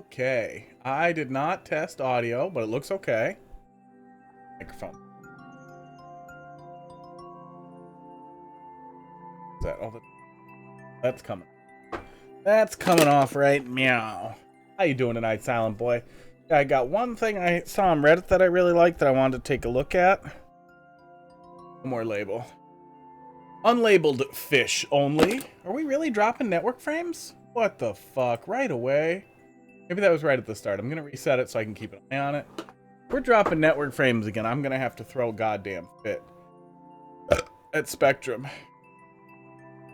Okay. I did not test audio, but it looks okay. Microphone. Is that all the... That's coming. That's coming off right. Meow. How you doing tonight, Silent Boy? I got one thing I saw on Reddit that I really liked that I wanted to take a look at. One more label. Unlabeled fish only. Are we really dropping network frames? What the fuck? Right away? Maybe that was right at the start. I'm going to reset it so I can keep an eye on it. We're dropping network frames again. I'm going to have to throw a goddamn fit at Spectrum.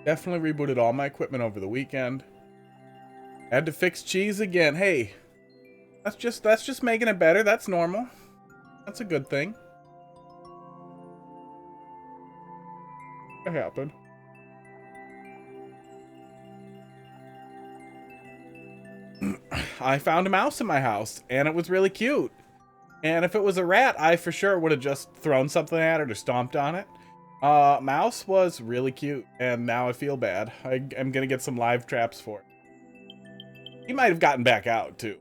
Definitely rebooted all my equipment over the weekend. Had to fix cheese again. Hey, that's just making it better. That's normal. That's a good thing. It happened. I found a mouse in my house, and it was really cute. And if it was a rat, I for sure would have just thrown something at it or stomped on it. Mouse was really cute, and now I feel bad. I'm gonna get some live traps for it. He might have gotten back out, too.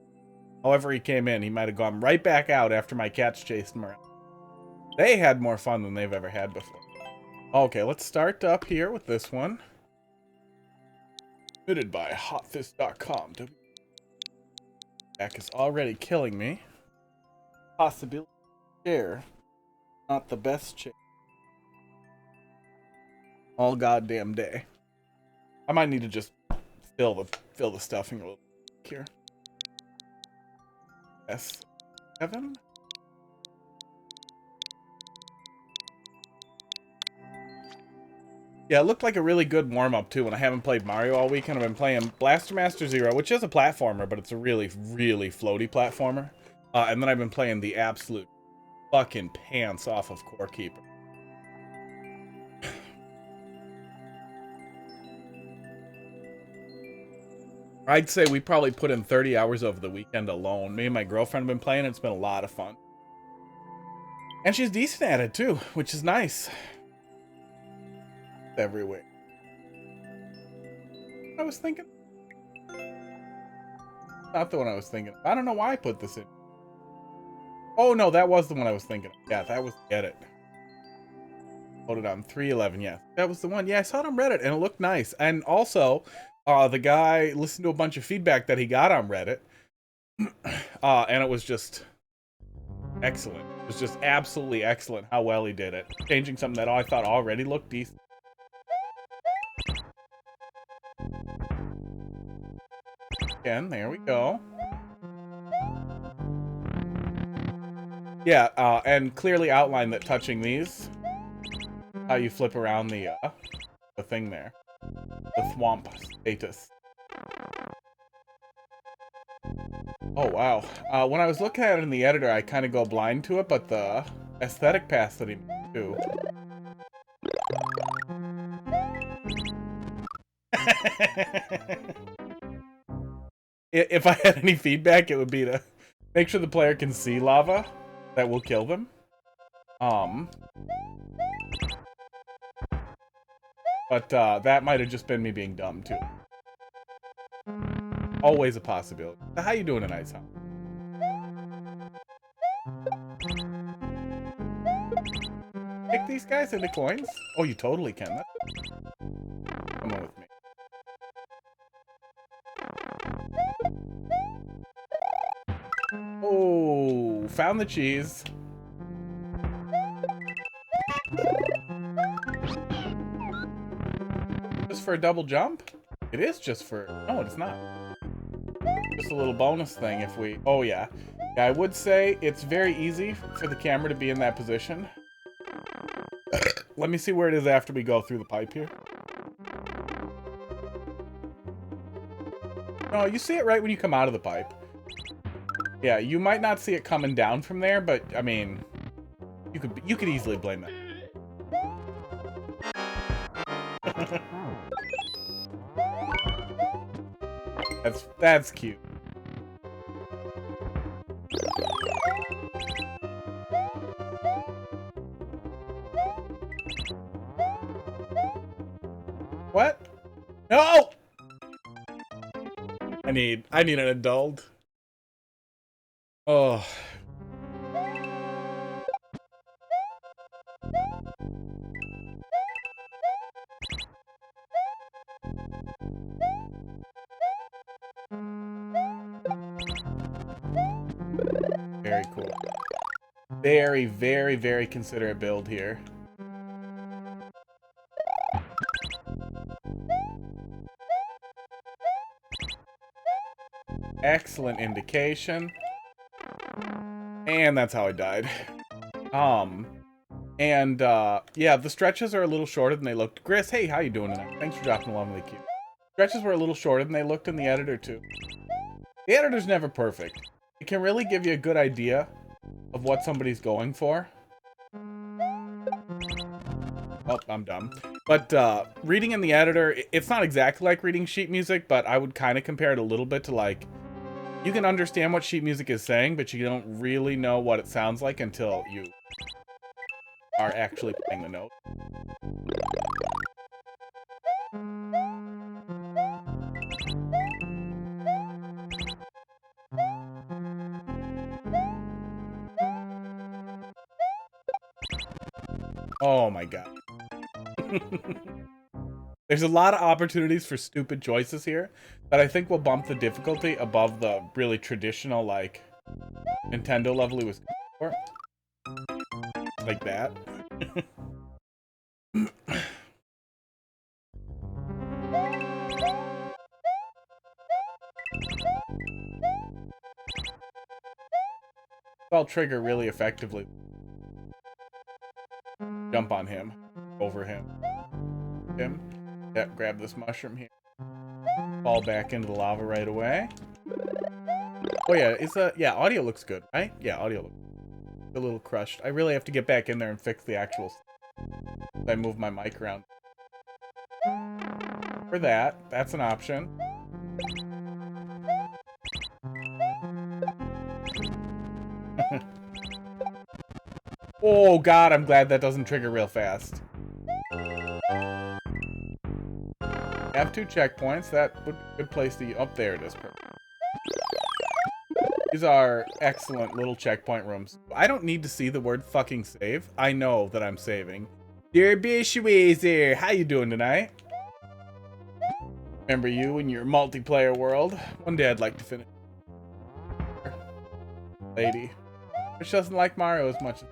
However he came in, he might have gone right back out after my cats chased him around. They had more fun than they've ever had before. Okay, let's start up here with this one. Submitted by hotfist.com. Jack is already killing me. Possibility share. Not the best share. All goddamn day. I might need to just fill the stuffing a little bit here. Yes. Kevin? Yeah, it looked like a really good warm-up, too, when I haven't played Mario all weekend. I've been playing Blaster Master Zero, which is a platformer, but it's a really, really floaty platformer. And then I've been playing the absolute fucking pants off of Core Keeper. I'd say we probably put in 30 hours over the weekend alone. Me and my girlfriend have been playing. It's been a lot of fun. And she's decent at it, too, which is nice. Everywhere. I was thinking. Not the one I was thinking. I don't know why I put this in. Oh, no, that was the one I was thinking. Yeah, that was Get It. Voted on 311, yeah. That was the one. Yeah, I saw it on Reddit, and it looked nice. And also, the guy listened to a bunch of feedback that he got on Reddit. And it was just excellent. It was just absolutely excellent how well he did it. Changing something that I thought already looked decent. Again, there we go. Yeah, and clearly outline that touching these, how you flip around the thing there. The thwomp status. Oh, wow. When I was looking at it in the editor, I kind of go blind to it, but the aesthetic pass that he made, too. If I had any feedback, it would be to make sure the player can see lava. That will kill them. But that might have just been me being dumb, too. Always a possibility. So how you doing tonight, son? Pick these guys into coins? Oh, you totally can. Come on with me. Oh, found the cheese. Just for a double jump? It is just for... No, it's not. Just a little bonus thing if we... Oh, yeah. Yeah, I would say it's very easy for the camera to be in that position. Let me see where it is after we go through the pipe here. No, you see it right when you come out of the pipe. Yeah, you might not see it coming down from there, but I mean, you could easily blame that. That's cute. What? No! I need an adult. Oh. Very cool. Very, very, very considerate build here. Excellent indication. And that's how I died. Yeah, the stretches are a little shorter than they looked. Gris, hey, how you doing tonight? Thanks for dropping along with the queue. Stretches were a little shorter than they looked in the editor, too. The editor's never perfect. It can really give you a good idea of what somebody's going for. Oh, I'm dumb. But reading in the editor, it's not exactly like reading sheet music, but I would kind of compare it a little bit to, like, you can understand what sheet music is saying, but you don't really know what it sounds like until you are actually playing the note. Oh my god. There's a lot of opportunities for stupid choices here that I think will bump the difficulty above the really traditional, like, Nintendo level he was for. Like that. I'll trigger really effectively. Jump on him. Over him. Yep, grab this mushroom here. Fall back into the lava right away. Oh yeah, yeah, audio looks good, right? Yeah, audio looks a little crushed. I really have to get back in there and fix the actual... I move my mic around. For that, that's an option. Oh god, I'm glad that doesn't trigger real fast. Have 2 checkpoints. That would be a good place to... Up there it is. Perfect. These are excellent little checkpoint rooms. I don't need to see the word fucking save. I know that I'm saving. Dear Bishweezer, how you doing tonight? Remember you in your multiplayer world? One day I'd like to finish. Lady. Which doesn't like Mario as much as...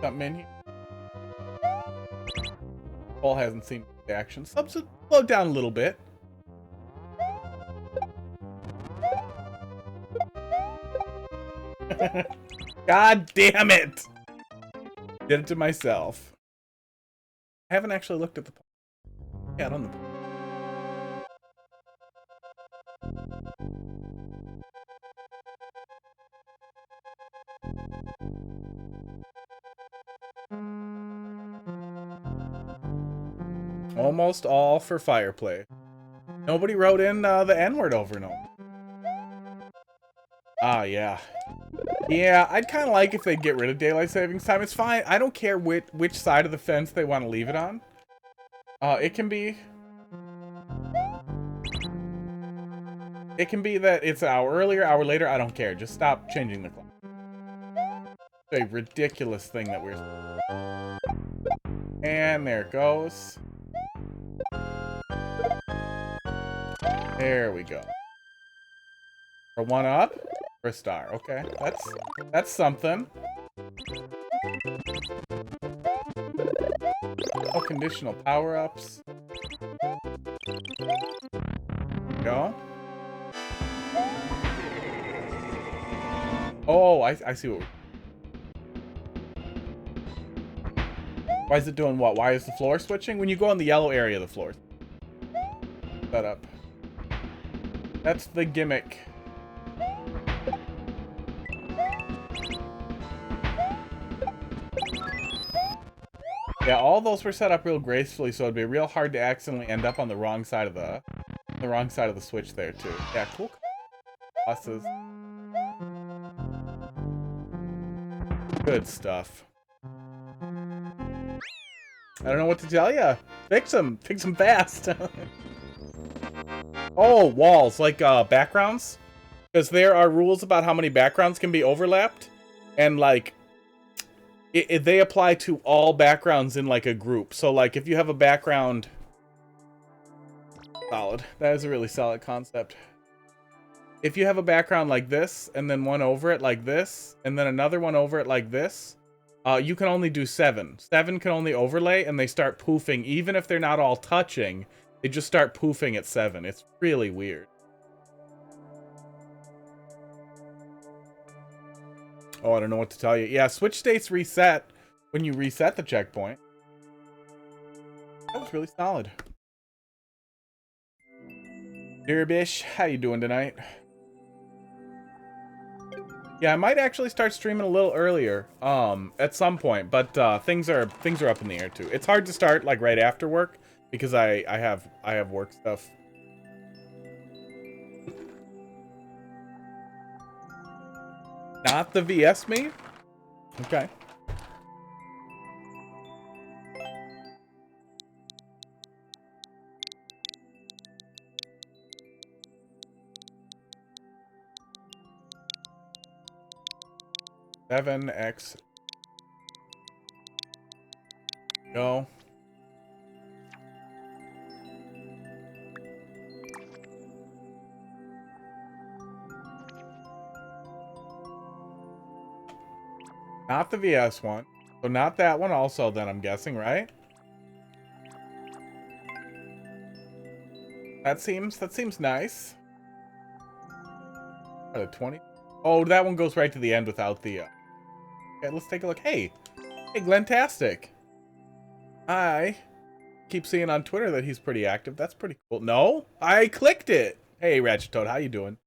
Something in here. Paul hasn't seen the action. Subs slow down a little bit. God damn it! Did it to myself. I haven't actually looked at the... Yeah, on the... Almost all for Fireplay. Nobody wrote in the N-word over and over. Ah, yeah. Yeah, I'd kind of like if they'd get rid of daylight savings time. It's fine. I don't care which side of the fence they want to leave it on. It can be... It can be that it's an hour earlier, hour later. I don't care. Just stop changing the clock. It's a ridiculous thing that we're... And there it goes. There we go. For 1 up, for a star. Okay, that's something. Oh, conditional power-ups. Go. Oh, I see what. Why is it doing what? Why is the floor switching? When you go in the yellow area, the floor. Set up. That's the gimmick. Yeah, all those were set up real gracefully, so it'd be real hard to accidentally end up on the wrong side of the switch there too. Yeah, cool. Bosses. Good stuff. I don't know what to tell ya. Fix them fast. Oh, walls, like backgrounds? Because there are rules about how many backgrounds can be overlapped. And, like, they apply to all backgrounds in, like, a group. So, like, if you have a background... Solid. That is a really solid concept. If you have a background like this, and then one over it like this, and then another one over it like this, you can only do 7. 7 can only overlay, and they start poofing. Even if they're not all touching, they just start poofing at 7. It's really weird. Oh, I don't know what to tell you. Yeah, switch states reset when you reset the checkpoint. That was really solid. Derbish, how you doing tonight? Yeah, I might actually start streaming a little earlier, at some point, but things are up in the air too. It's hard to start like right after work because I have work stuff. Not the VS me? Okay. X. Go. Not the VS one. So not that one also then, I'm guessing, right? That seems nice. Are the 20? Oh, that one goes right to the end without the Okay, let's take a look. Hey, Glentastic. I keep seeing on Twitter that he's pretty active. That's pretty cool. No, I clicked it. Hey, Ratchet Toad, how you doing?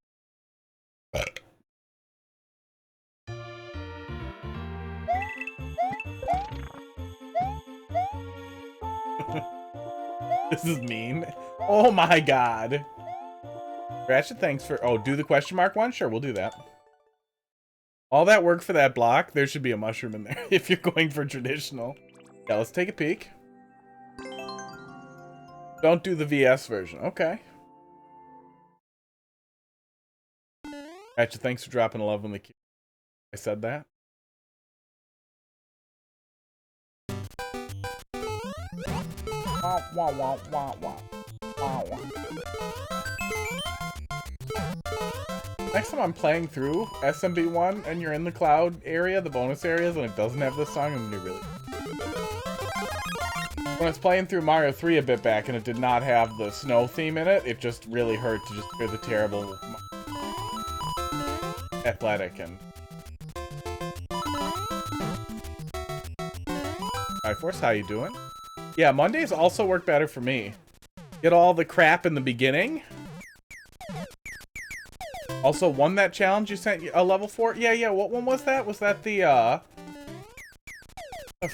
This is mean. Oh my god. Ratchet, thanks for... Oh, do the question mark one? Sure, we'll do that. All that work for that block, there should be a mushroom in there if you're going for traditional. Yeah, let's take a peek. Don't do the VS version. Okay. Ratchet, thanks for dropping a love on the queue. I said that. Wah, wah, wah, wah, wah, wah. Next time I'm playing through SMB1 and you're in the cloud area, the bonus areas, and it doesn't have this song, I'm gonna be really... When I was playing through Mario 3 a bit back and it did not have the snow theme in it, it just really hurt to just hear the terrible... athletic and... Alright, Force, how you doing? Yeah, Mondays also work better for me. Get all the crap in the beginning. Also, won that challenge you sent a level 4? Yeah, what one was that? Was that the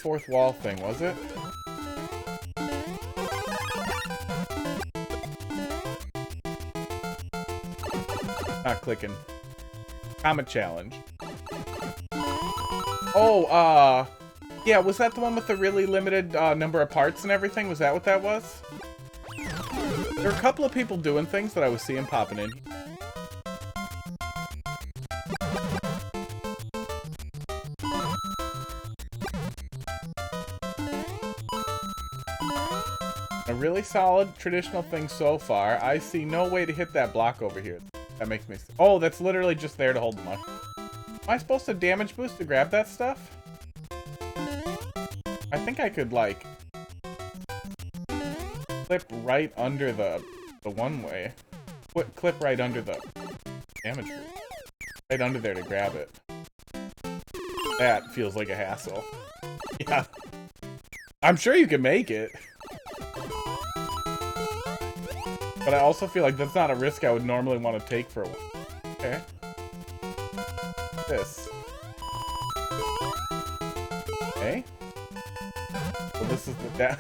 fourth wall thing, was it? Not clicking. Comet challenge. Oh, yeah, was that the one with the really limited number of parts and everything? Was that what that was? There were a couple of people doing things that I was seeing popping in. A really solid traditional thing so far. I see no way to hit that block over here. That makes me... Oh, that's literally just there to hold the mushroom. Am I supposed to damage boost to grab that stuff? I think I could, like... clip right under the one way. Clip right under the damage boost. Right under there to grab it. That feels like a hassle. Yeah. I'm sure you can make it. But I also feel like that's not a risk I would normally want to take for a while. Okay. This. Okay. So this is the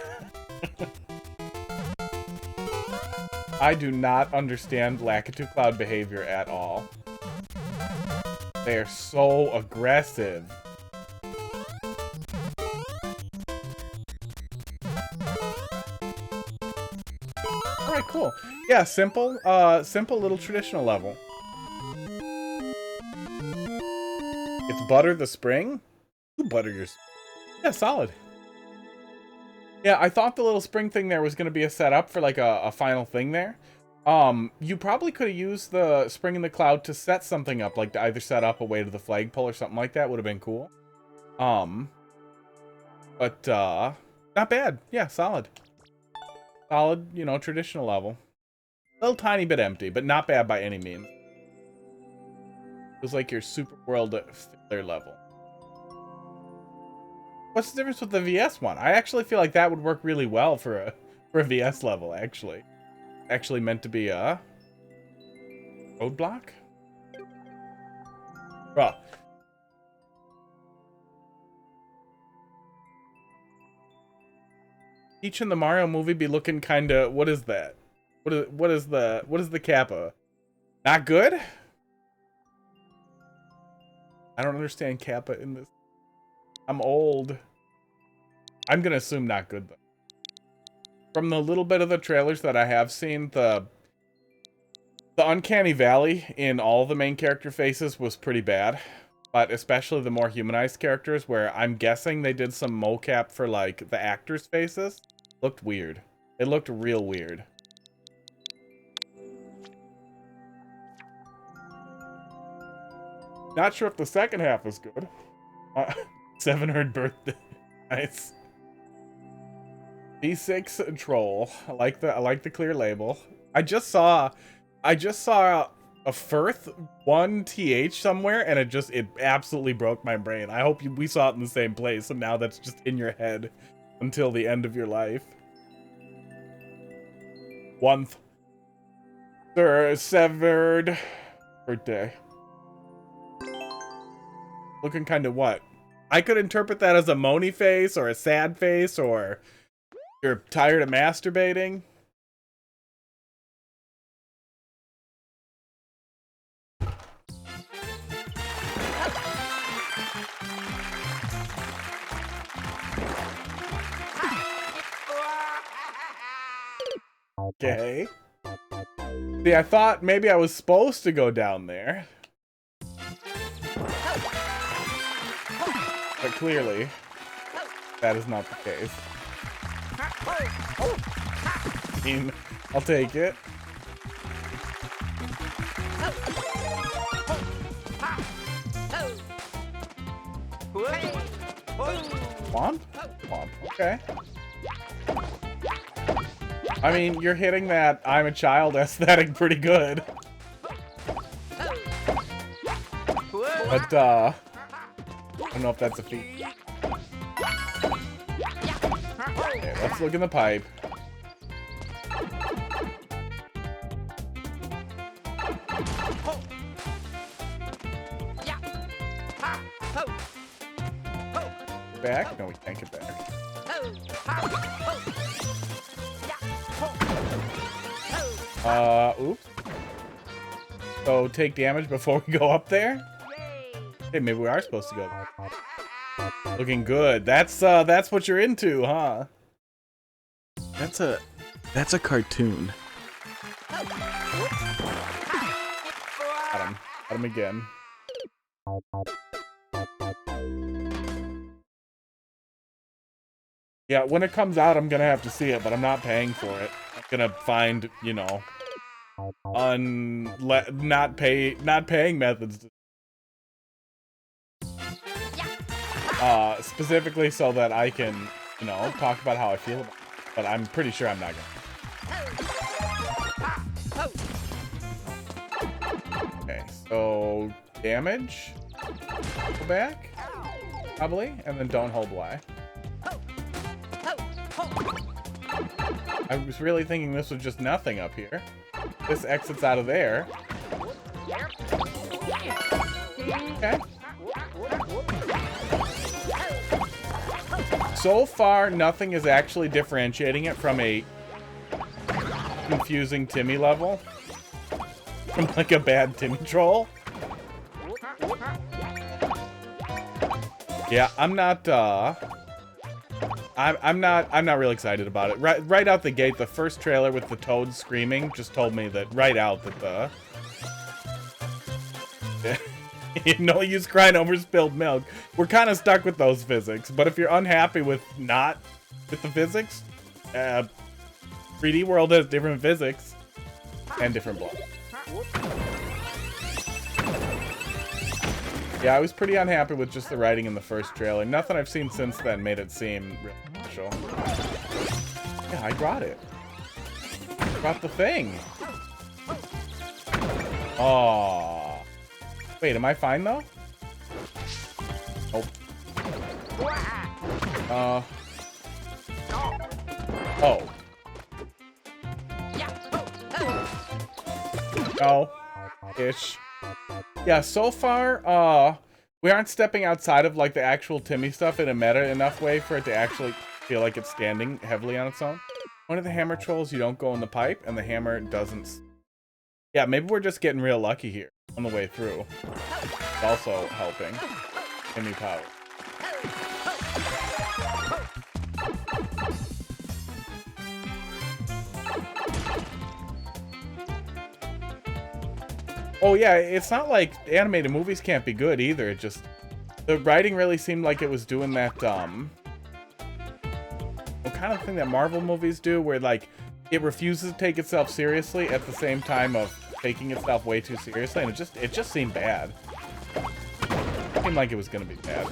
I do not understand Lakitu Cloud behavior at all. They are so aggressive. All right, cool. Yeah, simple little traditional level. It's Butter the Spring. Ooh, butter your... Yeah, solid. Yeah, I thought the little spring thing there was going to be a setup for like a final thing there. You probably could have used the spring in the cloud to set something up, like to either set up a way to the flagpole or something like that. Would have been cool. But not bad. Yeah, solid. Solid, you know, traditional level. A little tiny bit empty, but not bad by any means. It was like your Super World filler level. What's the difference with the VS one? I actually feel like that would work really well for a VS level, actually. Actually meant to be a roadblock? Bruh. Peach in the Mario movie be looking kinda... What is that? What is the Kappa? Not good? I don't understand Kappa in this. I'm old. I'm gonna assume not good, though. From the little bit of the trailers that I have seen, the Uncanny Valley in all the main character faces was pretty bad. But especially the more humanized characters, where I'm guessing they did some mocap for, like, the actors' faces. Looked weird. It looked real weird. Not sure if the second half is good. 700 birthday. Nice. B6 troll. I like the clear label. I just saw a Firth 1TH somewhere, and it absolutely broke my brain. I hope we saw it in the same place, and now that's just in your head until the end of your life. Severed birthday. Looking kind of what? I could interpret that as a moany face, or a sad face, or you're tired of masturbating. Okay. See, I thought maybe I was supposed to go down there. But clearly, that is not the case. I mean, I'll take it. Womp? Womp. Okay. I mean, you're hitting that I'm a child aesthetic pretty good. But, I don't know if that's a feat. Okay, let's look in the pipe. Back? No, we can't get back. Oops. So take damage before we go up there? Hey, maybe we are supposed to go there. Looking good. That's what you're into, huh? That's a cartoon. Got him. Got him again. Yeah, when it comes out, I'm gonna have to see it, but I'm not paying for it. I'm gonna find, you know, not paying methods. Specifically so that I can, you know, talk about how I feel about it. But I'm pretty sure I'm not gonna. Okay, so damage. Go back, probably, and then don't hold Y. I was really thinking this was just nothing up here. This exits out of there. Okay. So far, nothing is actually differentiating it from a confusing Timmy level. From like a bad Timmy troll. Yeah, I'm not, I'm not really excited about it. Right out the gate, the first trailer with the toads screaming just told me that right out that the no use crying over spilled milk. We're kind of stuck with those physics, but if you're unhappy with the physics, 3D World has different physics and different blood. Yeah, I was pretty unhappy with just the writing in the first trailer. Nothing I've seen since then made it seem real special. Yeah, I got it. I got the thing. Oh. Wait, am I fine though? Nope. Oh. No. Ish. Yeah, so far, we aren't stepping outside of like the actual Timmy stuff in a meta enough way for it to actually feel like it's standing heavily on its own. One of the hammer trolls, you don't go in the pipe, and the hammer doesn't. Yeah, maybe we're just getting real lucky here on the way through. It's also helping. Timmy power. Oh yeah, it's not like animated movies can't be good either. It just, the writing really seemed like it was doing that, what kind of thing that Marvel movies do, where like, it refuses to take itself seriously at the same time of taking itself way too seriously, and it just seemed bad. It seemed like it was gonna be bad.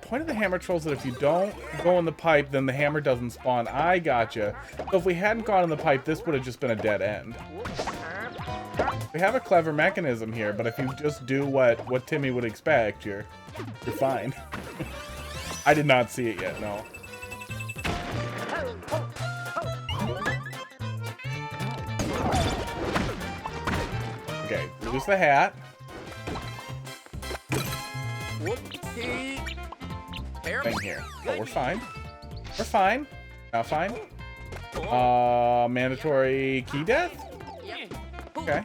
Point of the hammer trolls that if you don't go in the pipe, then the hammer doesn't spawn. I gotcha. So if we hadn't gone in the pipe, this would have just been a dead end. We have a clever mechanism here, but if you just do what Timmy would expect, you're fine. I did not see it yet, no. Okay, lose the hat. Thing here. Oh, we're fine. We're fine. Not fine. Mandatory key death? Okay.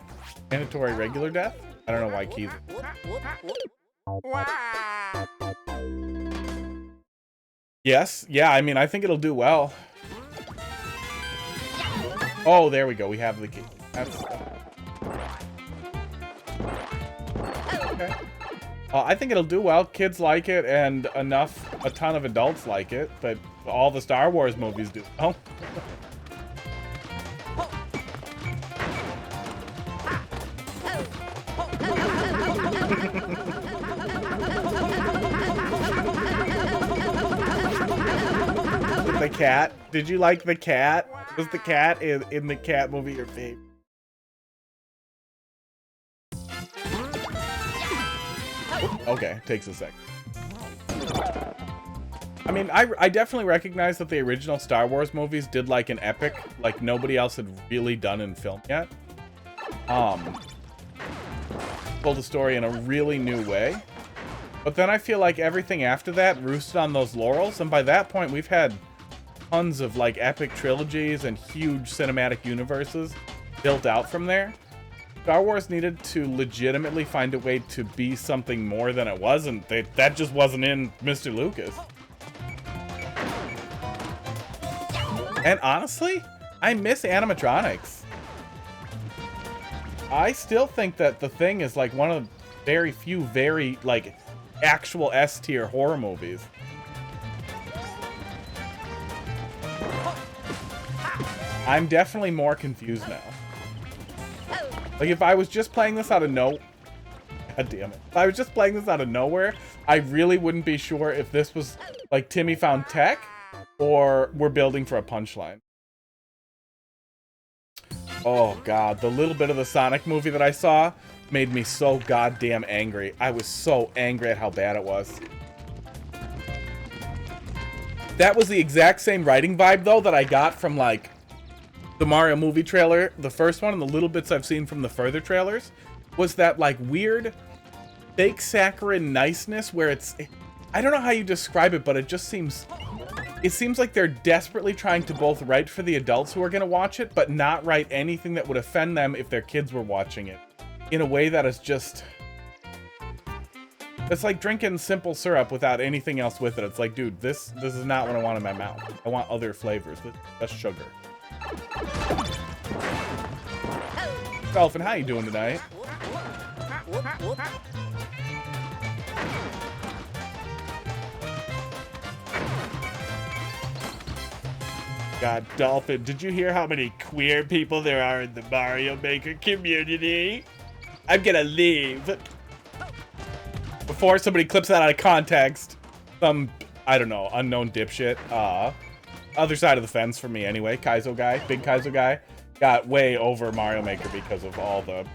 Mandatory regular death? I don't know why keys. Yes. Yeah, I mean, I think it'll do well. Oh, there we go. We have the key. That's... Okay. I think it'll do well. Kids like it, and a ton of adults like it, but all the Star Wars movies do well. The cat? Did you like the cat? Was the cat in the cat movie your favorite? Okay, takes a sec. I mean, I definitely recognize that the original Star Wars movies did like an epic, like nobody else had really done in film yet. Told the story in a really new way. But then I feel like everything after that roosted on those laurels, and by that point we've had tons of like epic trilogies and huge cinematic universes built out from there. Star Wars needed to legitimately find a way to be something more than it was, and that just wasn't in Mr. Lucas. And honestly, I miss animatronics. I still think that The Thing is like one of the very few very like actual S-tier horror movies. I'm definitely more confused now. Like, if I was just playing this out of God damn it. If I was just playing this out of nowhere, I really wouldn't be sure if this was, like, Timmy found tech, or we're building for a punchline. Oh, God. The little bit of the Sonic movie that I saw made me so goddamn angry. I was so angry at how bad it was. That was the exact same writing vibe, though, that I got from, like, the Mario movie trailer, the first one, and the little bits I've seen from the further trailers, was that like weird fake saccharine niceness where it's, I don't know how you describe it, but it seems like they're desperately trying to both write for the adults who are going to watch it, but not write anything that would offend them if their kids were watching it in a way that is just, It's like drinking simple syrup without anything else with it. It's like, dude, this is not what I want in my mouth. I want other flavors. That's sugar. Dolphin, how you doing tonight? God, Dolphin, did you hear how many queer people there are in the Mario Maker community? I'm gonna leave. Before somebody clips that out of context, some, I don't know, unknown dipshit, other side of the fence for me anyway, Kaizo guy, big Kaizo guy, got way over Mario Maker because of all the,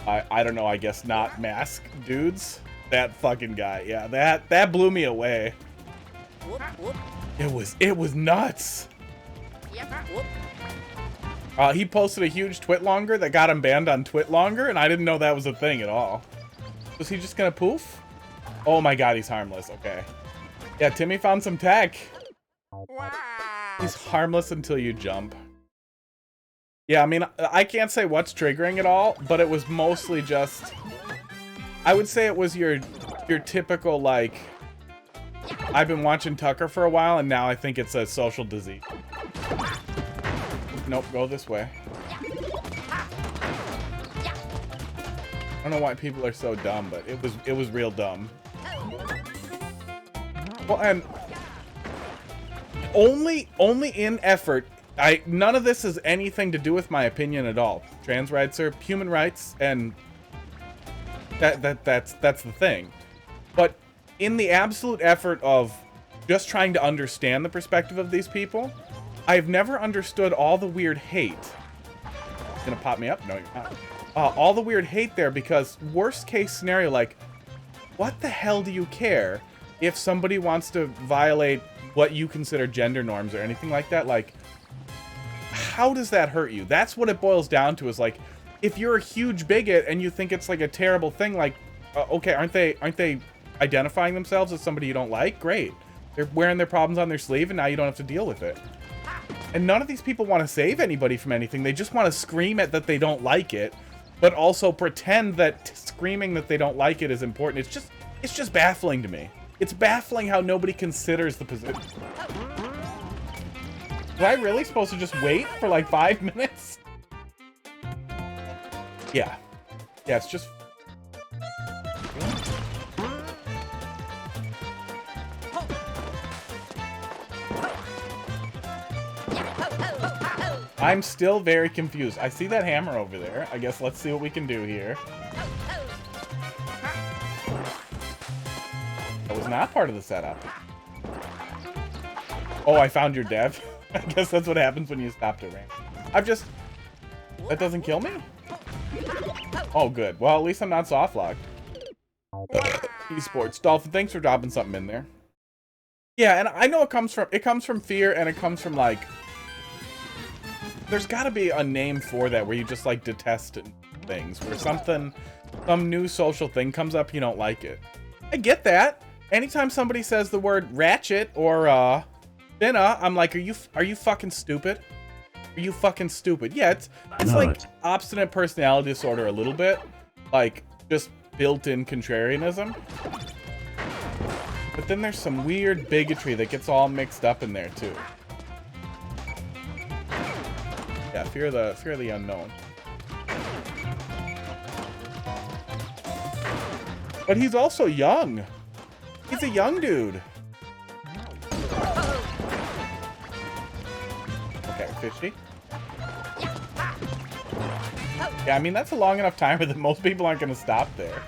I don't know, I guess not mask dudes. That fucking guy, yeah, that blew me away. It was nuts. He posted a huge Twitlonger that got him banned on Twitlonger, and I didn't know that was a thing at all. Was he just gonna poof? Oh my god, he's harmless. Okay. Yeah, Timmy found some tech. He's harmless until you jump. Yeah, I mean, I can't say what's triggering it all, but it was mostly just... I would say it was your typical, like... I've been watching Tucker for a while, and now I think it's a social disease. Nope, go this way. I don't know why people are so dumb, but it was real dumb. Well, and only in effort. None of this has anything to do with my opinion at all. Trans rights are human rights, and that's the thing. But in the absolute effort of just trying to understand the perspective of these people, I've never understood all the weird hate. Gonna pop me up? No, you're not. All the weird hate there, because worst case scenario, like, what the hell do you care if somebody wants to violate what you consider gender norms or anything like that? Like, how does that hurt you? That's what it boils down to, is like, if you're a huge bigot and you think it's like a terrible thing, like, okay, aren't they identifying themselves as somebody you don't like? Great. They're wearing their problems on their sleeve, and now you don't have to deal with it. And none of these people want to save anybody from anything. They just want to scream at that they don't like it, but also pretend that screaming that they don't like it is important. It's just baffling to me. It's baffling how nobody considers the position. Am I really supposed to just wait for like 5 minutes? Yeah. Yeah, it's just... I'm still very confused. I see that hammer over there. I guess let's see what we can do here. That was not part of the setup. Oh, I found your dev. I guess that's what happens when you stop to rank. That doesn't kill me? Oh, good. Well, at least I'm not soft locked. Esports. Dolphin, thanks for dropping something in there. Yeah, and I know it comes from fear, and it comes from, like, there's got to be a name for that where you just, like, detest things. Where some new social thing comes up, you don't like it. I get that. Anytime somebody says the word ratchet or, finna, I'm like, are you fucking stupid? Are you fucking stupid? Yeah, it's like obstinate personality disorder a little bit. Like, just built-in contrarianism. But then there's some weird bigotry that gets all mixed up in there, too. Yeah, fear of the unknown. But he's also young. He's a young dude. Okay, fishy. Yeah, I mean, that's a long enough timer that most people aren't going to stop there.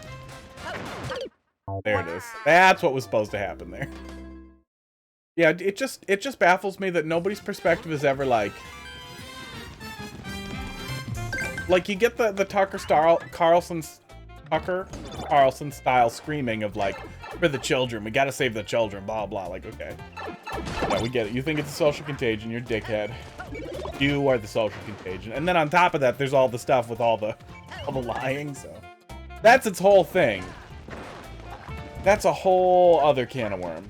There it is. That's what was supposed to happen there. Yeah, it just baffles me that nobody's perspective is ever like you get the Tucker Carlson style screaming of like, for the children, we gotta save the children, blah blah. Like, okay, yeah, we get it. You think it's a social contagion, you're a dickhead. You are the social contagion. And then on top of that, there's all the stuff with all the lying. So that's its whole thing. That's a whole other can of worm.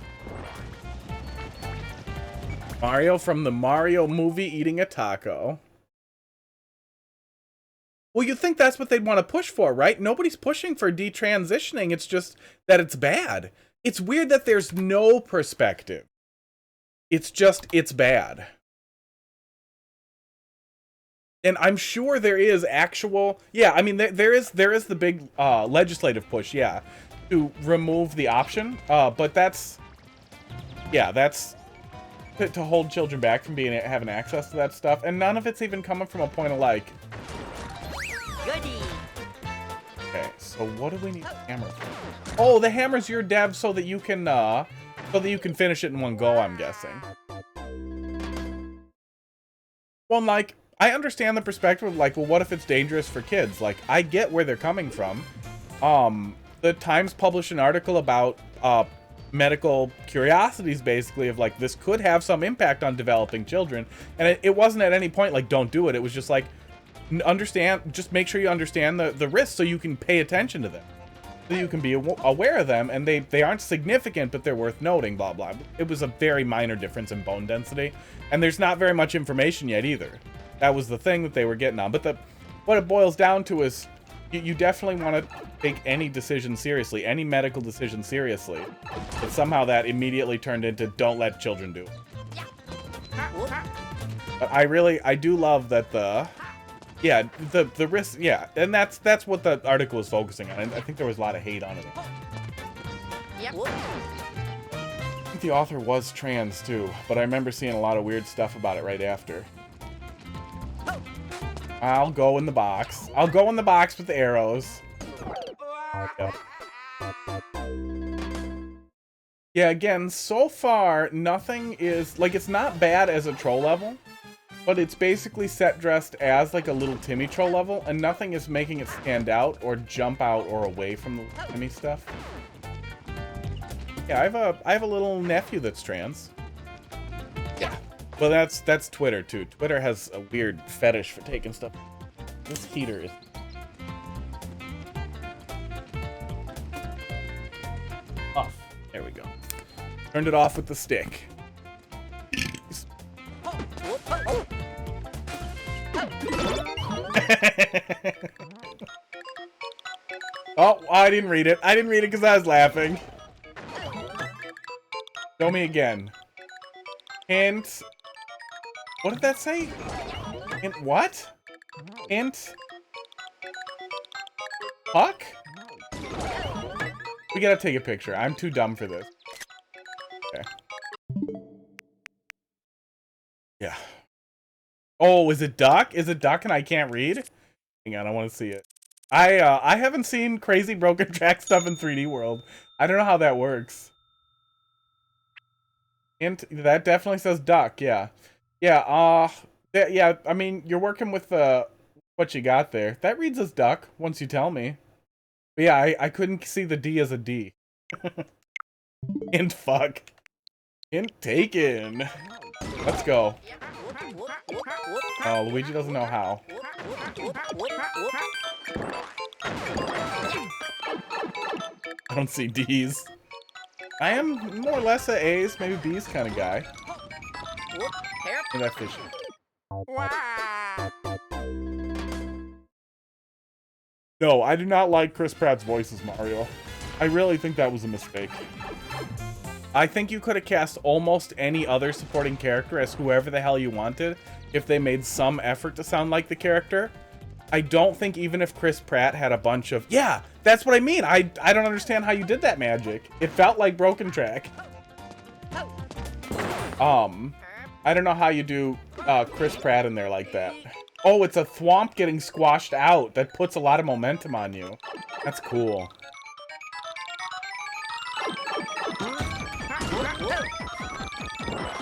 Mario from the Mario movie eating a taco. Well, you think that's what they'd want to push for, right? Nobody's pushing for detransitioning. It's just that it's bad. It's weird that there's no perspective. It's just, it's bad. And I'm sure there is actual... Yeah, I mean, there is the big legislative push, yeah, to remove the option. But that's... Yeah, that's... To hold children back from having access to that stuff. And none of it's even coming from a point of, like... Goodie. Okay, so what do we need the hammer for? Oh, the hammer's your dev so that you can finish it in one go, I'm guessing. Well, like, I understand the perspective of, like, well, what if it's dangerous for kids? Like, I get where they're coming from. The Times published an article about medical curiosities, basically, of, like, this could have some impact on developing children. And it wasn't at any point, like, don't do it. It was just, like, just make sure you understand the risks so you can pay attention to them. So you can be aware of them, and they aren't significant, but they're worth noting, blah, blah. It was a very minor difference in bone density, and there's not very much information yet either. That was the thing that they were getting on. But what it boils down to is you definitely want to take any decision seriously, any medical decision seriously. But somehow that immediately turned into don't let children do it. But I do love that the risk, yeah, and that's what the article is focusing on. And I think there was a lot of hate on it. Yep. I think the author was trans too, but I remember seeing a lot of weird stuff about it right after. I'll go in the box. I'll go in the box with the arrows. Yep. Yeah, again, so far, nothing is... Like, it's not bad as a troll level, but it's basically set dressed as, like, a little Timmy troll level, and nothing is making it stand out or jump out or away from the Timmy stuff. Yeah, I have a little nephew that's trans. Yeah. Well, that's Twitter, too. Twitter has a weird fetish for taking stuff. This heater is... off. There we go. Turned it off with the stick. Oh, I didn't read it. I didn't read it because I was laughing. Show me again. Hint... What did that say? Hint what? Hint... Puck? We gotta take a picture. I'm too dumb for this. Okay. Yeah. Oh, is it duck? Is it duck and I can't read? Hang on, I want to see it. I haven't seen crazy broken track stuff in 3D World. I don't know how that works. Hint, that definitely says duck, yeah. Yeah, yeah, I mean, you're working with what you got there. That reads as duck, once you tell me. But yeah, I couldn't see the D as a D. Hint fuck. Hint taken. Let's go. Oh, Luigi doesn't know how. I don't see D's. I am more or less a A's, maybe B's kind of guy. Look at that fishing. No, I do not like Chris Pratt's voice as Mario. I really think that was a mistake. I think you could have cast almost any other supporting character as whoever the hell you wanted if they made some effort to sound like the character. I don't think even if Chris Pratt had a bunch of... Yeah, that's what I mean. I don't understand how you did that magic. It felt like Broken Track. I don't know how you do Chris Pratt in there like that. Oh, it's a thwomp getting squashed out. That puts a lot of momentum on you. That's cool.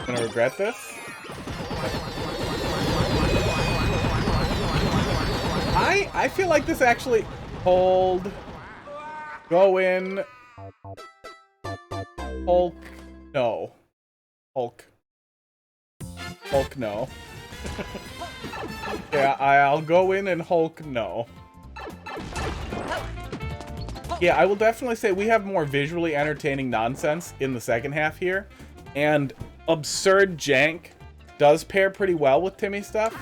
Gonna regret this? I feel like this actually... Hold. Go in. Hulk. No. Hulk. Hulk, no. Yeah, I'll go in and Hulk, no. Yeah, I will definitely say we have more visually entertaining nonsense in the second half here. And absurd jank does pair pretty well with Timmy stuff.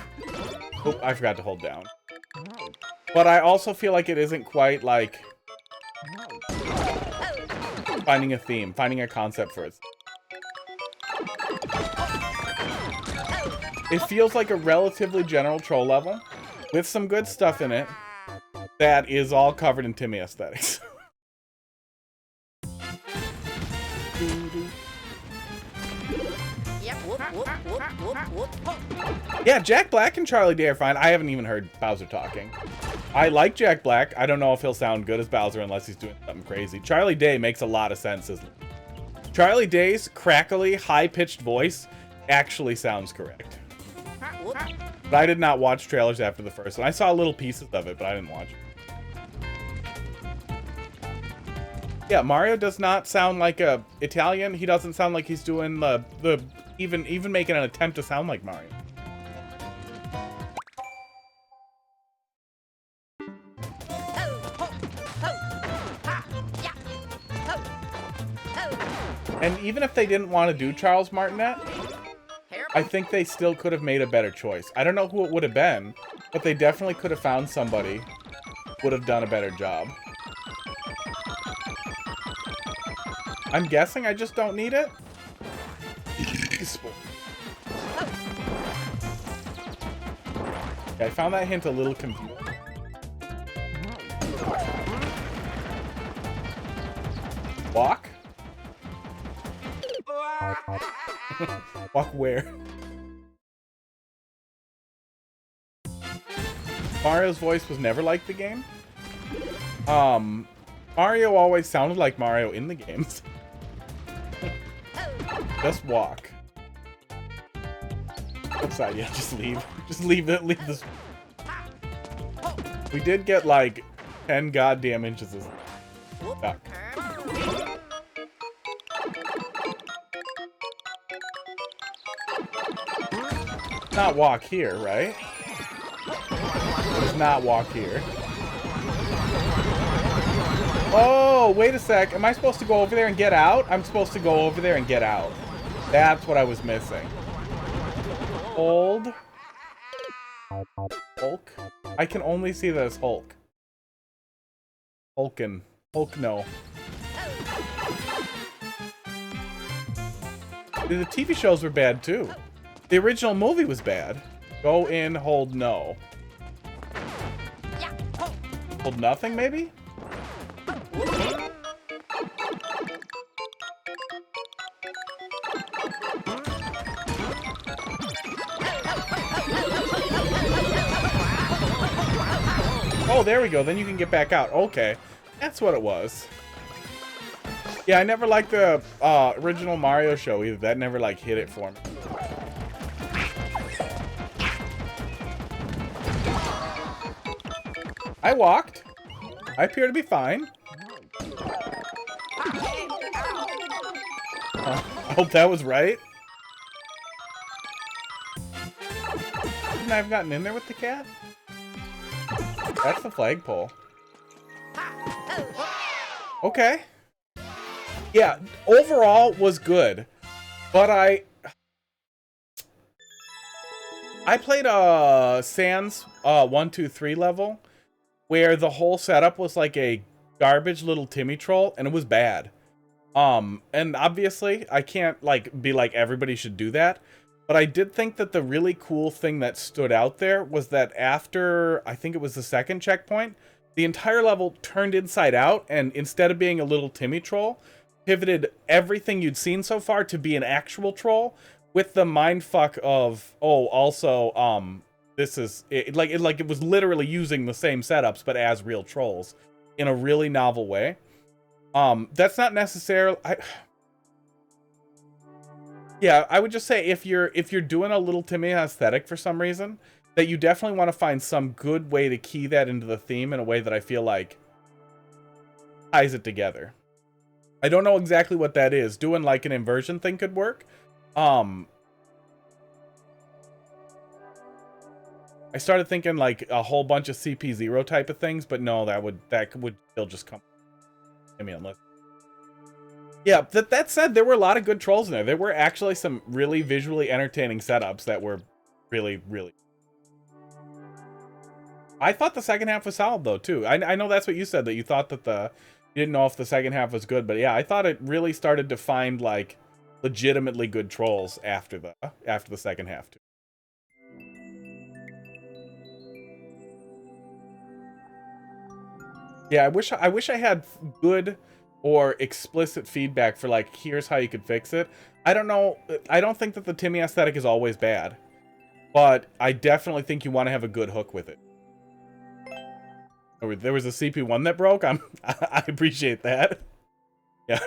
Oh, I forgot to hold down. But I also feel like it isn't quite like finding a theme, finding a concept for it. It feels like a relatively general troll level with some good stuff in it that is all covered in Timmy aesthetics. Yep. Whoop, whoop, whoop, whoop, whoop. Yeah, Jack Black and Charlie Day are fine. I haven't even heard Bowser talking. I like Jack Black. I don't know if he'll sound good as Bowser unless he's doing something crazy. Charlie Day makes a lot of sense. Charlie Day's crackly, high-pitched voice actually sounds correct. But I did not watch trailers after the first one. I saw little pieces of it, but I didn't watch it. Yeah, Mario does not sound like a Italian. He doesn't sound like he's doing the even making an attempt to sound like Mario. And even if they didn't want to do Charles Martinet, I think they still could have made a better choice. I don't know who it would have been, but they definitely could have found somebody who would have done a better job. I'm guessing I just don't need it. Yeah, I found that hint a little confusing. Walk? Walk where? Mario's voice was never like the game. Mario always sounded like Mario in the games. Just walk. Outside, yeah, just leave. Just leave this. We did get like 10 goddamn inches of stuck. Not walk here, right? Does not walk here. Oh, wait a sec. Am I supposed to go over there and get out? I'm supposed to go over there and get out. That's what I was missing. Hold. Hulk? I can only see that as Hulk. Hulkin. Hulk, no. The TV shows were bad, too. The original movie was bad. Go in, hold no. Hold nothing, maybe? Oh, there we go. Then you can get back out. Okay. That's what it was. Yeah, I never liked the original Mario show either. That never, like, hit it for me. I walked. I appear to be fine. I hope that was right. Shouldn't I have gotten in there with the cat? That's the flagpole. Okay. Yeah, overall was good. But I played Sans 1, 2, 3 level where the whole setup was like a garbage little Timmy troll and it was bad. And obviously I can't like be like everybody should do that, but I did think that the really cool thing that stood out there was that after I think it was the second checkpoint, the entire level turned inside out and instead of being a little Timmy troll, pivoted everything you'd seen so far to be an actual troll with the mindfuck of, oh, also, this is it was literally using the same setups but as real trolls in a really novel way. That's not necessarily yeah, I would just say if you're doing a little Timmy aesthetic for some reason, that you definitely want to find some good way to key that into the theme in a way that I feel like ties it together. I don't know exactly what that is. Doing like an inversion thing could work. I started thinking like a whole bunch of CP0 type of things, but no, that would still just come. I mean, unless. Yeah, that said, there were a lot of good trolls in there. There were actually some really visually entertaining setups that were really, really. I thought the second half was solid though too. I know that's what you said, that you thought that you didn't know if the second half was good, but yeah, I thought it really started to find like legitimately good trolls after the second half too. Yeah, I wish I had good or explicit feedback for like, here's how you could fix it. I don't know. I don't think that the Timmy aesthetic is always bad, but I definitely think you want to have a good hook with it. There was a CP1 that broke. I appreciate that. Yeah.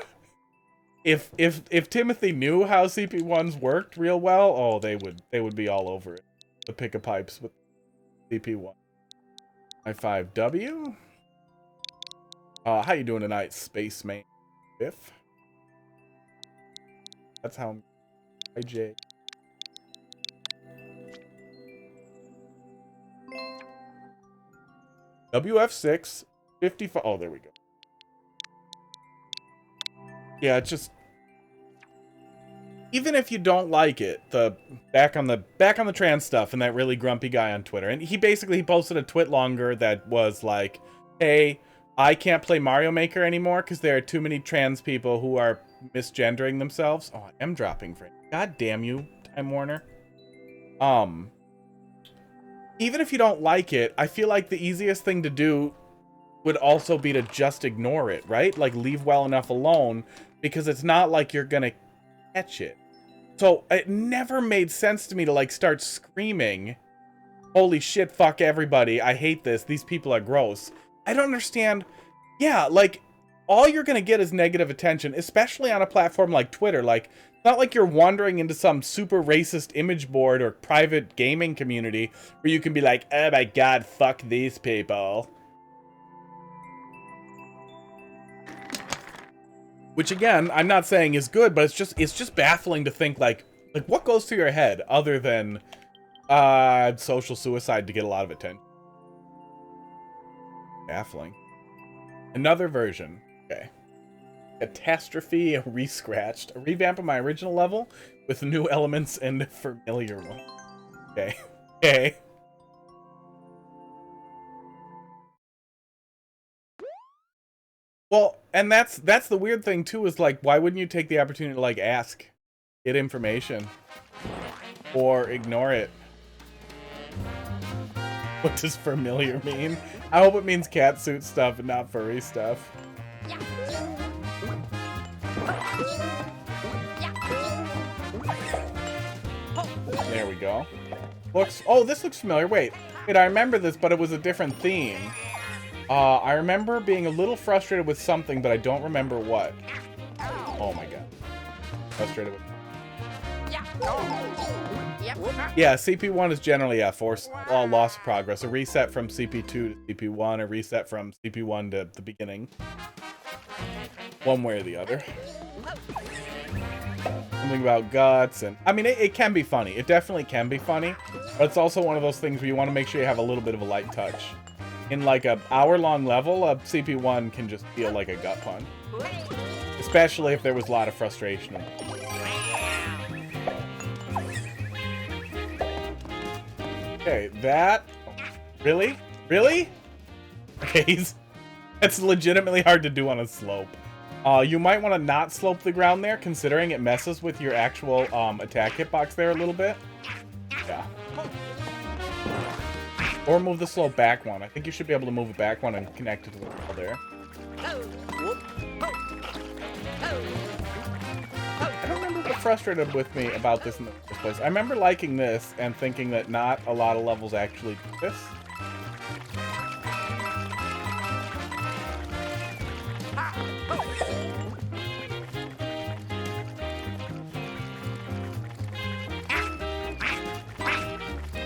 If Timothy knew how CP1s worked real well, oh, they would be all over it. The pick of pipes with CP1. I5W. How you doing tonight, Spaceman Biff? That's how I'm IJ. WF6 55. Oh, there we go. Yeah, it's just, even if you don't like it, the back on the trans stuff and that really grumpy guy on Twitter, and he posted a twit longer that was like, hey, I can't play Mario Maker anymore because there are too many trans people who are misgendering themselves. Oh, I am dropping frame. God damn you, Time Warner. Even if you don't like it, I feel like the easiest thing to do would also be to just ignore it, right? Like, leave well enough alone, because it's not like you're gonna catch it. So it never made sense to me to like start screaming, holy shit, fuck everybody, I hate this, these people are gross. I don't understand. Yeah, like, all you're gonna get is negative attention, especially on a platform like Twitter. Like, it's not like you're wandering into some super racist image board or private gaming community where you can be like, oh my god, fuck these people. Which again, I'm not saying is good, but it's just baffling to think like what goes through your head other than social suicide to get a lot of attention. Baffling. Another version. Okay. Catastrophe Rescratched. A revamp of my original level with new elements and familiar one. Okay. Okay. Well, and that's the weird thing too, is like, why wouldn't you take the opportunity to like ask, get information, or ignore it? What does familiar mean? I hope it means catsuit stuff and not furry stuff. There we go. Oh, this looks familiar. Wait, I remember this, but it was a different theme. I remember being a little frustrated with something, but I don't remember what. Oh my god. Frustrated with... Yeah, CP1 is generally a forced loss of progress. A reset from CP2 to CP1, a reset from CP1 to the beginning. One way or the other. Something about guts, and I mean, it can be funny. It definitely can be funny, but it's also one of those things where you want to make sure you have a little bit of a light touch. In like an hour-long level, a CP1 can just feel like a gut punch. Especially if there was a lot of frustration. Okay, that... Really? Really? Okay, that's legitimately hard to do on a slope. You might want to not slope the ground there, considering it messes with your actual attack hitbox there a little bit. Yeah. Or move the slope back one. I think you should be able to move it back one and connect it to the wall there. I don't remember what frustrated with me about this in the first place. I remember liking this and thinking that not a lot of levels actually do this.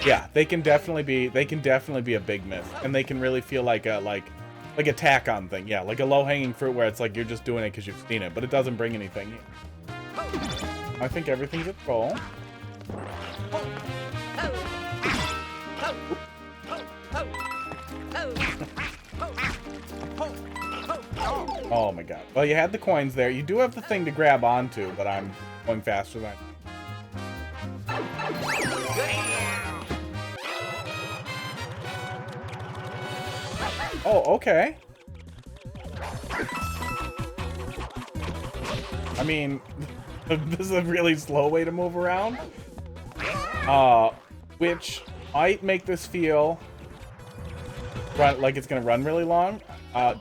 Yeah, they can definitely be a big miss, and they can really feel like a like a tack on thing. Yeah, like a low-hanging fruit where it's like you're just doing it because you've seen it, but it doesn't bring anything. I think everything's at roll. Oh my god. Well, you had the coins there. You do have the thing to grab onto, but I'm going faster than Oh, okay. I mean, this is a really slow way to move around. Which might make this feel like it's gonna run really long.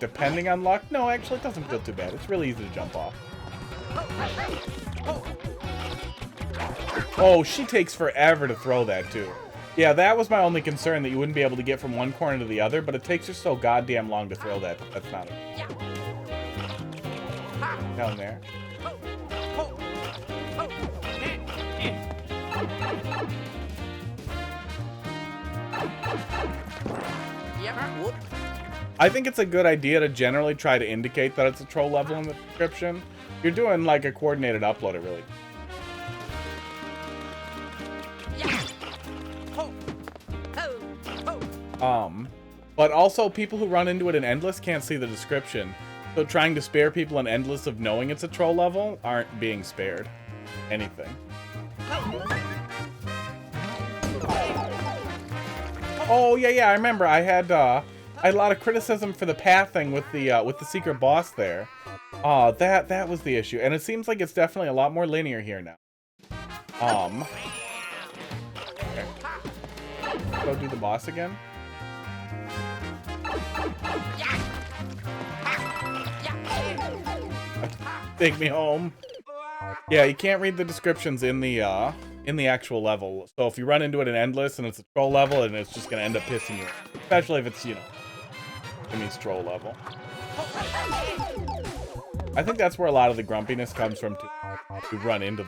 Depending on luck. No, actually, it doesn't feel too bad. It's really easy to jump off. Oh, she takes forever to throw that, too. Yeah, that was my only concern, that you wouldn't be able to get from one corner to the other, but it takes her so goddamn long to throw that. That's not it. Down there. I think it's a good idea to generally try to indicate that it's a troll level in the description. You're doing like a coordinated upload, it really. But also people who run into it in Endless can't see the description. So trying to spare people in Endless of knowing it's a troll level aren't being spared anything. Oh yeah, I remember I had a lot of criticism for the pathing with the secret boss there. That was the issue, and it seems like it's definitely a lot more linear here now. Okay. Go do the boss again. Take me home. Yeah, you can't read the descriptions in the actual level. So if you run into it in Endless and it's a troll level, and it's just gonna end up pissing you off. Especially if it's, you know, Jimmy's troll level. I think that's where a lot of the grumpiness comes from too. You run into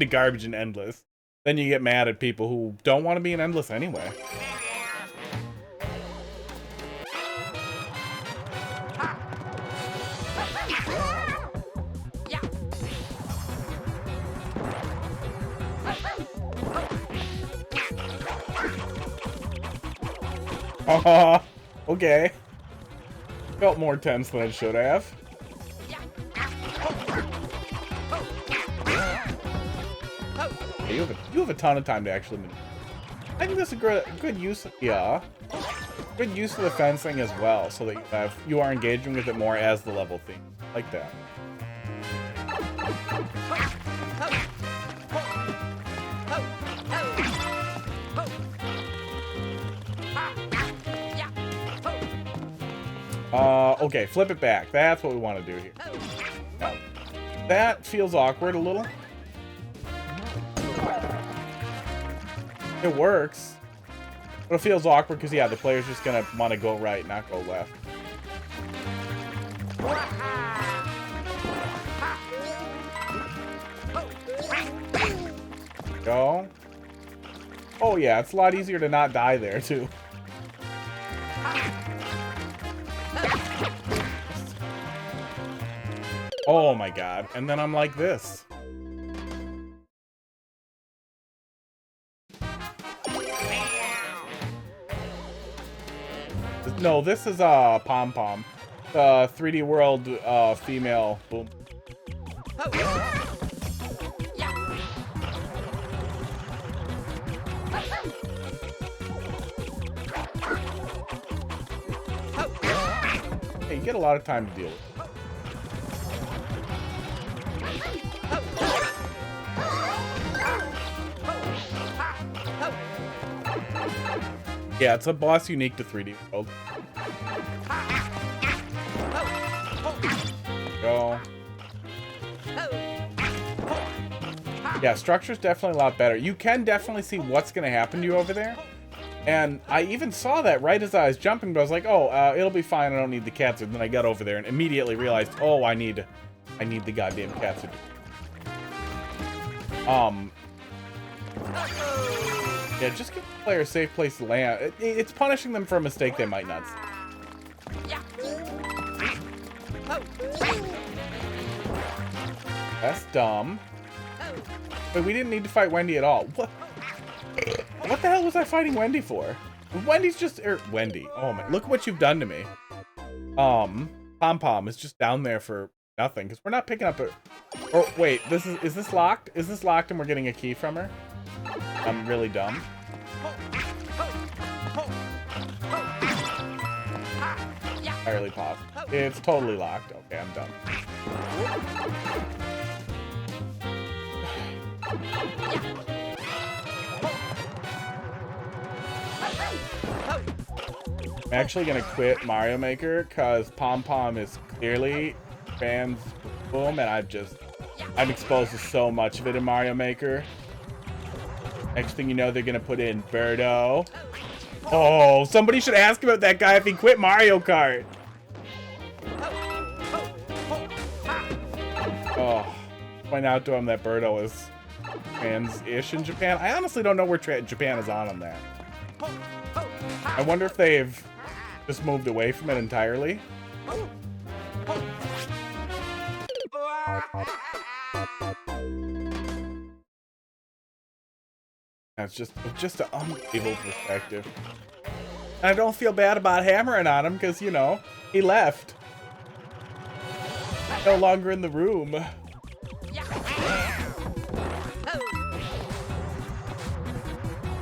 garbage in Endless. Then you get mad at people who don't want to be in Endless anyway. Oh, okay. Felt more tense than it should have. Yeah, you have a ton of time to actually maneuver. I think that's a good use. Yeah, good use of the fencing as well, so that you are engaging with it more as the level theme, like that. Okay, flip it back. That's what we want to do here. Now, that feels awkward a little. It works. But it feels awkward because, yeah, the player's just going to want to go right, not go left. Go. Oh, yeah, it's a lot easier to not die there, too. Oh my god. And then I'm like this. No, this is Pom Pom. The 3D World female. Boom. Hey, you get a lot of time to deal with. Yeah, it's a boss unique to 3D World. Go. Yeah, structure's definitely a lot better. You can definitely see what's going to happen to you over there. And I even saw that right as I was jumping, but I was like, oh, it'll be fine. I don't need the cats. And then I got over there and immediately realized, oh, I need the goddamn cats. Yeah, just give the player a safe place to land. It's punishing them for a mistake they might not see. That's dumb. But we didn't need to fight Wendy at all. What the hell was I fighting Wendy for? Wendy's just... Wendy. Oh my... Look what you've done to me. Pom Pom is just down there for nothing. Because we're not picking up a... Oh, wait. Is this locked? Is this locked and we're getting a key from her? I'm really dumb. entirely possible. It's totally locked. Okay, I'm done. I'm actually gonna quit Mario Maker because Pom Pom is clearly fans boom, and I'm exposed to so much of it in Mario Maker. Next thing you know, they're gonna put in Birdo. Oh, somebody should ask about that guy if he quit Mario Kart. Oh, point out to him that Birdo is trans-ish in Japan. I honestly don't know where Japan is on that. I wonder if they've just moved away from it entirely. That's just an unbelievable perspective. And I don't feel bad about hammering on him because, you know, he left. No longer in the room.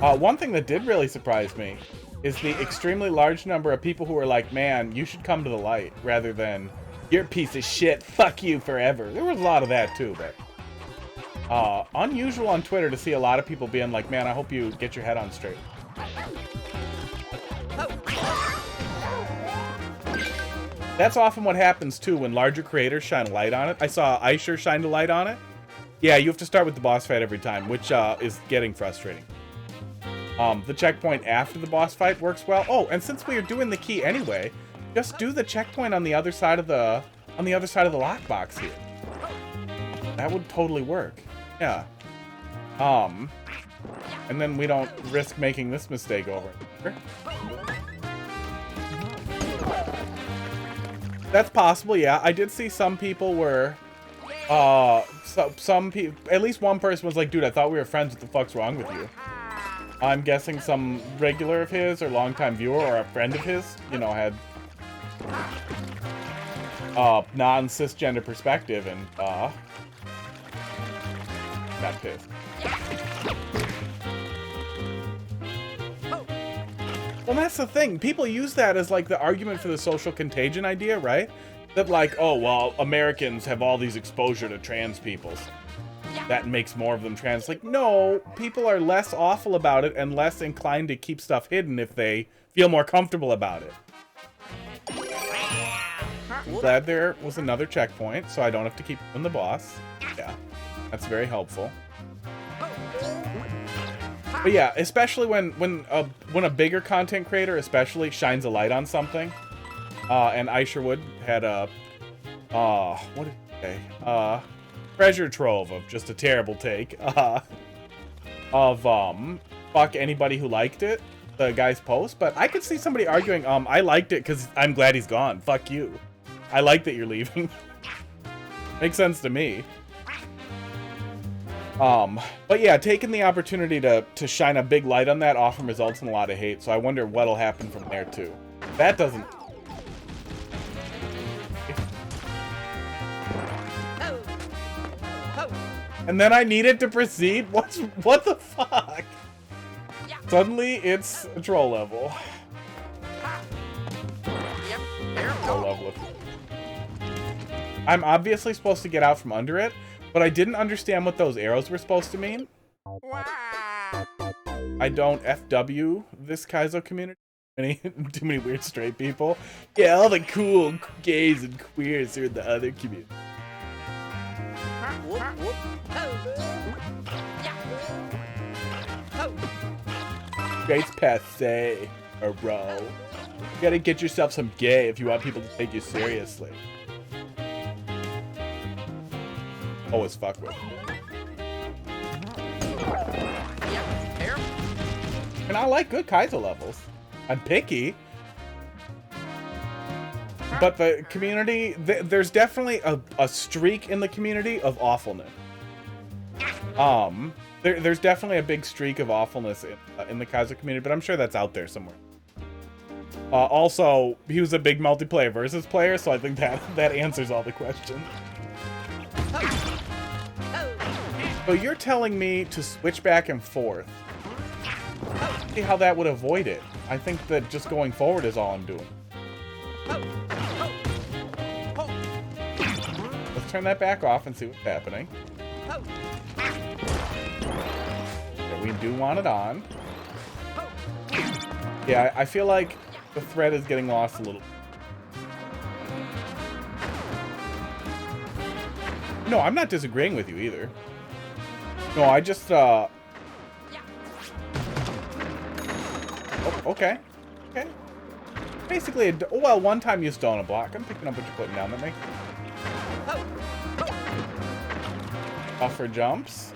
One thing that did really surprise me is the extremely large number of people who were like, man, you should come to the light, rather than, you're a piece of shit, fuck you forever. There was a lot of that too, but unusual on Twitter to see a lot of people being like, man, I hope you get your head on straight. That's often what happens too when larger creators shine a light on it. I saw Aisher shine a light on it. Yeah, you have to start with the boss fight every time, which is getting frustrating. The checkpoint after the boss fight works well. Oh, and since we are doing the key anyway, just do the checkpoint on the other side of the lockbox here. That would totally work. Yeah. And then we don't risk making this mistake over. That's possible, yeah. I did see some people were, some people, at least one person was like, dude, I thought we were friends. What the fuck's wrong with you? I'm guessing some regular of his or longtime viewer or a friend of his, you know, had non-cisgender perspective and got pissed. Well, that's the thing. People use that as like the argument for the social contagion idea, right? That like, oh, well, Americans have all these exposure to trans peoples. That makes more of them trans. Like, no, people are less awful about it and less inclined to keep stuff hidden if they feel more comfortable about it. I'm glad there was another checkpoint, so I don't have to keep doing the boss. Yeah, that's very helpful. But yeah, especially when a bigger content creator especially shines a light on something, and Aisherwood had a what did he say? Treasure trove of just a terrible take of fuck anybody who liked it, the guy's post. But I could see somebody arguing, I liked it because I'm glad he's gone. Fuck you. I like that you're leaving. Makes sense to me. But yeah, taking the opportunity to shine a big light on that often results in a lot of hate, so I wonder what'll happen from there too. That doesn't... And then I needed to proceed? What the fuck? Suddenly it's a troll level. Troll level. I'm obviously supposed to get out from under it, but I didn't understand what those arrows were supposed to mean. I don't FW this Kaizo community. Too many weird straight people. Yeah, all the cool gays and queers are in the other community. Gays passe, bro. You gotta get yourself some gay if you want people to take you seriously. Oh, as fuck with. And I like good Kaizo levels. I'm picky. But the community, there's definitely a streak in the community of awfulness. There's definitely a big streak of awfulness in the Kaizo community, but I'm sure that's out there somewhere. Also, he was a big multiplayer versus player, so I think that answers all the questions. So you're telling me to switch back and forth. See how that would avoid it. I think that just going forward is all I'm doing. turn that back off and see what's happening. Okay, we do want it on. Yeah, I feel like the thread is getting lost a little. No, I'm not disagreeing with you either. No, I just, Oh, okay. Okay. Basically, well, one time you stone a block. I'm picking up what you're putting down. That makes sense. Buffer jumps.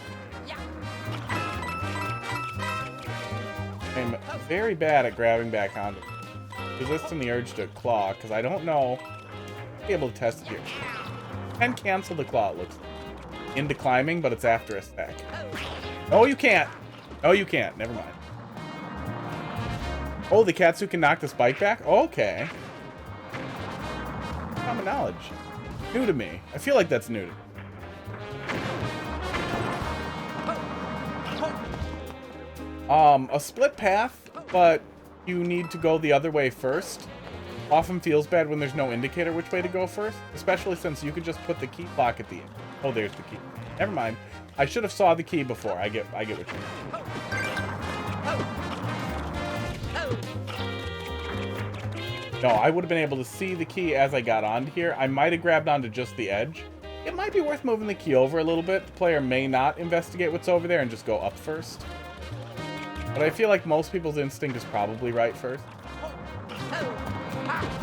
I'm very bad at grabbing back onto it. Resisting the urge to claw, because I don't know. I'll be able to test it here. Can cancel the claw, it looks like. Into climbing, but it's after a stack. Oh, you can't. Oh, you can't. Never mind. Oh, the Katsu can knock the spike back? Okay. Common knowledge. New to me. I feel like that's new to me. A split path, but you need to go the other way first. Often feels bad when there's no indicator which way to go first, especially since you could just put the key block at the end. Oh, there's the key. Never mind. I should have saw the key before. I get what you mean. No, I would have been able to see the key as I got onto here. I might have grabbed onto just the edge. It might be worth moving the key over a little bit. The player may not investigate what's over there and just go up first. But I feel like most people's instinct is probably right first.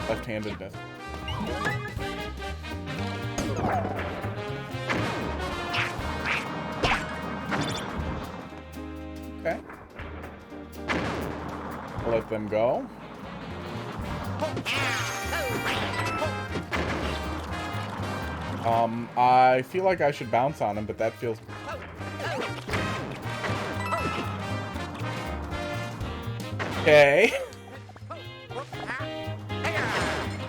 Left-handedness. Okay. I'll let them go. I feel like I should bounce on him, but that feels... Okay.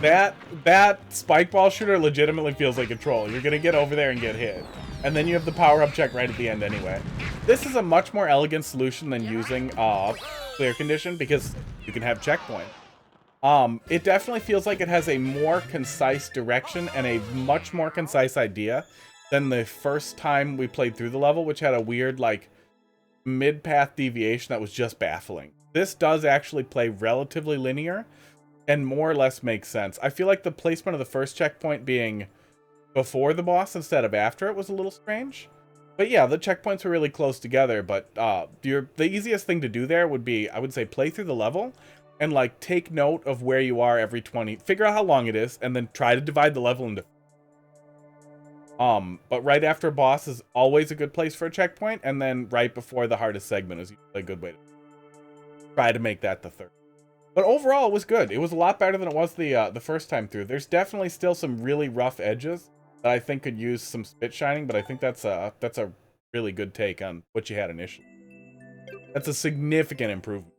That spike ball shooter legitimately feels like a troll. You're gonna get over there and get hit. And then you have the power-up check right at the end anyway. This is a much more elegant solution than using clear condition because you can have checkpoint. It definitely feels like it has a more concise direction and a much more concise idea than the first time we played through the level, which had a weird, like, mid-path deviation that was just baffling. This does actually play relatively linear and more or less makes sense. I feel like the placement of the first checkpoint being before the boss instead of after it was a little strange. But yeah, the checkpoints were really close together, but the easiest thing to do there would be, I would say, play through the level and, like, take note of where you are every 20, figure out how long it is, and then try to divide the level into... But right after a boss is always a good place for a checkpoint, and then right before the hardest segment is usually a good way to try to make that the third. But overall, it was good. It was a lot better than it was the first time through. There's definitely still some really rough edges that I think could use some spit shining, but I think that's a really good take on what you had initially. That's a significant improvement.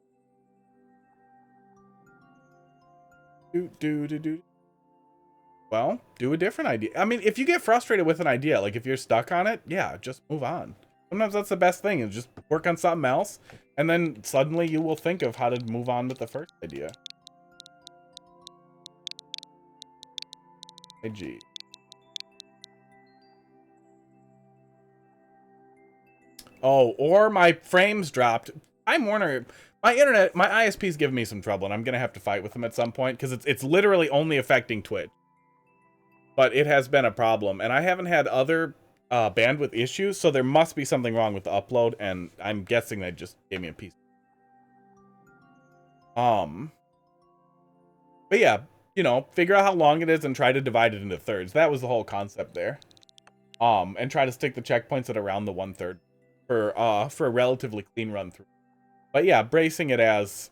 Well, do a different idea. I mean, if you get frustrated with an idea, like if you're stuck on it, yeah, just move on. Sometimes that's the best thing, is just work on something else, and then suddenly you will think of how to move on with the first idea. Gee. Oh, or my frames dropped. Time Warner, my internet, my ISP's giving me some trouble, and I'm gonna have to fight with them at some point because it's literally only affecting Twitch. But it has been a problem, and I haven't had other bandwidth issues, so there must be something wrong with the upload, and I'm guessing they just gave me a piece. But yeah, you know, figure out how long it is and try to divide it into thirds. That was the whole concept there. And try to stick the checkpoints at around the 1/3 for a relatively clean run through. But yeah, bracing it as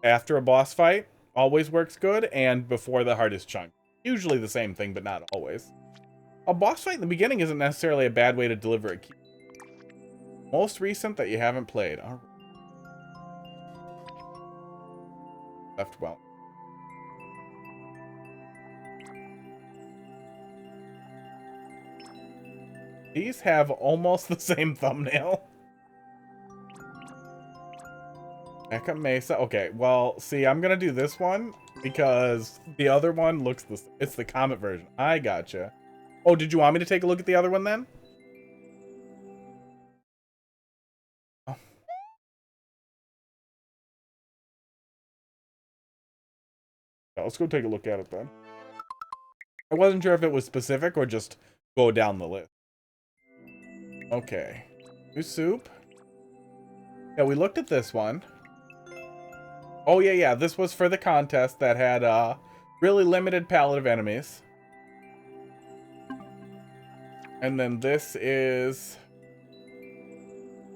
after a boss fight always works good, and before the hardest chunk. Usually the same thing, but not always. A boss fight in the beginning isn't necessarily a bad way to deliver a key. Most recent that you haven't played. All right. Left well. These have almost the same thumbnail. Mecha Mesa. Okay, well, see, I'm gonna do this one because the other one looks it's the Comet version. I gotcha. Oh, did you want me to take a look at the other one then? Oh. Yeah, let's go take a look at it then. I wasn't sure if it was specific or just go down the list. Okay. New soup. Yeah, we looked at this one. Oh, yeah. This was for the contest that had a really limited palette of enemies. And then this is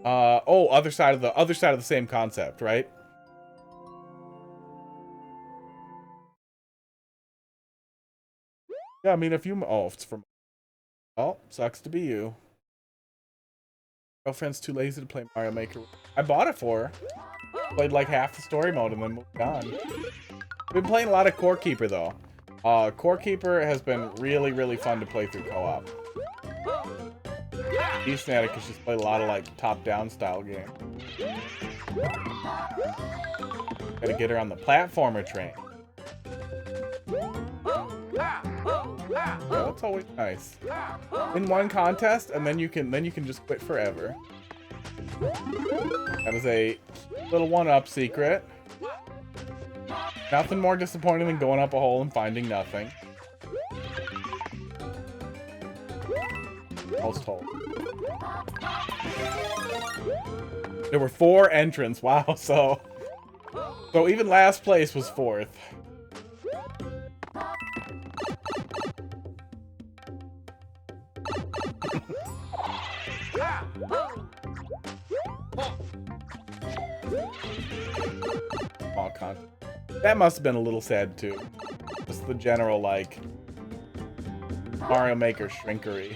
other side of the same concept, right? Yeah, I mean if you it's from sucks to be you. Girlfriend's too lazy to play Mario Maker. I bought it for her. Played like half the story mode and then moved on. We've been playing a lot of Core Keeper though. Core Keeper has been really, really fun to play through co-op. Decent at it because she's played a lot of like top-down style game. Gotta get her on the platformer train. Yeah, that's always nice. In one contest, and then you can just quit forever. That is a little one-up secret. Nothing more disappointing than going up a hole and finding nothing. Most hole. There were 4 entrants. Wow, so even last place was 4th. Oh, content. That must have been a little sad too. Just the general like Mario Maker shrinkery.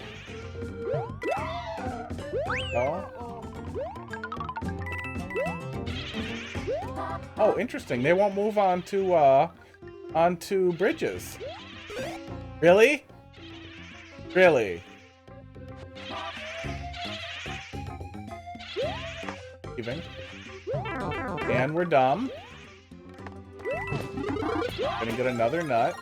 Oh, interesting. They won't move on to onto bridges. Really? Really? Even. And we're dumb. Gonna get another nut.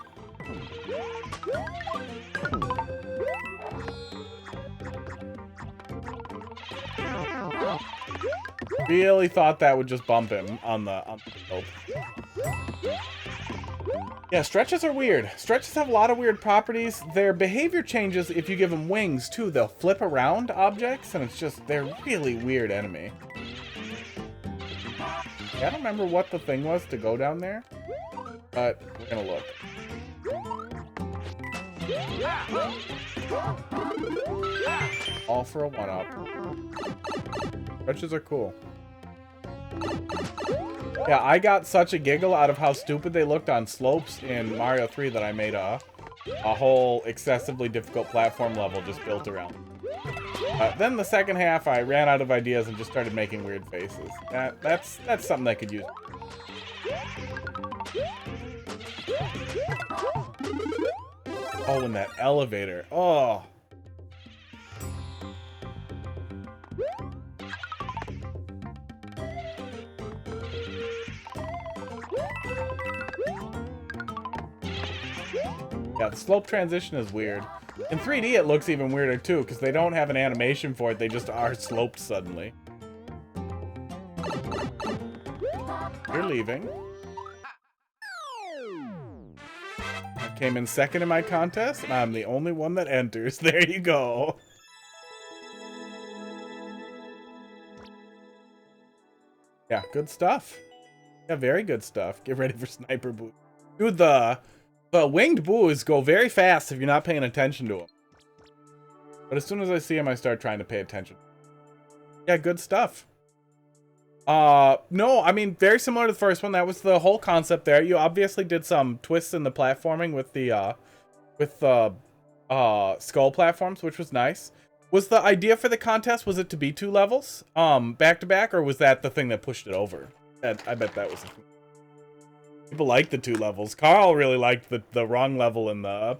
Really thought that would just bump him on the slope. Yeah, stretches are weird. Stretches have a lot of weird properties. Their behavior changes if you give them wings too. They'll flip around objects, and it's just they're really weird enemy. I don't remember what the thing was to go down there, but we're gonna look. All for a one-up. Stretches are cool. Yeah, I got such a giggle out of how stupid they looked on slopes in Mario 3 that I made a whole excessively difficult platform level just built around them. Then the second half, I ran out of ideas and just started making weird faces. That's something I could use. Oh, and that elevator. Oh. Yeah, the slope transition is weird. In 3D, it looks even weirder, too, because they don't have an animation for it. They just are sloped suddenly. You're leaving. I came in second in my contest, and I'm the only one that enters. There you go. Yeah, good stuff. Yeah, very good stuff. Get ready for sniper boots. Dude, the winged boos go very fast if you're not paying attention to them. But as soon as I see them, I start trying to pay attention. Yeah, good stuff. No, I mean, very similar to the first one. That was the whole concept there. You obviously did some twists in the platforming with the skull platforms, which was nice. Was the idea for the contest, was it to be 2 levels, back to back, or was that the thing that pushed it over? I bet that was the thing. People like the 2 levels. Carl really liked the wrong level and the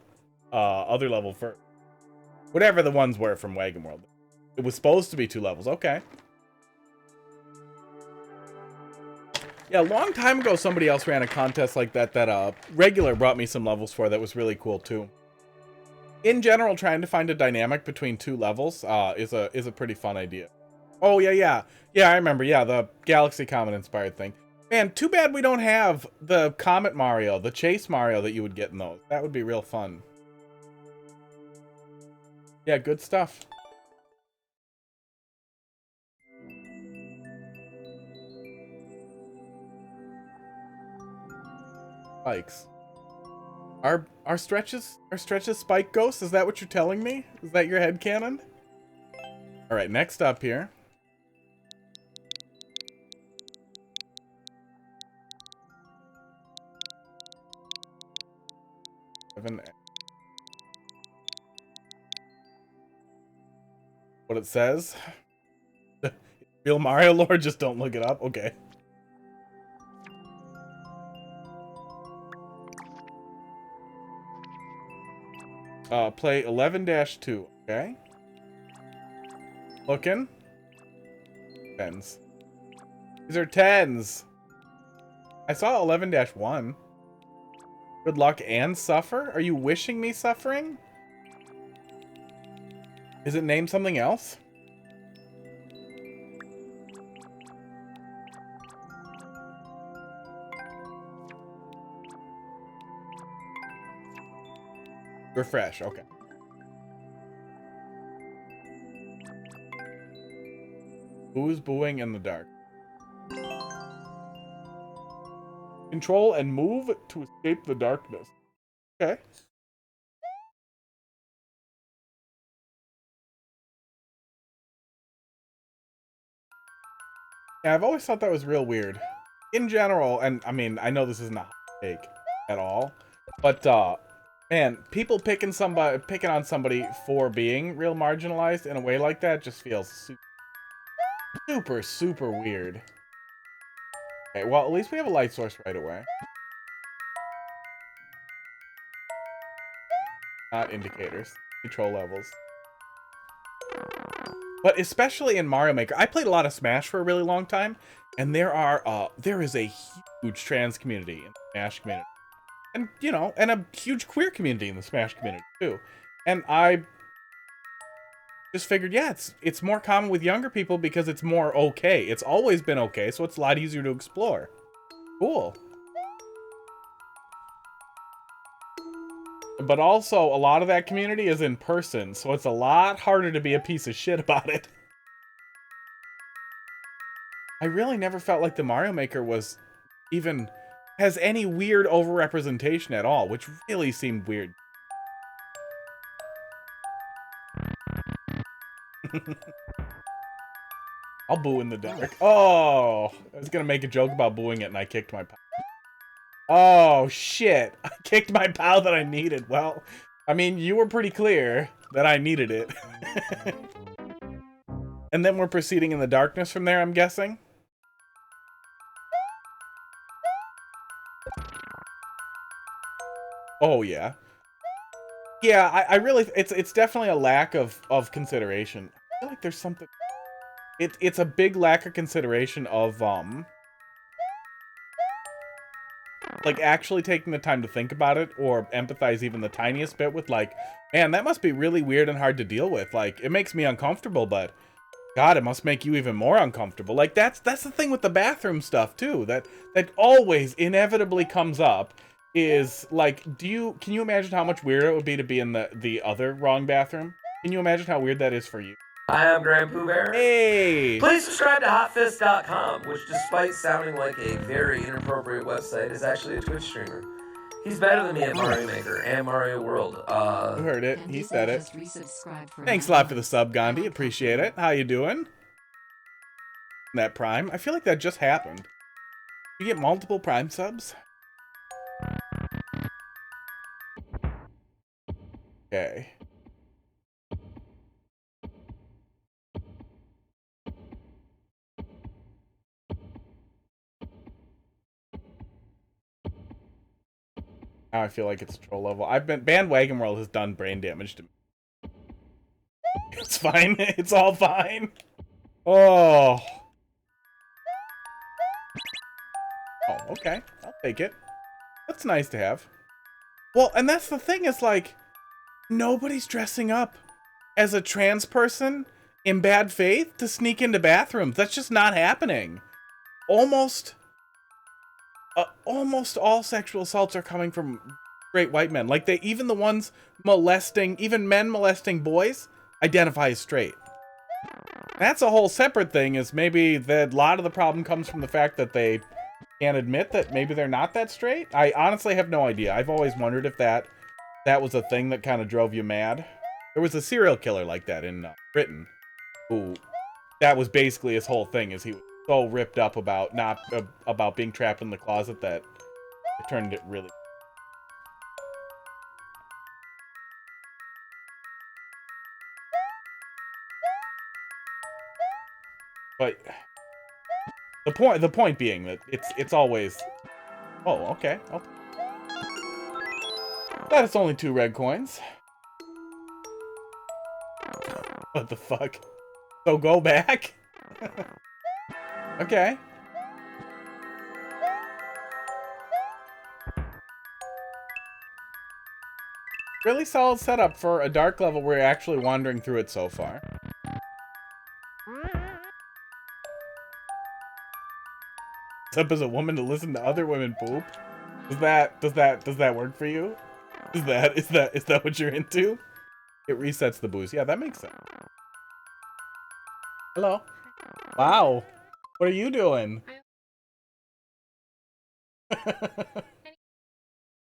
other level first. Whatever the ones were from Wagon World. It was supposed to be 2 levels. Okay. Yeah, a long time ago, somebody else ran a contest like that regular brought me some levels for that was really cool, too. in general, trying to find a dynamic between two levels is a pretty fun idea. Oh yeah. I remember. Yeah, the Galaxy Comet inspired thing. Man, too bad we don't have the Comet Mario, the Chase Mario that you would get in those. That would be real fun. Yeah, good stuff. Spikes. Are stretches spike ghosts? Is that what you're telling me? Is that your headcanon? All right, next up here. What it says? Real Mario lore, just don't look it up. Okay. Play 11-2. Okay. Looking. 10s. These are 10s. I saw 11-1. Good luck and suffer? Are you wishing me suffering? Is it named something else? Refresh, okay. Who's booing in the dark? Control and move to escape the darkness. Okay. Yeah, I've always thought that was real weird. In general, and I mean, I know this isn't a hot take at all, but man, people picking on somebody for being real marginalized in a way like that just feels super weird. Okay, well, at least we have a light source right away. Not indicators. Control levels. But especially in Mario Maker, I played a lot of Smash for a really long time, and there is a huge trans community in the Smash community. And, you know, and a huge queer community in the Smash community, too. And I just figured, yeah, it's more common with younger people because it's more okay. It's always been okay, so it's a lot easier to explore. Cool. But also, a lot of that community is in person, so it's a lot harder to be a piece of shit about it. I really never felt like the Mario Maker has any weird overrepresentation at all, which really seemed weird. I'll boo in the dark. Oh, I was gonna make a joke about booing it and I kicked my pal. Oh, shit. I kicked my pal that I needed. Well, I mean, you were pretty clear that I needed it. And then we're proceeding in the darkness from there, I'm guessing? Oh, yeah. Yeah, I really... It's definitely a lack of consideration. I feel like there's something... It's a big lack of consideration of, like, actually taking the time to think about it or empathize even the tiniest bit with, like, man, that must be really weird and hard to deal with. Like, it makes me uncomfortable, but God, it must make you even more uncomfortable. Like, that's the thing with the bathroom stuff, too, that always inevitably comes up is, like, can you imagine how much weirder it would be to be in the other wrong bathroom? Can you imagine how weird that is for you? Hi, I'm Grand Pooh Bear. Hey! Please subscribe to HotFist.com, which, despite sounding like a very inappropriate website, is actually a Twitch streamer. He's better than me at Mario Maker and Mario World. You heard it. He said it. Thanks a lot for the sub, Gandhi. Appreciate it. How you doing? That Prime? I feel like that just happened. You get multiple Prime subs? Okay. Now I feel like it's troll level. Bandwagon World has done brain damage to me. It's fine. It's all fine. Oh. Oh, okay. I'll take it. That's nice to have. Well, and that's the thing is, like, Nobody's dressing up as a trans person in bad faith to sneak into bathrooms. That's just not happening. Almost all sexual assaults are coming from straight white men. Like, even the ones molesting, even men molesting boys, identify as straight. That's a whole separate thing, is maybe that a lot of the problem comes from the fact that they can't admit that maybe they're not that straight. I honestly have no idea. I've always wondered if that was a thing that kind of drove you mad. There was a serial killer like that in Britain, who, that was basically his whole thing, is he was so ripped up about not about being trapped in the closet that it turned it really. But the point being that it's always. Oh, okay. That is only 2 red coins. What the fuck? So go back? Okay. Really solid setup for a dark level. We're actually wandering through it so far. What's up as a woman to listen to other women poop? Does that work for you? Is that what you're into? It resets the boost. Yeah, that makes sense. Hello. Wow. What are you doing? You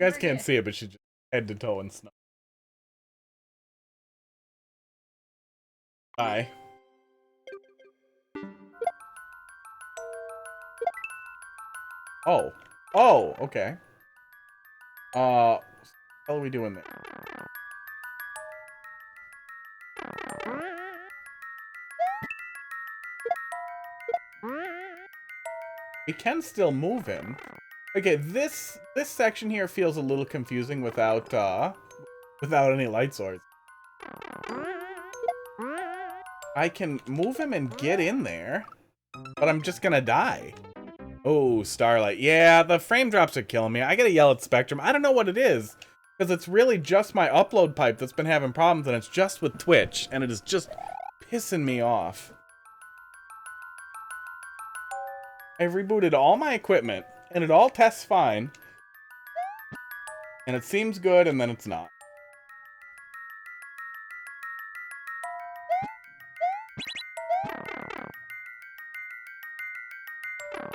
guys can't see it, but she's just head to toe in snow. Bye. Oh. Oh, okay. What the hell are we doing there? We can still move him. Okay, this section here feels a little confusing without any light source. I can move him and get in there, but I'm just gonna die. Oh, Starlight. Yeah, the frame drops are killing me. I gotta yell at Spectrum. I don't know what it is, because it's really just my upload pipe that's been having problems, and it's just with Twitch, and it is just pissing me off. I've rebooted all my equipment, and it all tests fine. And it seems good, and then it's not.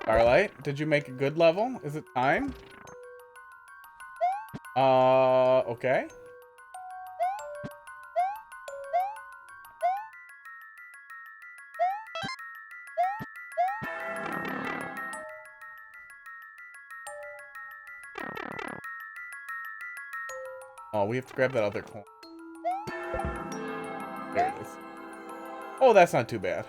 Starlight, did you make a good level? Is it time? Okay. Oh, we have to grab that other coin. There it is. Oh, that's not too bad.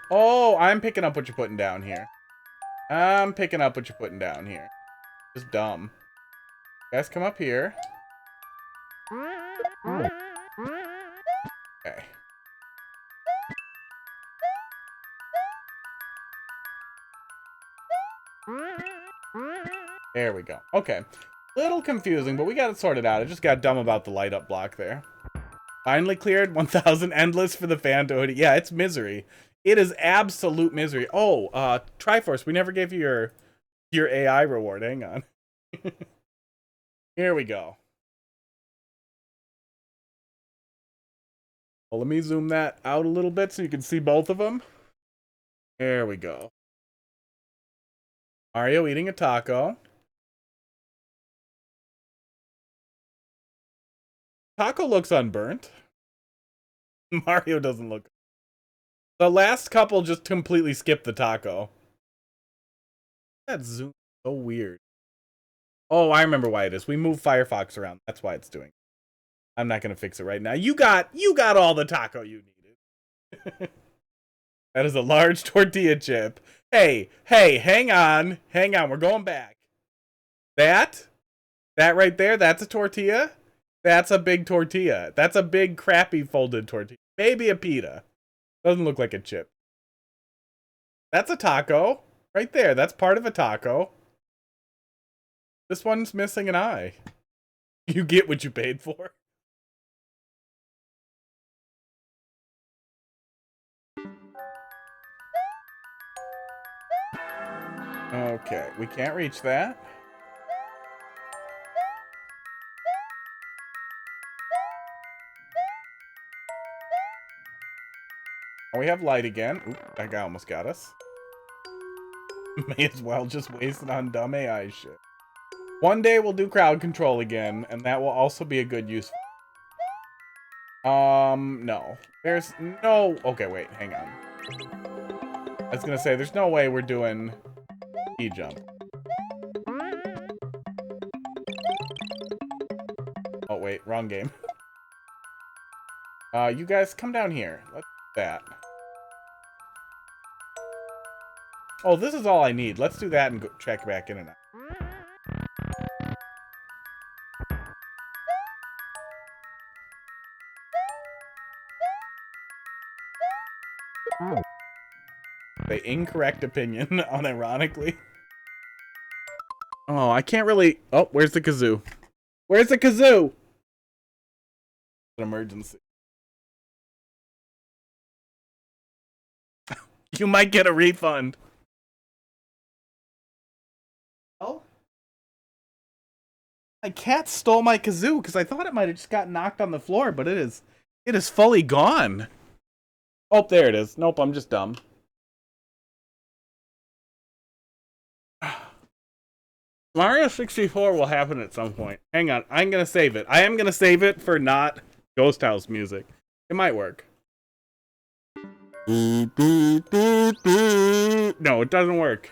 Oh, I'm picking up what you're putting down here. I'm picking up what you're putting down here. Just dumb. You guys come up here. Okay. There we go. Okay. Little confusing, but we got it sorted out. I just got dumb about the light up block there. Finally cleared 1,000 endless for the fan hoodie. Yeah, it's misery. It is absolute misery. Oh, Triforce, we never gave you your AI reward. Hang on. Here we go. Well, let me zoom that out a little bit so you can see both of them. There we go. Mario eating a taco. Taco looks unburnt. Mario doesn't look. The last couple just completely skipped the taco. That zoom so weird. Oh, I remember why it is. We moved Firefox around. That's why it's doing. I'm not gonna fix it right now. You got all the taco you needed. That is a large tortilla chip. Hey, hang on. We're going back. That right there, that's a tortilla. That's a big tortilla. That's a big crappy folded tortilla. Maybe a pita. Doesn't look like a chip. That's a taco. Right there. That's part of a taco. This one's missing an eye. You get what you paid for. Okay, we can't reach that. Oh, we have light again. Oop, that guy almost got us. May as well just waste it on dumb AI shit. One day we'll do crowd control again, and that will also be a good use. No. There's no... Okay, wait, hang on. I was gonna say, there's no way we're doing E-jump. Oh, wait, wrong game. You guys, come down here. Let's do that. Oh, this is all I need. Let's do that and go check back in and out. The incorrect opinion, unironically. Oh, I can't really... Oh, where's the kazoo? Where's the kazoo? An emergency. You might get a refund. Oh? My cat stole my kazoo because I thought it might have just got knocked on the floor, but it is fully gone. Oh, there it is. Nope, I'm just dumb. Mario 64 will happen at some point. Hang on, I'm gonna save it. I am gonna save it for not Ghost House music. It might work. No, it doesn't work.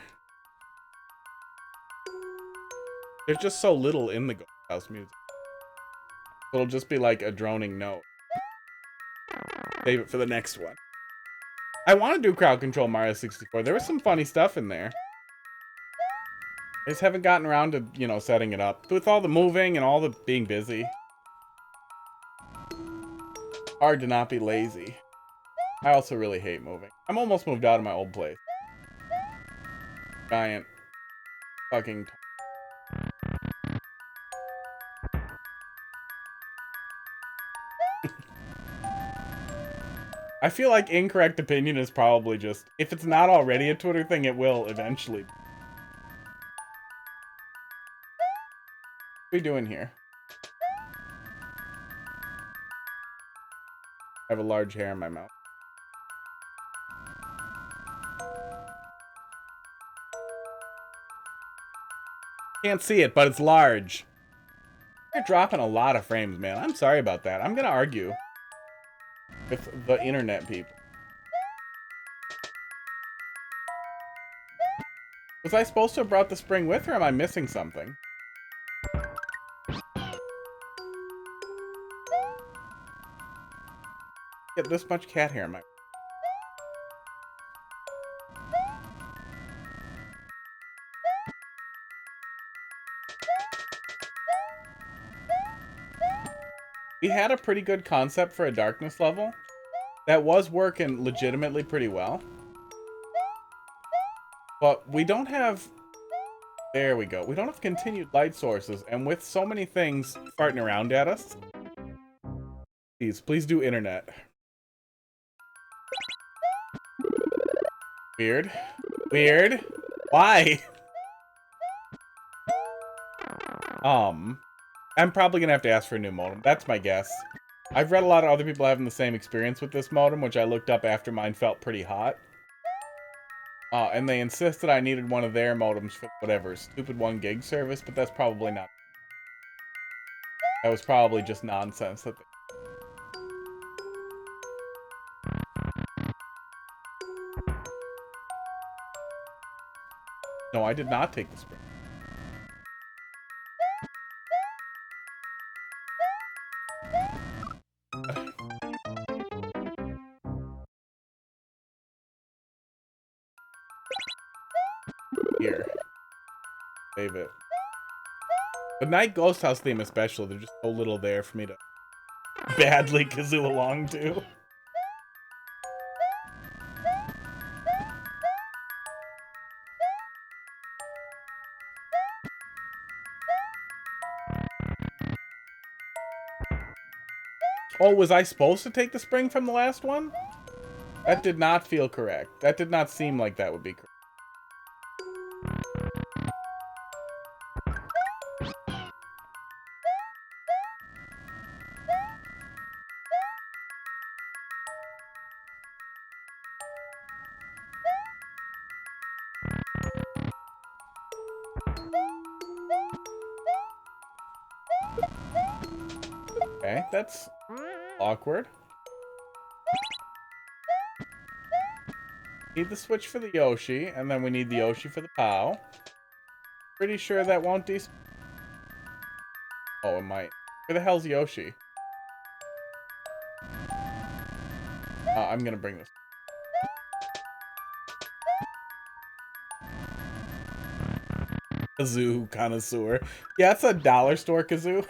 There's just so little in the Ghost House music. It'll just be like a droning note. Save it for the next one. I want to do crowd control Mario 64. There was some funny stuff in there. I just haven't gotten around to, you know, setting it up. With all the moving and all the being busy. Hard to not be lazy. I also really hate moving. I'm almost moved out of my old place. Giant fucking... I feel like incorrect opinion is probably just... If it's not already a Twitter thing, it will eventually. What are we doing here? I have a large hair in my mouth. Can't see it, but it's large. You're dropping a lot of frames, man. I'm sorry about that. I'm gonna argue with the internet people. Was I supposed to have brought the spring with, or am I missing something? Get this much cat hair in my... We had a pretty good concept for a darkness level that was working legitimately pretty well. But we don't have... There we go. We don't have continued light sources, and with so many things farting around at us... Please do internet. Weird. Weird. Why? I'm probably gonna have to ask for a new modem. That's my guess. I've read a lot of other people having the same experience with this modem, which I looked up after mine felt pretty hot. And they insisted I needed one of their modems for whatever, stupid 1 gig service, but that's probably not. That was probably just nonsense that they... No, I did not take the spring. Here. Save it. The Night Ghost House theme especially, there's just so little there for me to badly kazoo along to. Oh, was I supposed to take the spring from the last one? That did not feel correct. That did not seem like that would be correct. Okay, that's awkward. Need the switch for the Yoshi, and then we need the Yoshi for the POW. Pretty sure that won't Oh, it might. Where the hell's Yoshi? I'm gonna bring this. Kazoo connoisseur. Yeah, it's a dollar store kazoo.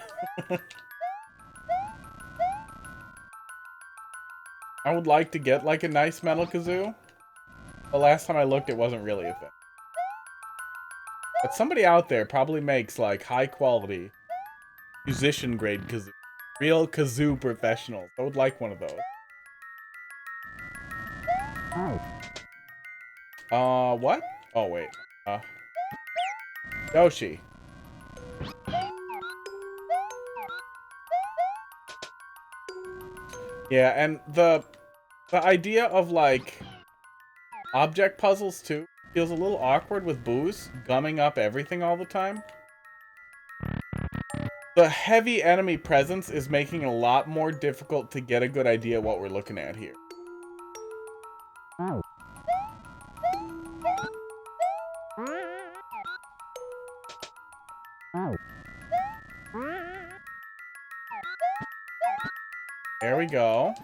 I would like to get like a nice metal kazoo. The last time I looked, it wasn't really a thing. But somebody out there probably makes like high quality musician grade kazoo. Real kazoo professionals. I would like one of those. What? Oh, wait. Yoshi. Yeah, and the idea of, like, object puzzles, too, feels a little awkward with Booze gumming up everything all the time. The heavy enemy presence is making it a lot more difficult to get a good idea what we're looking at here. There we go.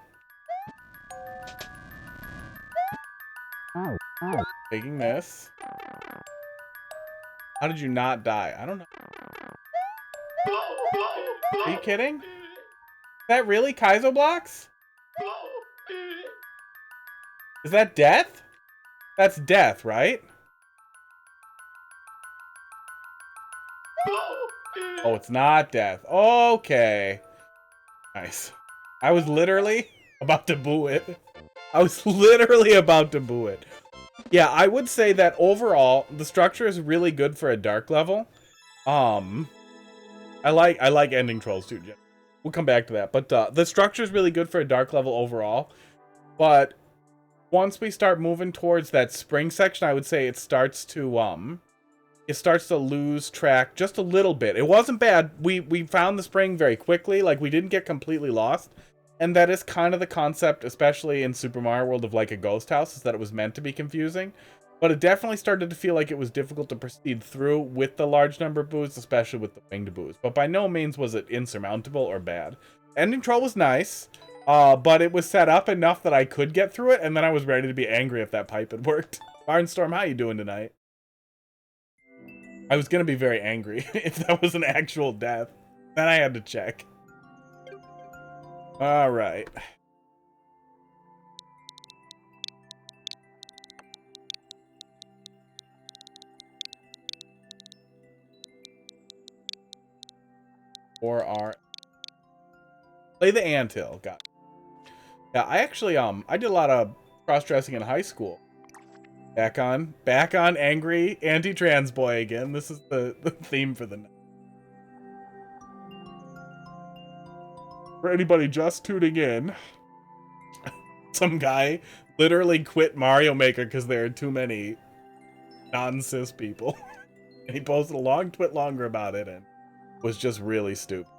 Taking this. How did you not die? I don't know. Are you kidding? Is that really Kaizo blocks? Is that death? That's death, right? Oh, it's not death. Okay. Nice. I was literally about to boo it. I was literally about to boo it. Yeah, I would say that overall, the structure is really good for a dark level. I like ending trolls too, Jim. We'll come back to that. But the structure is really good for a dark level overall. But once we start moving towards that spring section, I would say it starts to lose track just a little bit. It wasn't bad. We found the spring very quickly. Like, we didn't get completely lost. And that is kind of the concept, especially in Super Mario World, of like a ghost house, is that it was meant to be confusing. But it definitely started to feel like it was difficult to proceed through with the large number of boos, especially with the winged boos. But by no means was it insurmountable or bad. Ending troll was nice, but it was set up enough that I could get through it, and then I was ready to be angry if that pipe had worked. Barnstorm, how you doing tonight? I was going to be very angry if that was an actual death. Then I had to check. All right. Or our play the anthill. Got it. Yeah, I actually I did a lot of cross-dressing in high school. Back on angry anti-trans boy again. This is the theme for the night. For anybody just tuning in, some guy literally quit Mario Maker because there are too many non-cis people. And he posted a long twit longer about it and was just really stupid.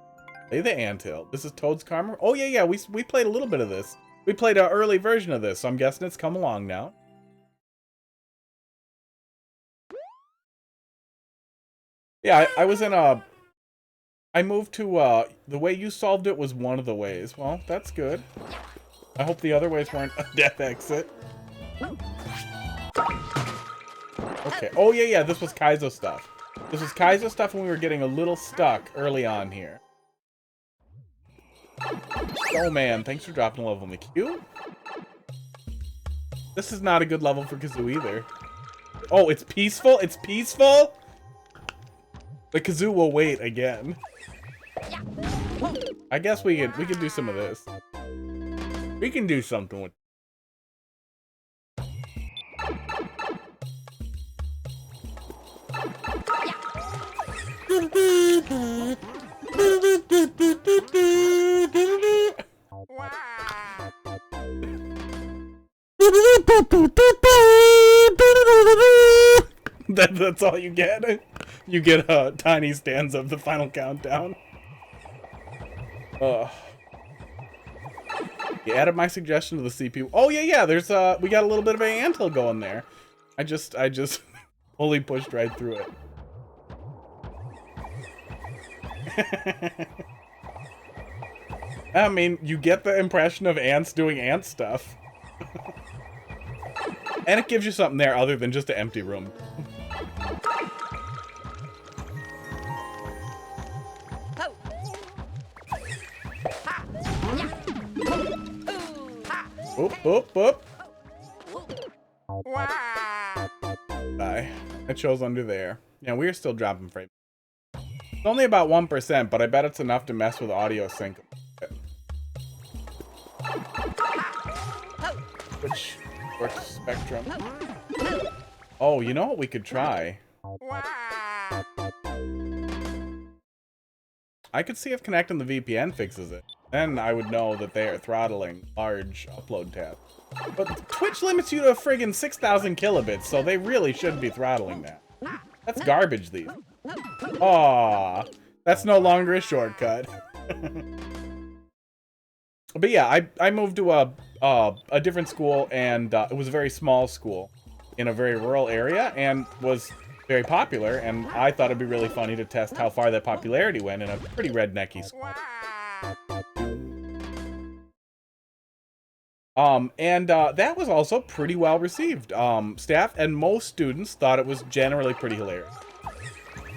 Play the anthill. This is Toad's Karma. Oh yeah, we played a little bit of this. We played an early version of this, so I'm guessing it's come along now. Yeah, I was in a... I moved to, the way you solved it was one of the ways. Well, that's good. I hope the other ways weren't a death exit. Okay. Oh, yeah, this was Kaizo stuff. This was Kaizo stuff when we were getting a little stuck early on here. Oh, man. Thanks for dropping a level in the queue. This is not a good level for Kazoo either. Oh, it's peaceful? It's peaceful? The Kazoo will wait again. I guess we could do some of this. We can do something with. That's all you get. You get a tiny stanza of the final countdown. You added my suggestion to the CPU. Oh yeah. There's we got a little bit of an anthill going there. I just fully pushed right through it. I mean, you get the impression of ants doing ant stuff. And it gives you something there other than just an empty room. Oop, oop, oop. Bye. It shows under there. Yeah, we're still dropping frame. It's only about 1%, but I bet it's enough to mess with audio sync. Which works spectrum. Oh, you know what we could try? I could see if connecting the VPN fixes it. Then I would know that they are throttling large upload tabs. But Twitch limits you to a friggin' 6,000 kilobits, so they really shouldn't be throttling that. That's garbage, these. Aww. That's no longer a shortcut. But yeah, I moved to a different school, and it was a very small school in a very rural area, and was very popular, and I thought it'd be really funny to test how far that popularity went in a pretty rednecky school. That was also pretty well received. Staff and most students thought it was generally pretty hilarious.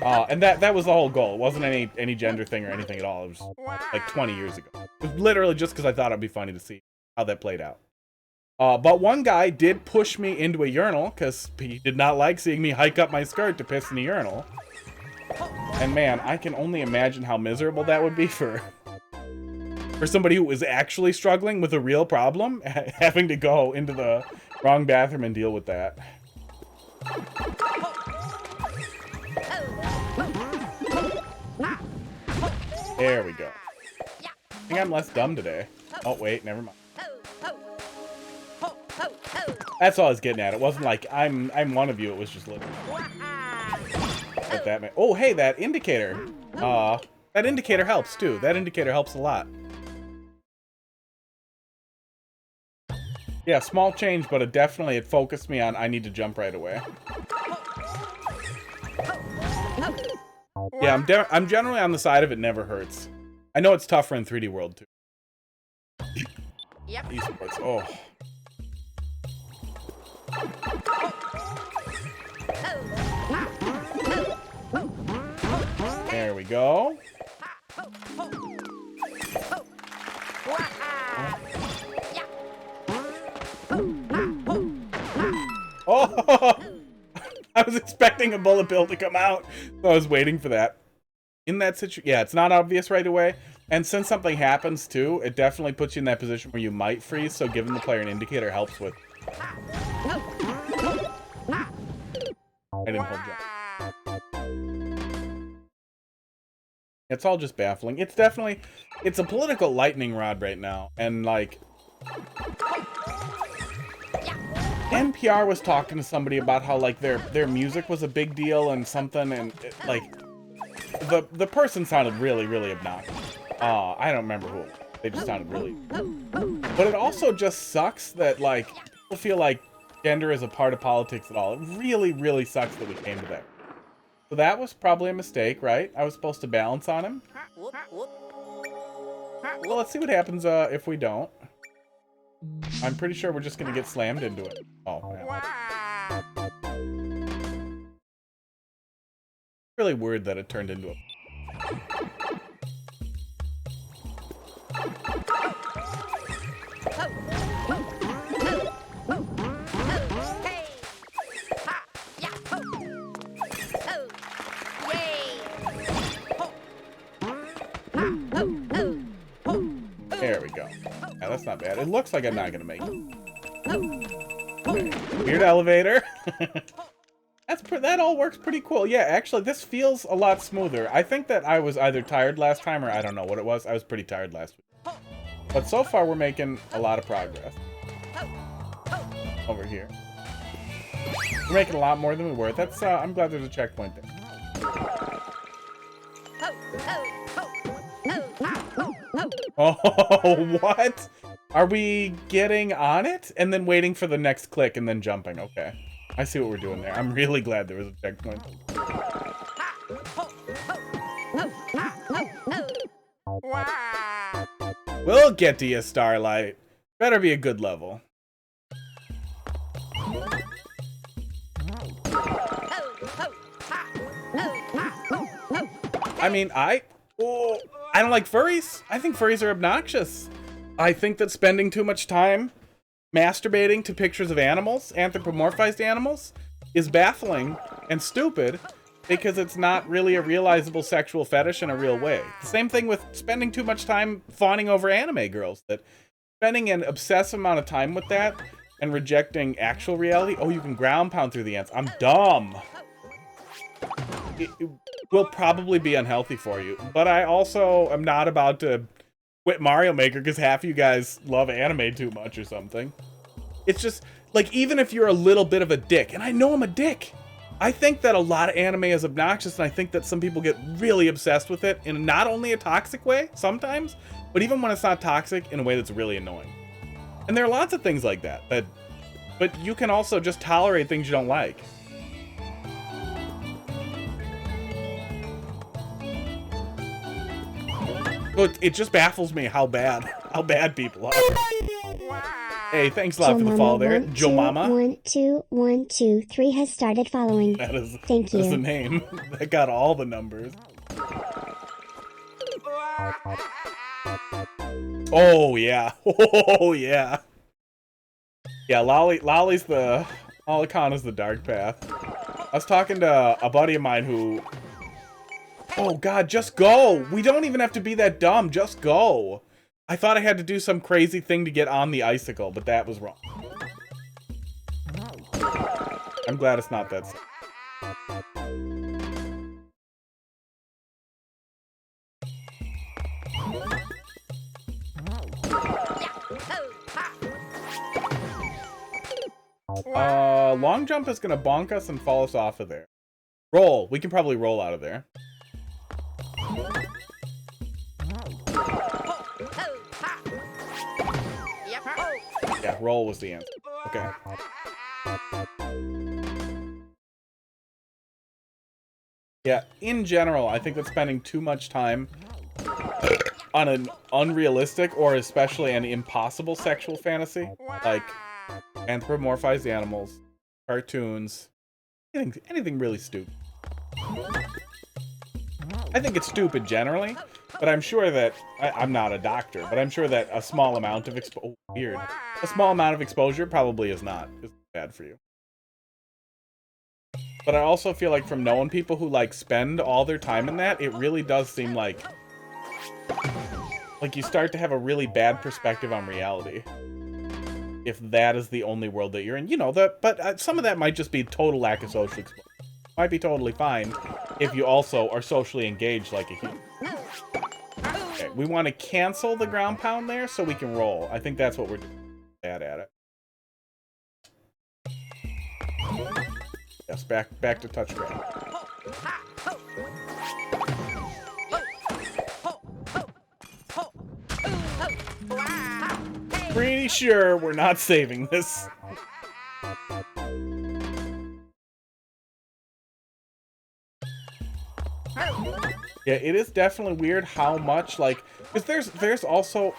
And that was the whole goal. It wasn't any gender thing or anything at all. It was like 20 years ago. It was literally just because I thought it'd be funny to see how that played out. But one guy did push me into a urinal because he did not like seeing me hike up my skirt to piss in a urinal. And man, I can only imagine how miserable that would be for somebody who was actually struggling with a real problem, having to go into the wrong bathroom and deal with that. There we go. I think I'm less dumb today. Oh, wait, never mind. That's all I was getting at. It wasn't like I'm one of you. It was just literally. But that oh, hey, that indicator. That indicator helps too. That indicator helps a lot. Yeah, small change, but it focused me on I need to jump right away. Yeah, I'm generally on the side of it never hurts. I know it's tougher in 3D World too. Yep. Esports. Oh. There we go. Oh! I was expecting a bullet bill to come out, so I was waiting for that. In that situation, yeah, it's not obvious right away. And since something happens too, it definitely puts you in that position where you might freeze, so giving the player an indicator helps with. I didn't hold jump. It's all just baffling. It's a political lightning rod right now. And like, NPR was talking to somebody about how like their music was a big deal and something, and like the person sounded really, really obnoxious. I don't remember who. They just sounded really. But it also just sucks that like people feel like gender is a part of politics at all. It really, really sucks that we came to that. So that was probably a mistake, right? I was supposed to balance on him. Well, let's see what happens if we don't. I'm pretty sure we're just gonna get slammed into it. Oh, man. Really weird that it turned into a... There we go. Yeah, that's not bad. It looks like I'm not gonna make it. Okay. Weird elevator. That all works pretty cool. Yeah, actually, this feels a lot smoother. I think that I was either tired last time or I don't know what it was. I was pretty tired last week. But so far, we're making a lot of progress. Over here. We're making a lot more than we were. That's, I'm glad there's a checkpoint there. Oh, what? Are we getting on it and then waiting for the next click and then jumping? Okay. I see what we're doing there. I'm really glad there was a checkpoint. We'll get to you, Starlight. Better be a good level. I mean, I don't like furries. I think furries are obnoxious. I think that spending too much time masturbating to pictures of animals, anthropomorphized animals, is baffling and stupid because it's not really a realizable sexual fetish in a real way. The same thing with spending too much time fawning over anime girls. That spending an obsessive amount of time with that and rejecting actual reality. Oh, you can ground pound through the ants. I'm dumb. It will probably be unhealthy for you. But I also am not about to quit Mario Maker because half you guys love anime too much or something. It's just, like, even if you're a little bit of a dick, and I know I'm a dick, I think that a lot of anime is obnoxious, and I think that some people get really obsessed with it in not only a toxic way, sometimes, but even when it's not toxic, in a way that's really annoying. And there are lots of things like that, but you can also just tolerate things you don't like. It just baffles me how bad people are. Hey, thanks a lot for the follow there. Joe Mama. 1 2 1 2 3 has started following. Thank you. That's the name. That got all the numbers. Oh yeah. Oh yeah. Yeah, Lolly's the Lolicon is the dark path. I was talking to a buddy of mine who. Oh god, just go! We don't even have to be that dumb, just go! I thought I had to do some crazy thing to get on the icicle, but that was wrong. I'm glad it's not that simple. Long jump is gonna bonk us and fall us off of there. Roll. We can probably roll out of there. Yeah, roll was the answer. Okay. Yeah, in general, I think that spending too much time on an unrealistic or especially an impossible sexual fantasy, like anthropomorphized animals, cartoons, anything really stupid. I think it's stupid generally, but I'm sure that I'm not a doctor, but I'm sure that a small amount of a small amount of exposure probably is bad for you. But I also feel like from knowing people who like spend all their time in that, it really does seem like you start to have a really bad perspective on reality. If that is the only world that you're in, you know, but some of that might just be total lack of social exposure. Might be totally fine if you also are socially engaged like a human. Okay, we want to cancel the ground pound there so we can roll. I think that's what we're doing. Bad at it. Yes, back to touch grab. Pretty sure we're not saving this. Yeah, it is definitely weird how much, like, because there's also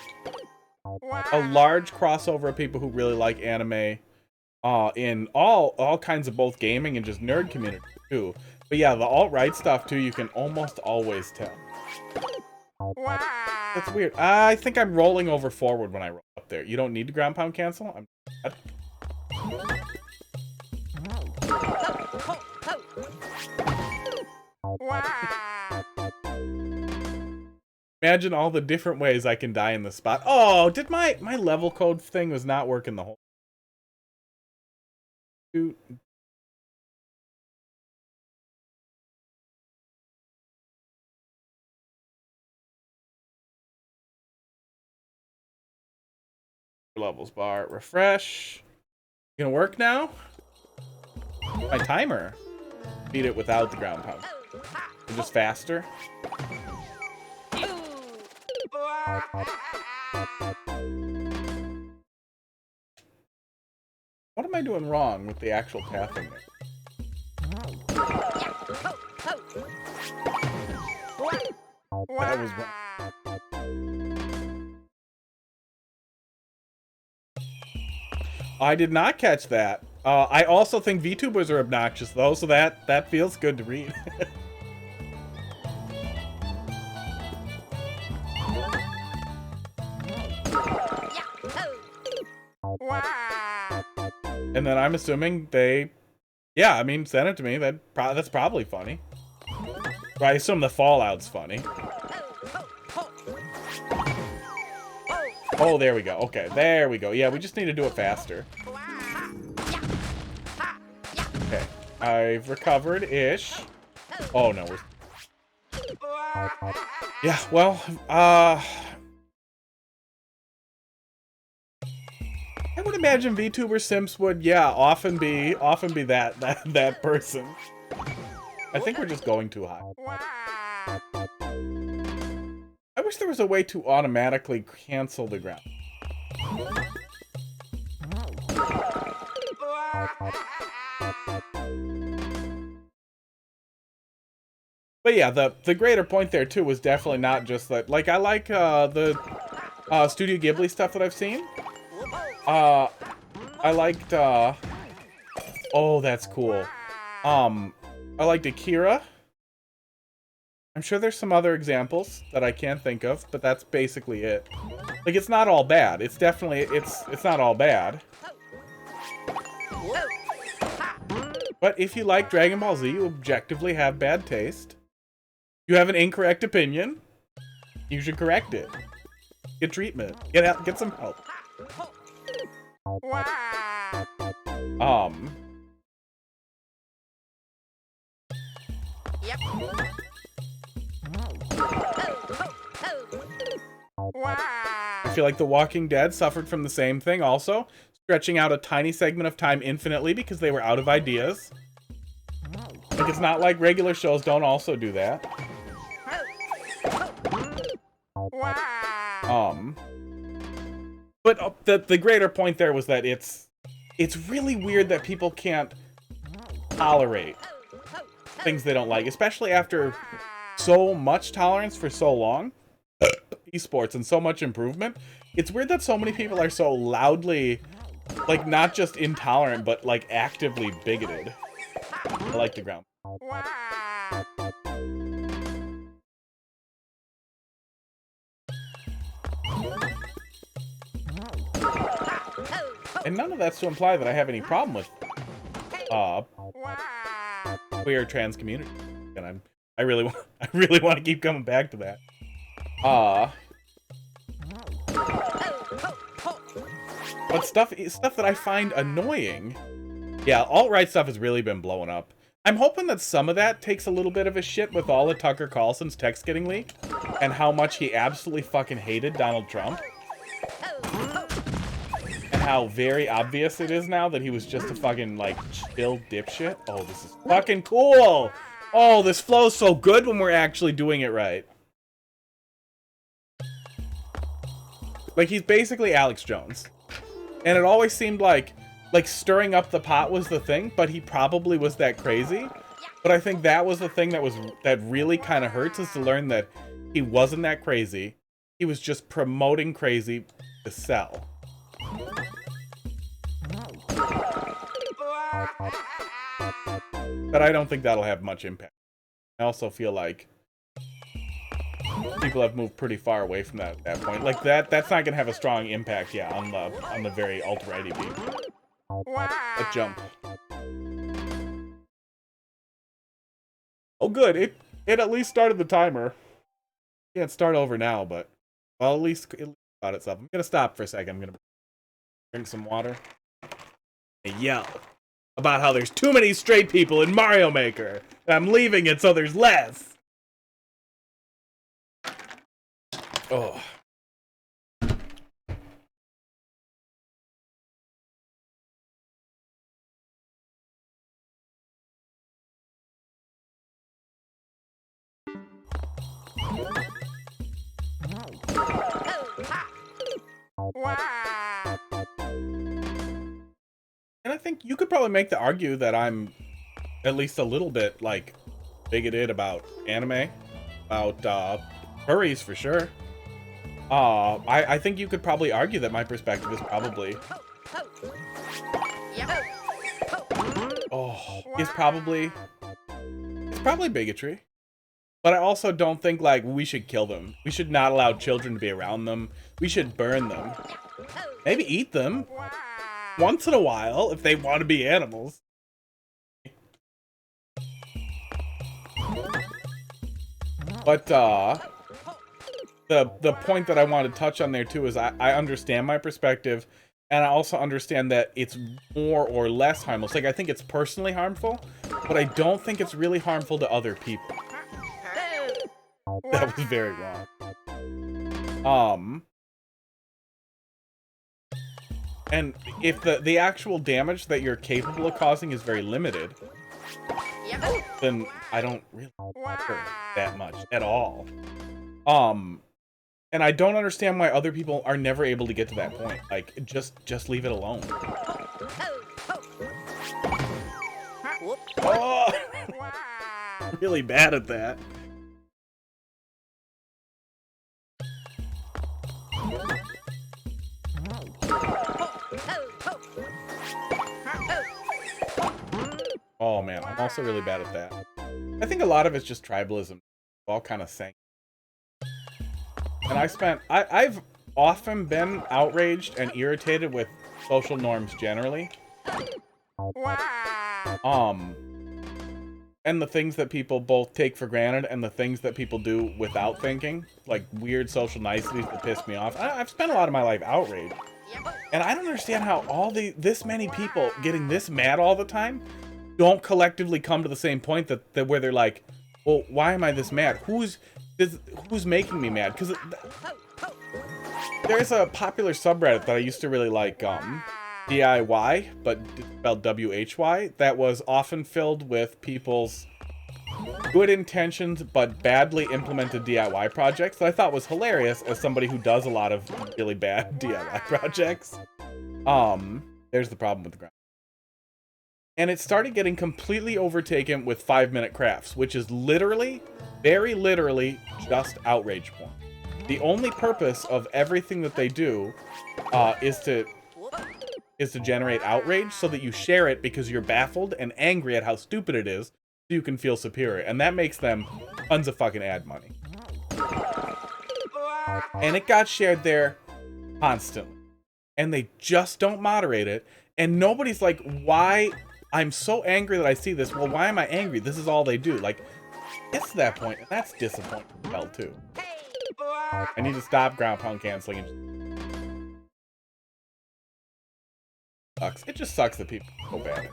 a large crossover of people who really like anime in all kinds of both gaming and just nerd community too. But yeah, the alt-right stuff too, you can almost always tell. That's weird. I think I'm rolling over forward when I roll up there. You don't need to ground pound cancel? Imagine all the different ways I can die in this spot. Oh, did my level code thing was not working the whole... Shoot. Levels bar, refresh. Gonna work now? My timer. Beat it without the ground pound. Just faster. What am I doing wrong with the actual pathing there? That was wrong. I did not catch that. I also think VTubers are obnoxious though, so that feels good to read. And then I'm assuming they, yeah, I mean, send it to me. That's probably funny. I assume the Fallout's funny. Oh, there we go. Okay, there we go. Yeah, we just need to do it faster. Okay, I've recovered-ish. Oh, no, we're... Yeah, well, I would imagine VTuber simps would, yeah, often be that person. I think we're just going too high. I wish there was a way to automatically cancel the ground. But yeah, the greater point there too was definitely not just that. Like, I like the Studio Ghibli stuff that I've seen. I liked oh, that's cool. I liked Akira. I'm sure there's some other examples that I can't think of, but that's basically it. Like, it's not all bad. It's definitely, it's not all bad. But if you like Dragon Ball Z, you objectively have bad taste. You have an incorrect opinion. You should correct it. Get treatment. Get some help. Yep. I feel like The Walking Dead suffered from the same thing also, stretching out a tiny segment of time infinitely because they were out of ideas. Like, it's not like regular shows don't also do that. But the greater point there was that it's really weird that people can't tolerate things they don't like, especially after so much tolerance for so long. Esports and so much improvement. It's weird that so many people are so loudly, like, not just intolerant, but like actively bigoted. I like the ground. And none of that's to imply that I have any problem with queer trans community. And I really want to keep coming back to that. But stuff that I find annoying. Yeah, alt-right stuff has really been blowing up. I'm hoping that some of that takes a little bit of a shit with all of Tucker Carlson's text getting leaked and how much he absolutely fucking hated Donald Trump. And how very obvious it is now that he was just a fucking, like, chill dipshit. Oh, this is fucking cool! Oh, this flows so good when we're actually doing it right. Like, he's basically Alex Jones. And it always seemed like stirring up the pot was the thing, but he probably was that crazy. But I think that was the thing that really kind of hurts, is to learn that he wasn't that crazy. He was just promoting crazy to sell. But I don't think that'll have much impact. I also feel like people have moved pretty far away from that at that point. Like, that's not gonna have a strong impact, yeah, on the very alt-righty beat. A jump. Oh good, it at least started the timer. Can't start over now, but well, at least about itself. I'm gonna stop for a second. I'm gonna drink some water and yell about how there's too many straight people in Mario Maker, and I'm leaving it so there's less. Oh. And I think you could probably make the argue that I'm at least a little bit, like, bigoted about anime, about furries for sure. I think you could probably argue that my perspective is probably it's probably bigotry. But I also don't think, like, we should kill them. We should not allow children to be around them. We should burn them. Maybe eat them once in a while if they want to be animals. But the point that I want to touch on there too is I understand my perspective, and I also understand that it's more or less harmless. Like, I think it's personally harmful, but I don't think it's really harmful to other people. That was very wrong. And if the actual damage that you're capable of causing is very limited, then I don't really care that much at all. And I don't understand why other people are never able to get to that point. Like, just leave it alone. Oh! Really bad at that. Oh man, I'm also really bad at that. I think a lot of it's just tribalism. All kind of saying. And I've often been outraged and irritated with social norms generally. And the things that people both take for granted and the things that people do without thinking, like weird social niceties that piss me off. I've spent a lot of my life outraged. And I don't understand how this many people getting this mad all the time don't collectively come to the same point that where they're like, well, why am I this mad? Who's making me mad? Because there's a popular subreddit that I used to really like, DIY, but spelled WHY, that was often filled with people's good intentions but badly implemented DIY projects that I thought was hilarious as somebody who does a lot of really bad DIY projects. There's the problem with the ground. And it started getting completely overtaken with 5-minute crafts, which is literally, very literally, just outrage porn. The only purpose of everything that they do is to generate outrage so that you share it because you're baffled and angry at how stupid it is, so you can feel superior. And that makes them tons of fucking ad money. And it got shared there constantly. And they just don't moderate it. And nobody's like, why? I'm so angry that I see this. Well, why am I angry? This is all they do. Like, it's to that point, and that's disappointing as hell, too. I need to stop ground pound canceling. Sucks. It just sucks that people are so bad at it.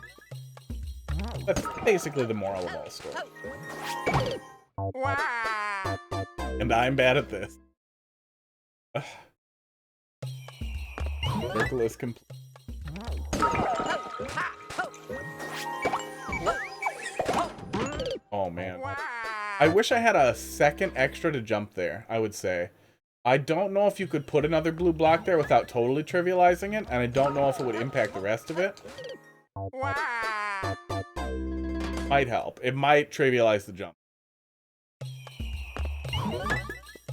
That's basically the moral of all stories. And I'm bad at this. Circle is complete. Oh man. I wish I had a second extra to jump there, I would say. I don't know if you could put another blue block there without totally trivializing it, and I don't know if it would impact the rest of it. Might help. It might trivialize the jump.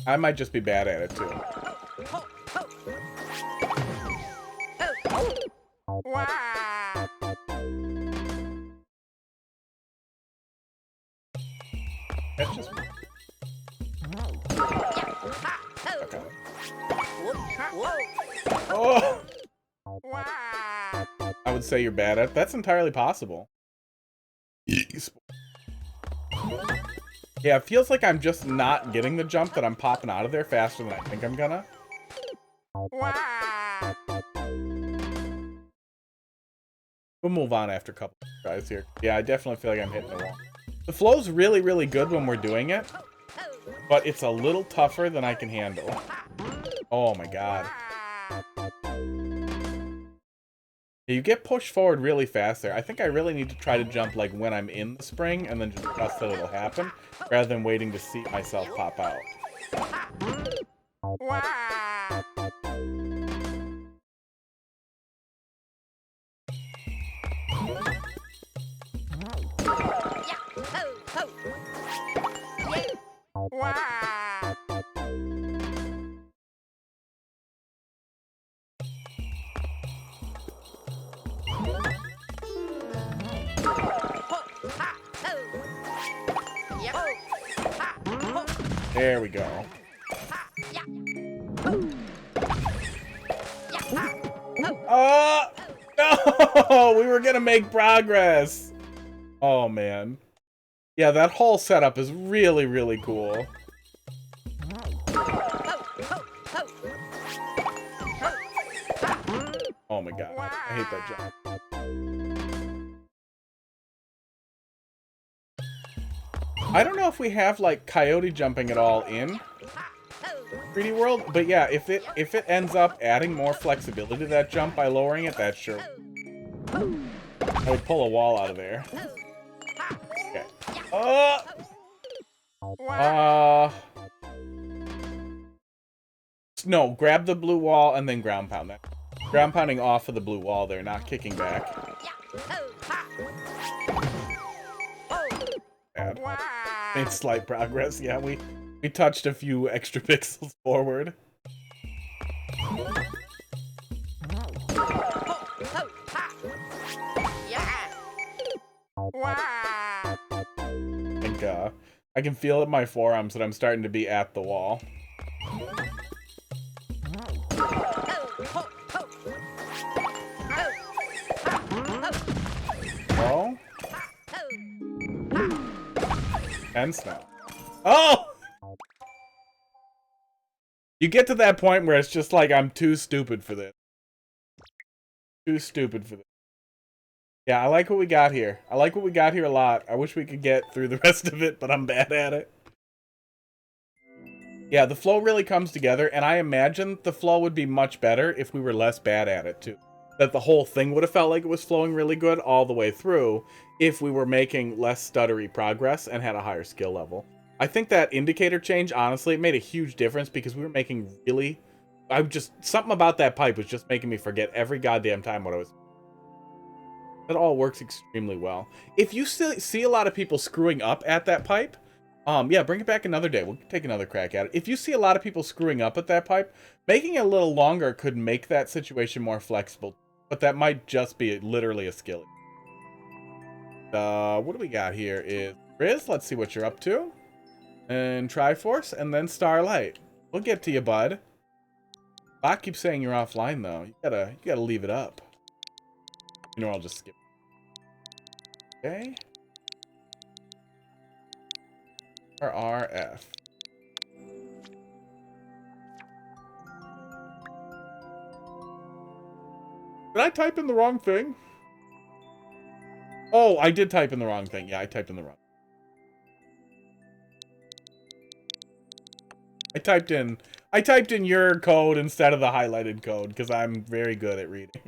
I might just be bad at it too. That's just... Okay. Oh! I would say you're bad at it. That's entirely possible. Yeah, it feels like I'm just not getting the jump, that I'm popping out of there faster than I think I'm gonna. We'll move on after a couple of tries here. Yeah, I definitely feel like I'm hitting the wall. The flow's really, really good when we're doing it, but it's a little tougher than I can handle. Oh my god. You get pushed forward really fast there. I think I really need to try to jump like when I'm in the spring and then just trust that it'll happen, rather than waiting to see myself pop out. There we go. No! We were gonna make progress! Oh, man. Yeah, that whole setup is really, really cool. Oh my god, I hate that jump. I don't know if we have, like, coyote jumping at all in 3D World, but yeah, if it ends up adding more flexibility to that jump by lowering it, that's sure. I would pull a wall out of there. Okay. No, grab the blue wall and then ground pound that. Ground pounding off of the blue wall there, not kicking back. Bad. Made slight progress. Yeah, we touched a few extra pixels forward. I think I can feel it in my forearms that I'm starting to be at the wall. Oh. Tense now. Oh! You get to that point where it's just like, I'm too stupid for this. Too stupid for this. Yeah, I like what we got here. I like what we got here a lot. I wish we could get through the rest of it, but I'm bad at it. Yeah, the flow really comes together, and I imagine the flow would be much better if we were less bad at it, too. That the whole thing would have felt like it was flowing really good all the way through if we were making less stuttery progress and had a higher skill level. I think that indicator change, honestly, it made a huge difference because we were making really... something about that pipe was just making me forget every goddamn time what I was... That all works extremely well. If you see a lot of people screwing up at that pipe, yeah, bring it back another day. We'll take another crack at it. If you see a lot of people screwing up at that pipe, making it a little longer could make that situation more flexible. But that might just be literally a skill. What do we got here? Is Riz, let's see what you're up to. And Triforce, and then Starlight. We'll get to you, bud. Bot keeps saying you're offline, though. You gotta leave it up. You know, I'll just skip. Okay. RF. Did I type in the wrong thing? Oh, I did type in the wrong thing. Yeah, I typed in the wrong. I typed in your code instead of the highlighted code because I'm very good at reading.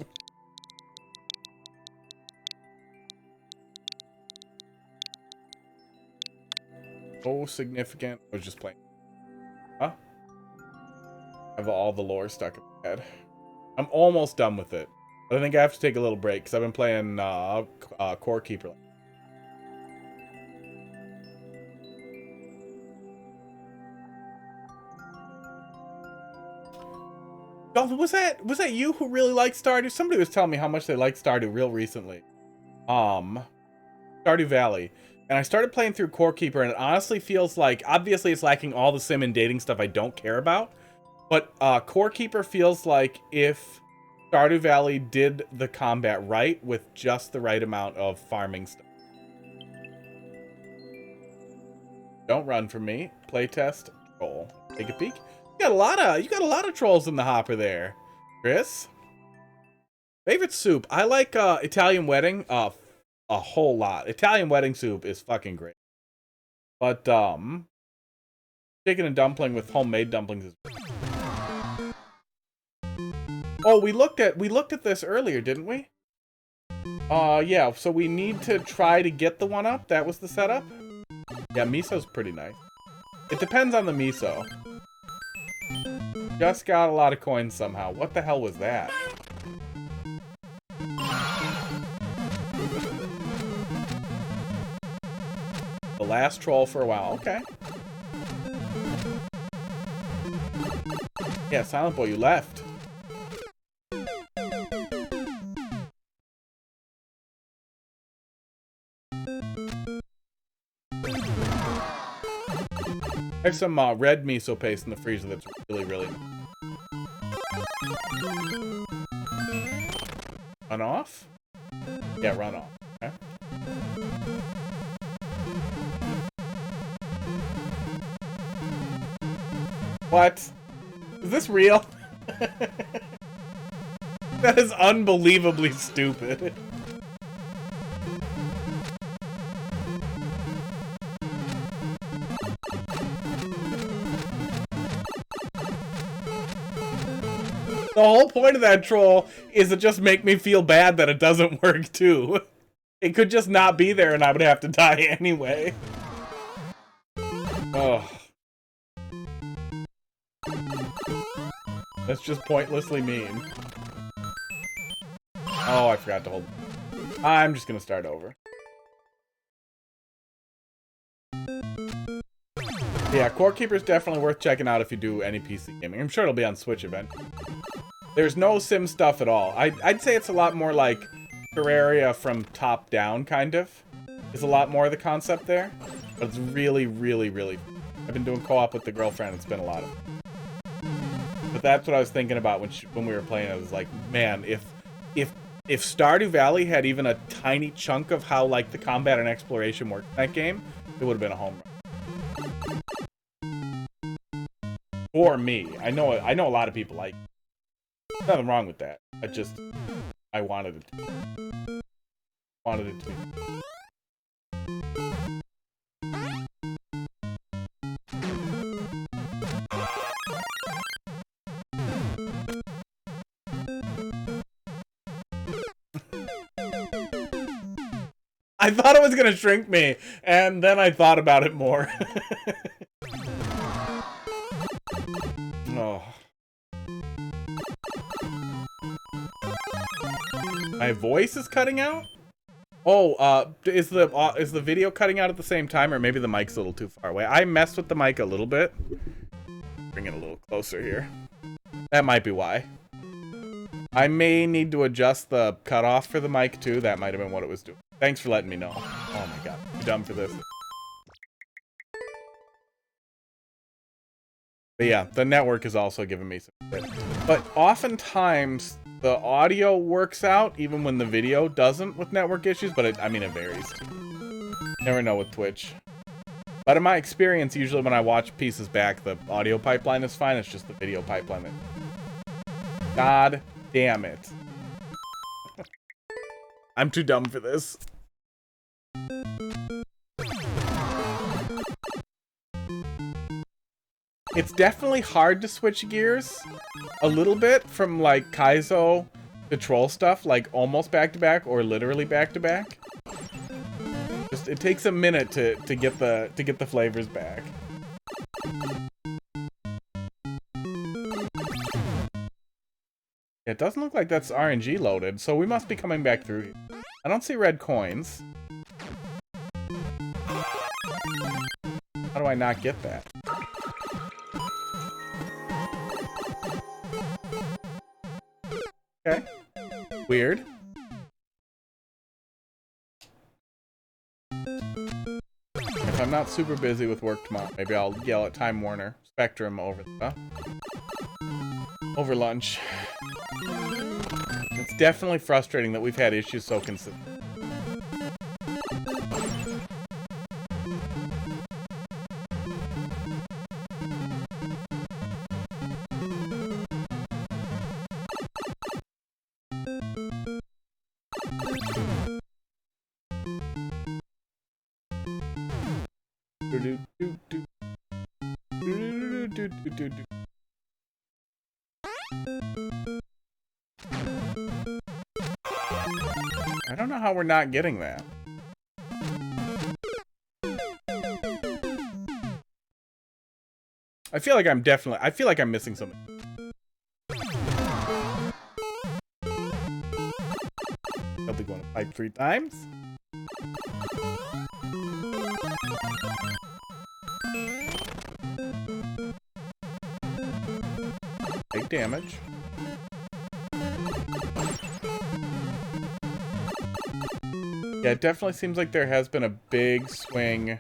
Oh, significant. I was just playing. Huh? I have all the lore stuck in my head. I'm almost done with it. But I think I have to take a little break because I've been playing Core Keeper. Oh, was that you who really liked Stardew? Somebody was telling me how much they liked Stardew real recently. Stardew Valley. And I started playing through Core Keeper, and it honestly feels like, obviously it's lacking all the sim and dating stuff I don't care about, but Core Keeper feels like if Stardew Valley did the combat right with just the right amount of farming stuff. Don't run from me. Playtest troll. Take a peek. You got a lot of trolls in the hopper there, Chris. Favorite soup? I like Italian wedding a whole lot. Italian wedding soup is fucking great. But chicken and dumpling with homemade dumplings is great. Oh, we looked at this earlier, didn't we? Yeah, so we need to try to get the one up. That was the setup. Yeah, miso's pretty nice. It depends on the miso. Just got a lot of coins somehow. What the hell was that? The last troll for a while. Okay. Yeah, Silent Boy, you left. There's some red miso paste in the freezer that's really, really nice. Run off? Yeah, run off. Okay. What? Is this real? That is unbelievably stupid. The whole point of that troll is to just make me feel bad that it doesn't work too. It could just not be there and I would have to die anyway. Oh. That's just pointlessly mean. Oh, I forgot to hold. I'm just gonna start over. Yeah, Core Keeper is definitely worth checking out if you do any PC gaming. I'm sure it'll be on Switch eventually. There's no sim stuff at all. I'd say it's a lot more like Terraria from top down, kind of. Is a lot more of the concept there. But it's really, really, really... I've been doing co-op with the girlfriend. It's been a lot of... But that's what I was thinking about when we were playing. I was like, man, if Stardew Valley had even a tiny chunk of how like the combat and exploration worked in that game, it would have been a home run. For me. I know a lot of people like it. Nothing wrong with that. I wanted it to be. I thought it was gonna shrink me, and then I thought about it more. Oh. My voice is cutting out? Oh, is the video cutting out at the same time, or maybe the mic's a little too far away? I messed with the mic a little bit. Bring it a little closer here. That might be why. I may need to adjust the cutoff for the mic too. That might have been what it was doing. Thanks for letting me know. Oh my god, I'm dumb for this. But yeah, the network is also giving me some shit. But oftentimes, the audio works out even when the video doesn't with network issues, but I mean, it varies. Never know with Twitch. But in my experience, usually when I watch pieces back, the audio pipeline is fine. It's just the video pipeline that... God damn it. I'm too dumb for this. It's definitely hard to switch gears a little bit from like Kaizo to troll stuff, like almost back to back or literally back to back. Just it takes a minute to get the flavors back. It doesn't look like that's RNG loaded, so we must be coming back through here. I don't see red coins. How do I not get that? Okay. Weird. If I'm not super busy with work tomorrow, maybe I'll yell at Time Warner Spectrum over lunch. It's definitely frustrating that we've had issues so consistent. I don't know how we're not getting that. I feel like I'm missing something. I'll be going to pipe 3 times. Take damage. Yeah, it definitely seems like there has been a big swing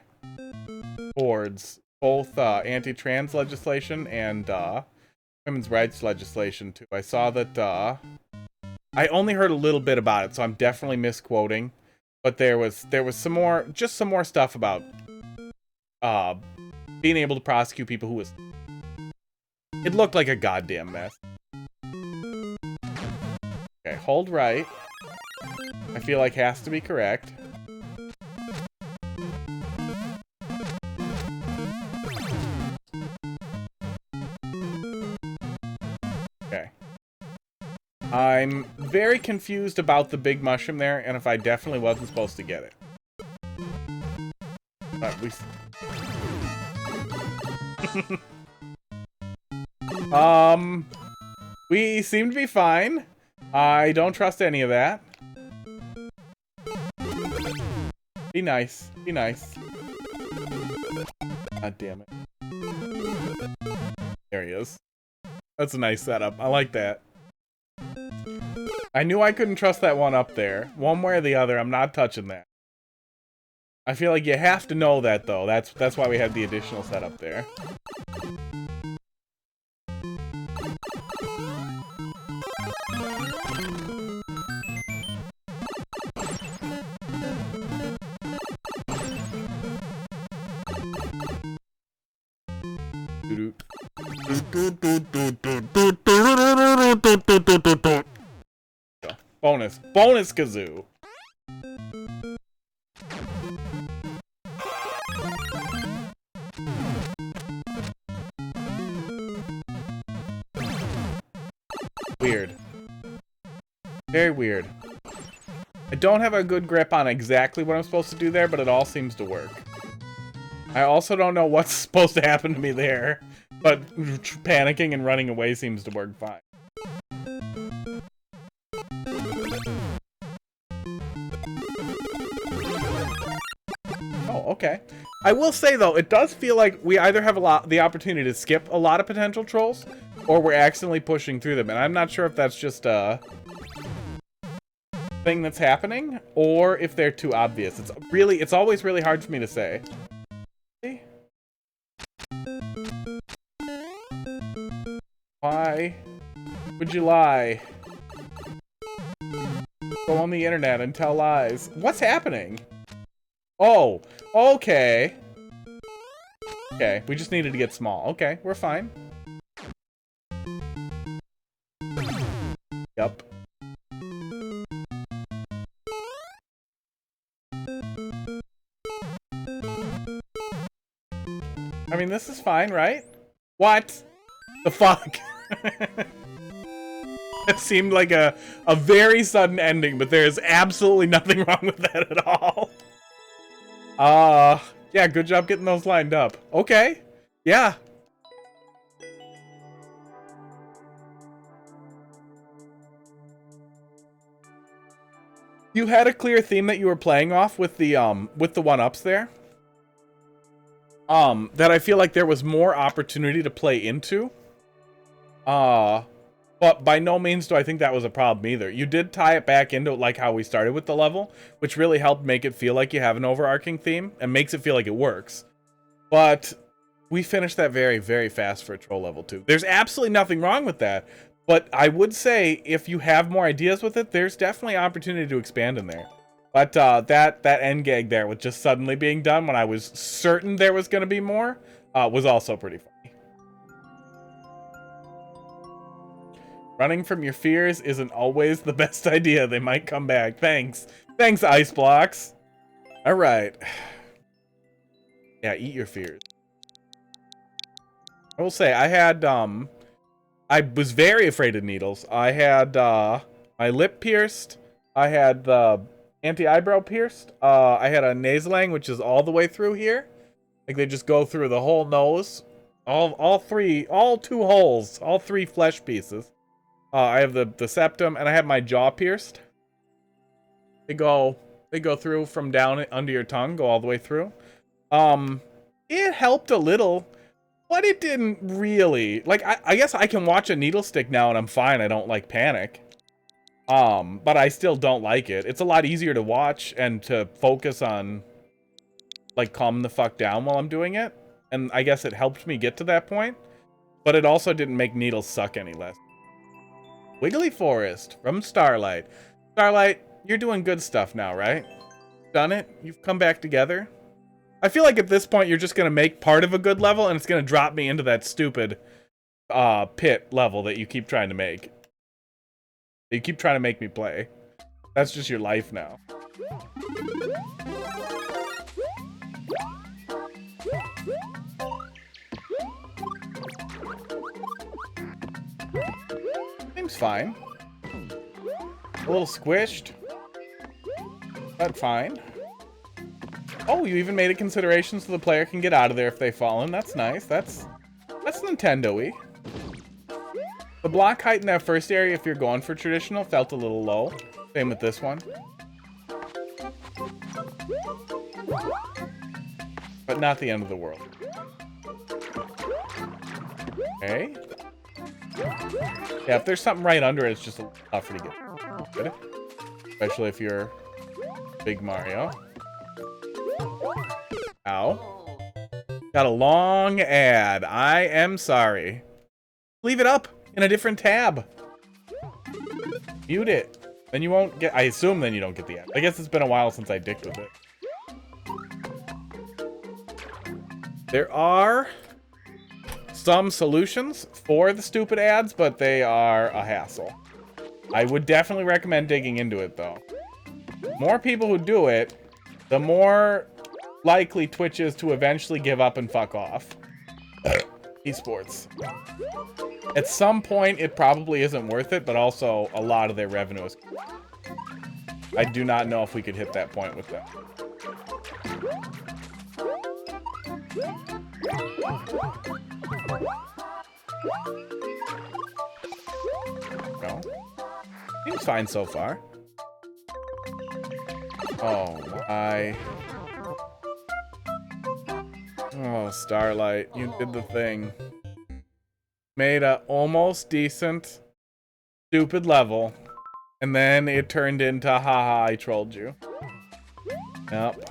towards both anti-trans legislation and women's rights legislation too. I saw that I only heard a little bit about it, so I'm definitely misquoting. But there was some more stuff about being able to prosecute people who was. It looked like a goddamn mess. Okay, hold right. I feel like has to be correct. Okay. I'm very confused about the big mushroom there, and if I definitely wasn't supposed to get it. But we seem to be fine. I don't trust any of that. Be nice. Be nice. God damn it. There he is. That's a nice setup. I like that. I knew I couldn't trust that one up there. One way or the other, I'm not touching that. I feel like you have to know that, though. That's why we had the additional setup there. Bonus kazoo. Weird. Very weird. I don't have a good grip on exactly what I'm supposed to do there, but it all seems to work. I also don't know what's supposed to happen to me there, but panicking and running away seems to work fine. Oh, okay. I will say, though, it does feel like we either have the opportunity to skip a lot of potential trolls, or we're accidentally pushing through them, and I'm not sure if that's just a thing that's happening, or if they're too obvious. It's always really hard for me to say. Why would you lie? Go on the internet and tell lies. What's happening? Oh, okay. Okay, we just needed to get small. Okay, we're fine. Yup. I mean, this is fine, right? What the fuck? It seemed like a very sudden ending, but there is absolutely nothing wrong with that at all. Yeah, good job getting those lined up. Okay. Yeah. You had a clear theme that you were playing off with the one-ups there. That I feel like there was more opportunity to play into. But by no means do I think that was a problem either. You did tie it back into like how we started with the level, which really helped make it feel like you have an overarching theme and makes it feel like it works. But we finished that very, very fast for a troll level 2. There's absolutely nothing wrong with that. But I would say if you have more ideas with it, there's definitely opportunity to expand in there. But that end gag there with just suddenly being done when I was certain there was going to be more was also pretty funny. Running from your fears isn't always the best idea. They might come back. Thanks. Thanks, Ice Blocks. All right. Yeah, eat your fears. I will say, I was very afraid of needles. I had, my lip pierced. I had the anti-eyebrow pierced. I had a nasalang, which is all the way through here. Like, they just go through the whole nose. All two holes. All three flesh pieces. I have the septum, and I have my jaw pierced. They go through from down under your tongue, go all the way through. It helped a little, but it didn't really. Like, I guess I can watch a needle stick now and I'm fine. I don't like panic. But I still don't like it. It's a lot easier to watch and to focus on, like, calm the fuck down while I'm doing it. And I guess it helped me get to that point. But it also didn't make needles suck any less. Wiggly Forest from Starlight. Starlight, you're doing good stuff now, right? Done it? You've come back together? I feel like at this point you're just going to make part of a good level and it's going to drop me into that stupid pit level that you keep trying to make. You keep trying to make me play. That's just your life now. Seems fine. A little squished. But fine. Oh, you even made a consideration so the player can get out of there if they fall in. That's nice. That's Nintendo-y. The block height in that first area, if you're going for traditional, felt a little low. Same with this one. But not the end of the world. Okay. Yeah, if there's something right under it, it's just a little tougher to get good. Especially if you're Big Mario. Ow. Got a long ad. I am sorry. Leave it up in a different tab. Mute it. Then you won't get... I assume then you don't get the ad. I guess it's been a while since I dicked with it. There are some solutions for the stupid ads, but they are a hassle. I would definitely recommend digging into it, though. More people who do it, the more likely Twitch is to eventually give up and fuck off. Esports. At some point, it probably isn't worth it, but also a lot of their revenue is... I do not know if we could hit that point with them. No. Seems fine so far. Oh, my... Oh, Starlight, you did the thing. Made a almost decent, stupid level, and then it turned into, haha, I trolled you. Yep.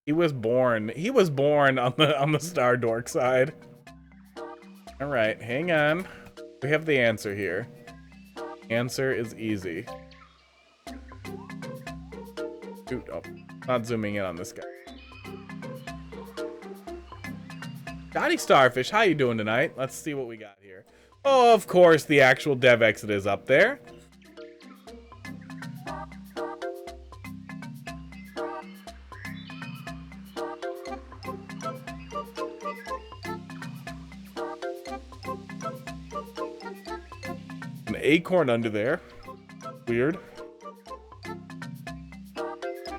He was born on the Star Dork side. All right, hang on. We have the answer here. Answer is easy. Shoot, oh, not zooming in on this guy. Dotty Starfish, how you doing tonight? Let's see what we got here. Oh, of course, the actual dev exit is up there. An acorn under there. Weird.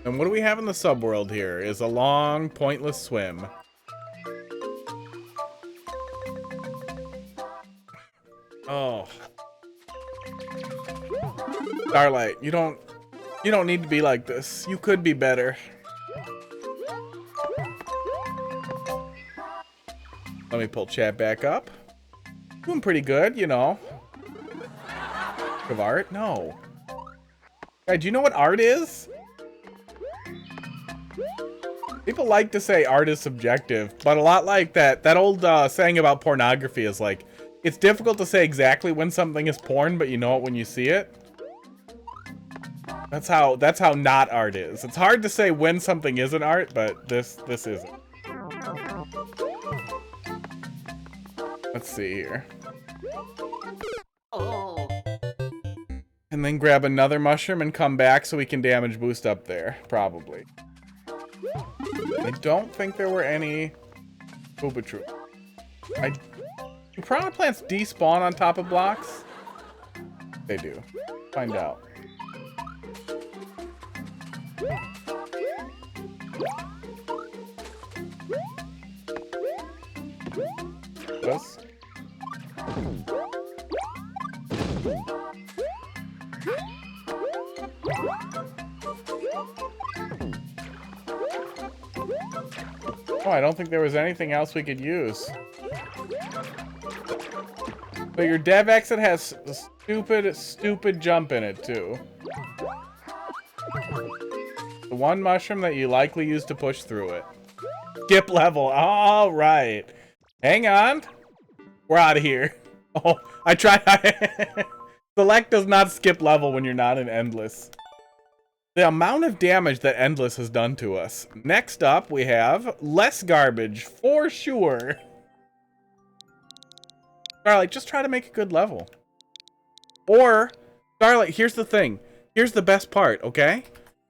And what do we have in the subworld here? Is a long, pointless swim. Oh. Starlight, you don't need to be like this. You could be better. Let me pull chat back up. Doing pretty good, you know. Of art? No. Guy, do you know what art is? People like to say art is subjective, but a lot like that old saying about pornography is like, it's difficult to say exactly when something is porn, but you know it when you see it. That's how not art is. It's hard to say when something isn't art, but this isn't. Let's see here. And then grab another mushroom and come back so we can damage boost up there. Probably. I don't think there were any Booba Troop. Do piranha plants despawn on top of blocks? They do. Find out. This? Oh, I don't think there was anything else we could use. But your dev exit has a stupid jump in it, too. The one mushroom that you likely use to push through it. Skip level. All right. Hang on. We're out of here. Oh, I tried. Select does not skip level when you're not in Endless. The amount of damage that Endless has done to us. Next up, we have less garbage, for sure. Starlight, just try to make a good level. Or, Starlight, here's the thing. Here's the best part, okay?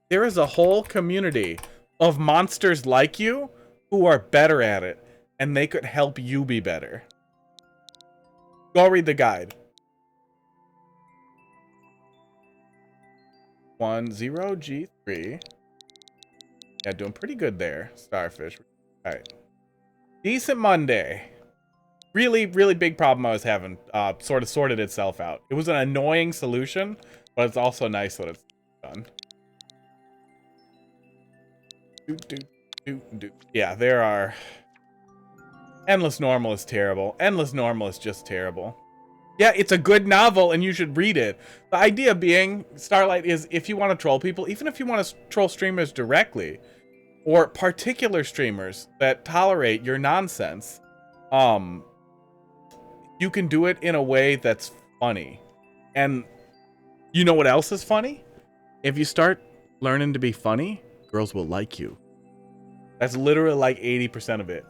There is a whole community of monsters like you who are better at it, and they could help you be better. Go read the guide. 10G3. Yeah, doing pretty good there, Starfish. All right. Decent Monday. Really, really big problem I was having sort of sorted itself out. It was an annoying solution, but it's also nice that it's done. Yeah, there are... Endless Normal is terrible. Endless Normal is just terrible. Yeah, it's a good novel and you should read it. The idea being, Starlight, is if you want to troll people, even if you want to troll streamers directly, or particular streamers that tolerate your nonsense, you can do it in a way that's funny. And you know what else is funny? If you start learning to be funny, girls will like you. That's literally like 80% of it.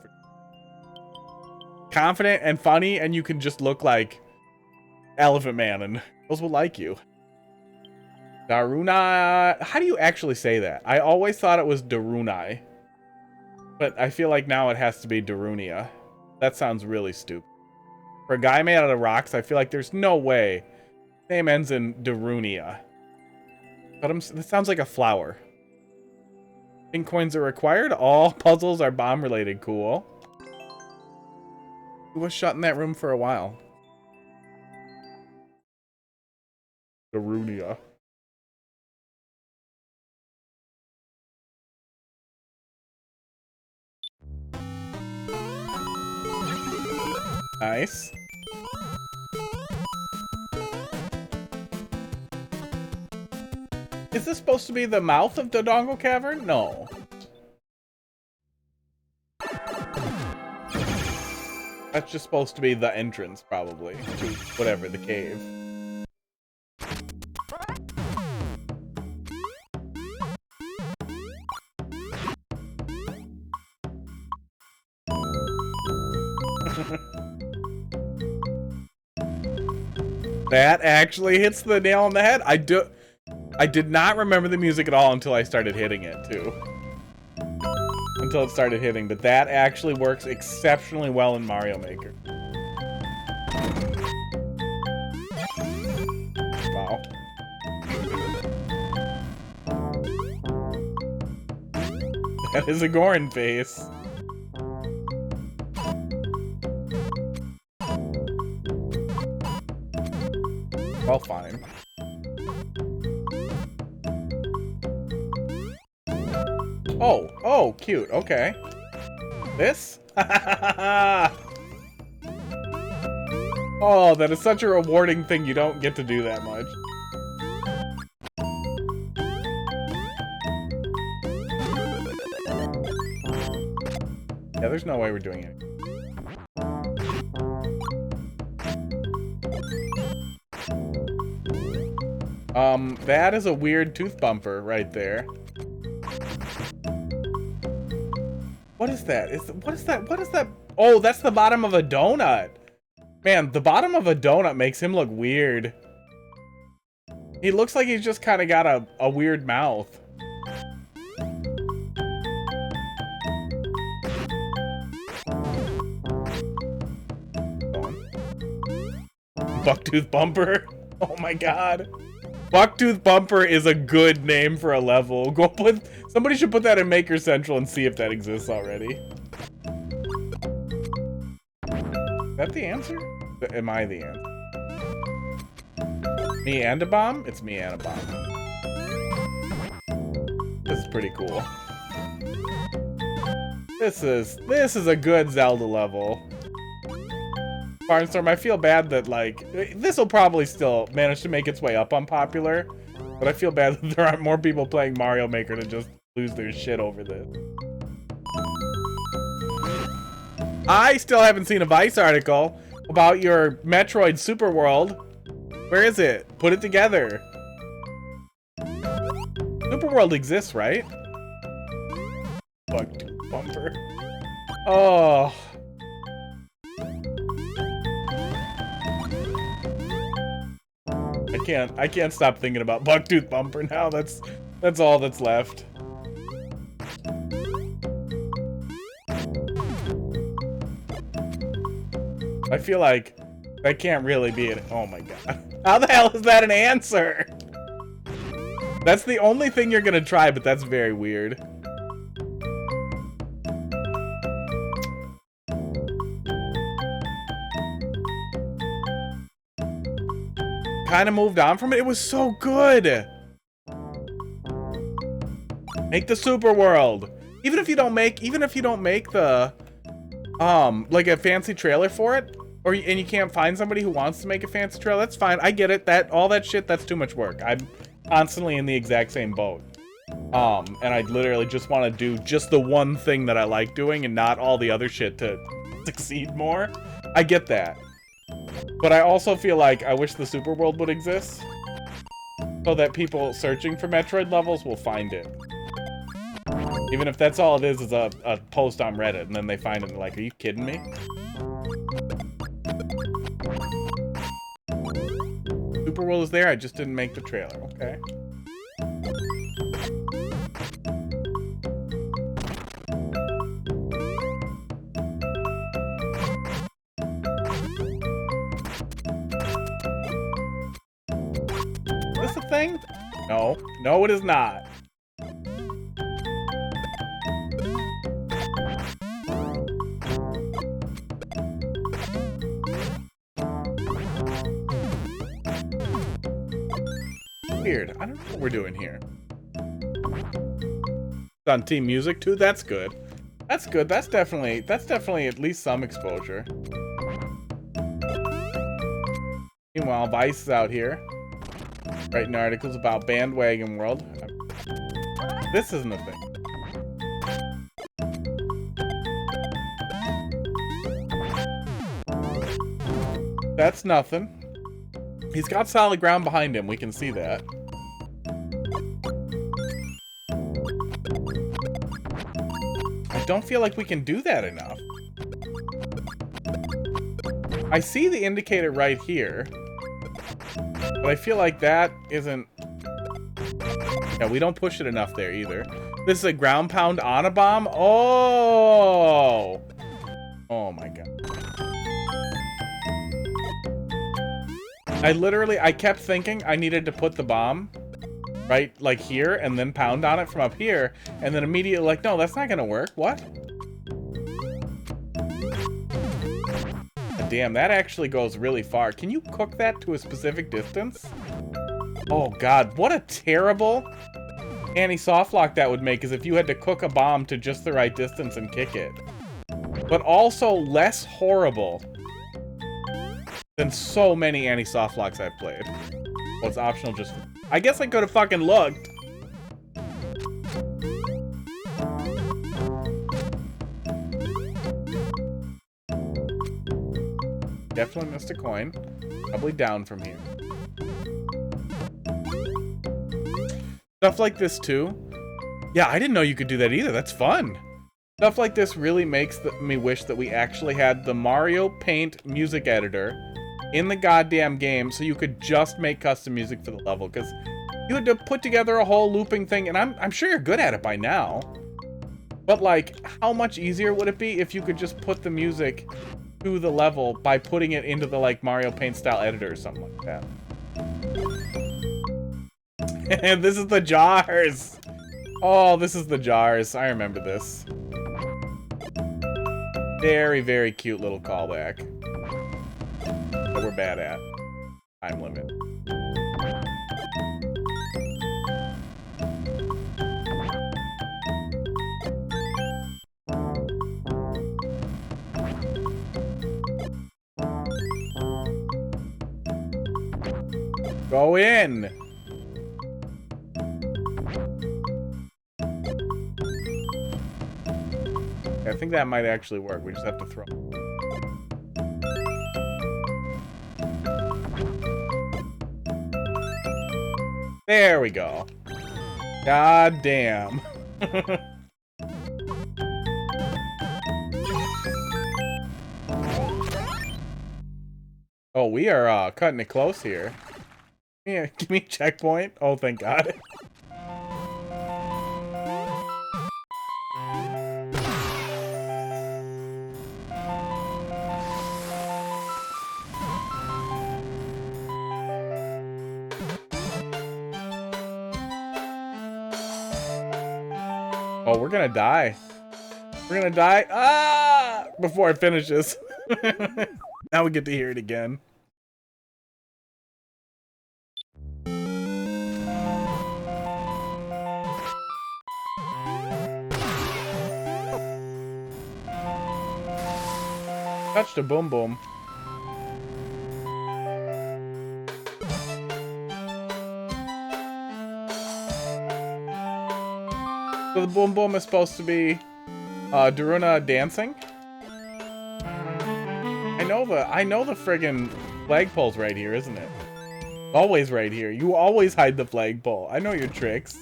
Confident and funny, and you can just look like Elephant Man, and girls will like you. Daruna... How do you actually say that? I always thought it was Darunai. But I feel like now it has to be Darunia. That sounds really stupid. For a guy made out of rocks, I feel like there's no way. Name ends in Darunia. But this sounds like a flower. Pink coins are required. All puzzles are bomb-related. Cool. Who was shut in that room for a while? Darunia. Nice. Is this supposed to be the mouth of the Dongle Cavern? No. That's just supposed to be the entrance, probably, to whatever, the cave. That actually hits the nail on the head. I did not remember the music at all until I started hitting it, too. Until it started hitting, but that actually works exceptionally well in Mario Maker. Wow. That is a Goron face. Well, fine. Oh, cute. Okay. This? Oh, that is such a rewarding thing. You don't get to do that much. Yeah, there's no way we're doing it. That is a weird tooth bumper right there. What is that? What is that? What is that? Oh, that's the bottom of a donut. Man, the bottom of a donut makes him look weird. He looks like he's just kind of got a weird mouth. Bucktooth Bumper. Oh my god. Bucktooth Bumper is a good name for a level. Somebody should put that in Maker Central and see if that exists already. Is that the answer? Am I the answer? Me and a bomb? It's me and a bomb. This is pretty cool. This is a good Zelda level. Barnstorm, I feel bad that, like, this will probably still manage to make its way up on popular, but I feel bad that there aren't more people playing Mario Maker to just lose their shit over this. I still haven't seen a Vice article about your Metroid Super World. Where is it? Put it together. Super World exists, right? Bucktooth Bumper. Oh. I can't stop thinking about Bucktooth Bumper now. That's all that's left. I feel like that can't really be it. Oh my god. How the hell is that an answer? That's the only thing you're gonna try, but that's very weird. Kind of moved on from it. It was so good. Make the Super World. Even if you don't make the like a fancy trailer for it, and you can't find somebody who wants to make a fancy trailer, that's fine. I get it. All that shit, that's too much work. I'm constantly in the exact same boat. And I literally just want to do just the one thing that I like doing and not all the other shit to succeed more. I get that. But I also feel like I wish the Super World would exist so that people searching for Metroid levels will find it. Even if that's all it is a post on Reddit, and then they find it and they're like, are you kidding me? Super World is there, I just didn't make the trailer, okay. Is this a thing? No. No, it is not. Weird. I don't know what we're doing here. It's on Team Music too? That's good. That's good. That's definitely at least some exposure. Meanwhile, Vice is out here writing articles about Bandwagon World. This isn't a thing. That's nothing. He's got solid ground behind him. We can see that. I don't feel like we can do that enough. I see the indicator right here. But I feel like that isn't... Yeah, we don't push it enough there either. This is a ground pound on a bomb? Oh! Oh my god. I kept thinking I needed to put the bomb right, like here, and then pound on it from up here, and then immediately like, no, that's not gonna work. What? Damn, that actually goes really far. Can you cook that to a specific distance? Oh god, what a terrible anti-softlock that would make, is if you had to cook a bomb to just the right distance and kick it. But also less horrible than so many anti-softlocks I've played. Well, it's optional just... I guess I could have fucking looked. Definitely missed a coin. Probably down from here. Stuff like this too. Yeah, I didn't know you could do that either. That's fun. Stuff like this really makes me wish that we actually had the Mario Paint music editor in the goddamn game so you could just make custom music for the level, because you had to put together a whole looping thing, and I'm sure you're good at it by now. But, like, how much easier would it be if you could just put the music to the level by putting it into the, like, Mario Paint style editor or something like that. And this is the jars! Oh, this is the jars. I remember this. Very, very cute little callback. That we're bad at. Time limit. Go in! I think that might actually work. We just have to throw. There we go. God damn. Oh, we are cutting it close here. Yeah, give me a checkpoint. Oh, thank God. Oh, we're gonna die. We're gonna die. Ah! Before it finishes. Now we get to hear it again. Touch the boom boom. So the boom boom is supposed to be Daruna dancing. I know the friggin' flagpole's right here, isn't it? Always right here. You always hide the flagpole. I know your tricks.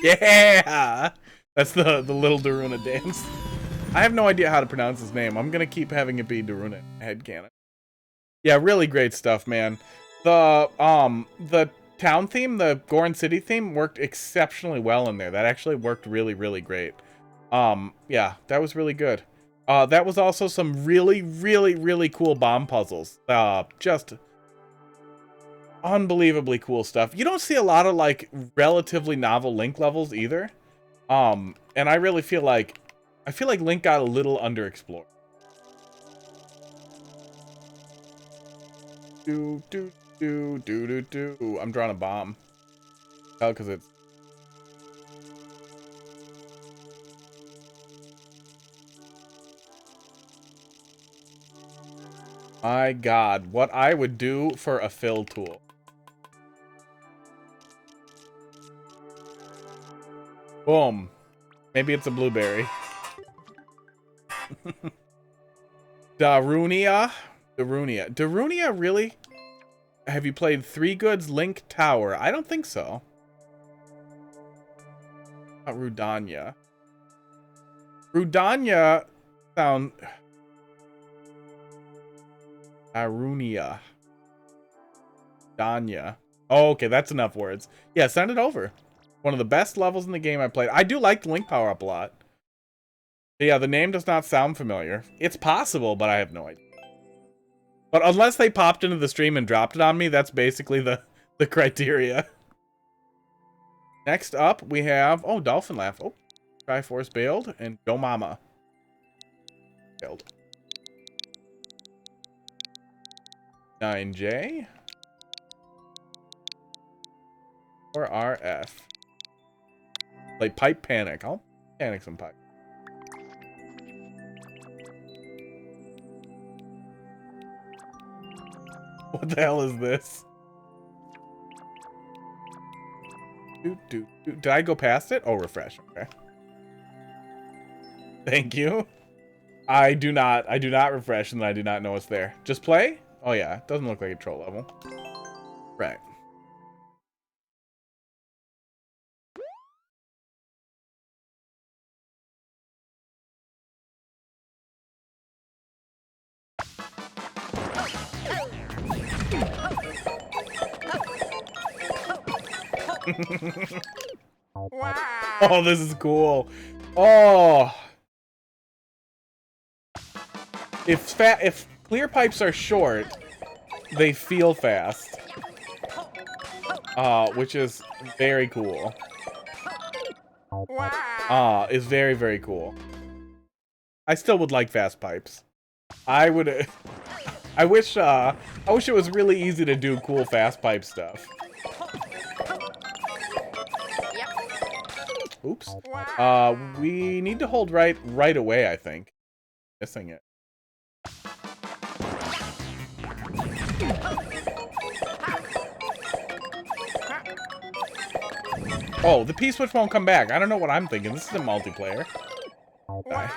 Yeah! That's the little Daruna dance. I have no idea how to pronounce his name. I'm gonna keep having it be Daruna headcanon. Yeah, really great stuff, man. The town theme, the Goron City theme, worked exceptionally well in there. That actually worked really, really great. Yeah, that was really good. That was also some really, really, really cool bomb puzzles. Just unbelievably cool stuff. You don't see a lot of, like, relatively novel Link levels either. And I really feel like Link got a little underexplored. I'm drawing a bomb. Oh, because it's... My God, what I would do for a fill tool. Boom. Maybe it's a blueberry. Darunia? Darunia, really? Have you played Three Goods Link Tower? I don't think so. Rudanya. Rudanya sound... Darunia. Danya. Oh, okay, that's enough words. Yeah, send it over. One of the best levels in the game I played. I do like the Link power-up a lot. But yeah, the name does not sound familiar. It's possible, but I have no idea. But unless they popped into the stream and dropped it on me, that's basically the criteria. Next up, we have... Oh, Dolphin Laugh. Oh, Triforce bailed. And Go Mama. Bailed. 9J. Or RF. Like Pipe Panic. I'll panic some pipe. What the hell is this? Did I go past it? Oh, refresh. Okay. Thank you. I do not refresh, and I do not know what's there. Just play? Oh yeah, it doesn't look like a troll level. Right. Oh, this is cool. Oh. If clear pipes are short, they feel fast. Which is very cool. Is very, very cool. I still would like fast pipes. I would I wish it was really easy to do cool fast pipe stuff. Oops. We need to hold right away, I think. Missing it. Oh, the P-switch won't come back. I don't know what I'm thinking. This isn't multiplayer. Okay.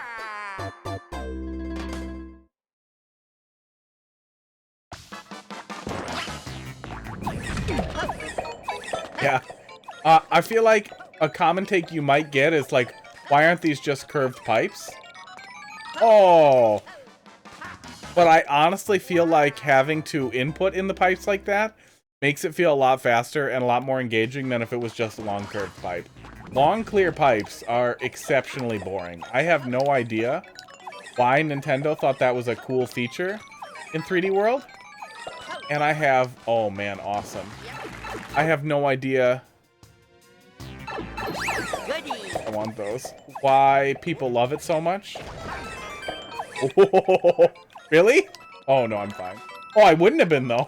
Yeah. I feel like a common take you might get is like, why aren't these just curved pipes? Oh. But I honestly feel like having to input in the pipes like that makes it feel a lot faster and a lot more engaging than if it was just a long curved pipe. Long clear pipes are exceptionally boring. I have no idea why Nintendo thought that was a cool feature in 3D World. And I have, oh man, awesome. I have no idea. I want those. Why people love it so much? Oh, really? Oh no, I'm fine. Oh, I wouldn't have been though.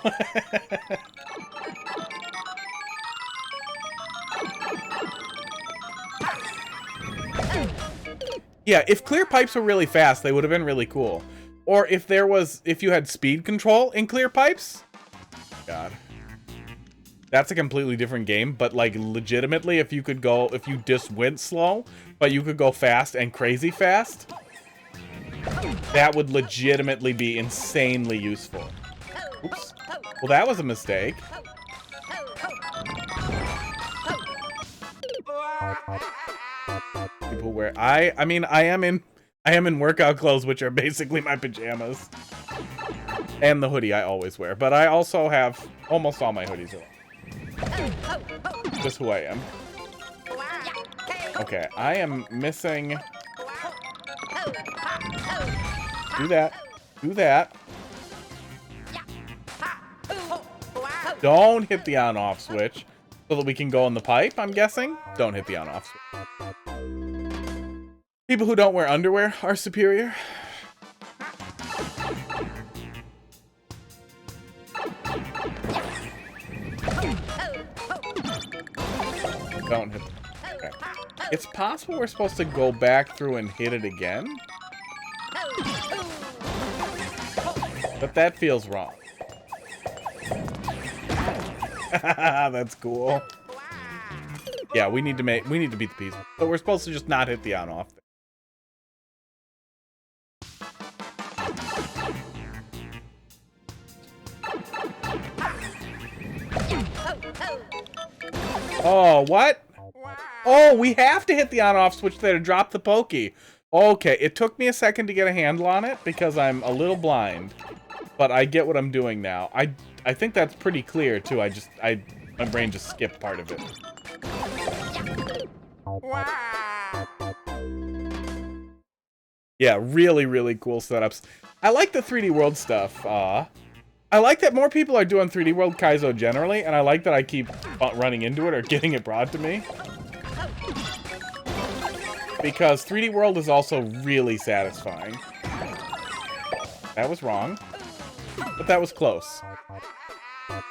Yeah, if clear pipes were really fast, they would have been really cool. Or if you had speed control in clear pipes. God. That's a completely different game, but like legitimately, if you just went slow, but you could go fast and crazy fast, that would legitimately be insanely useful. Oops. Well, that was a mistake. People wear I mean I am in workout clothes, which are basically my pajamas. And the hoodie I always wear, but I also have almost all my hoodies on. Just who I am. Okay, I am missing. Do that. Do that. Don't hit the on-off switch so that we can go in the pipe, I'm guessing. Don't hit the on-off switch. People who don't wear underwear are superior. Don't hit the... Okay. It's possible we're supposed to go back through and hit it again. But that feels wrong. That's cool. Yeah, we need to beat the piece. But we're supposed to just not hit the on-off. Oh, what? Oh, we have to hit the on-off switch there to drop the pokey. Okay, it took me a second to get a handle on it because I'm a little blind. But I get what I'm doing now. I think that's pretty clear too. My brain just skipped part of it. Yeah, really, really cool setups. I like the 3D World stuff. I like that more people are doing 3D World Kaizo generally, and I like that I keep running into it or getting it brought to me. Because 3D World is also really satisfying. That was wrong. But that was close.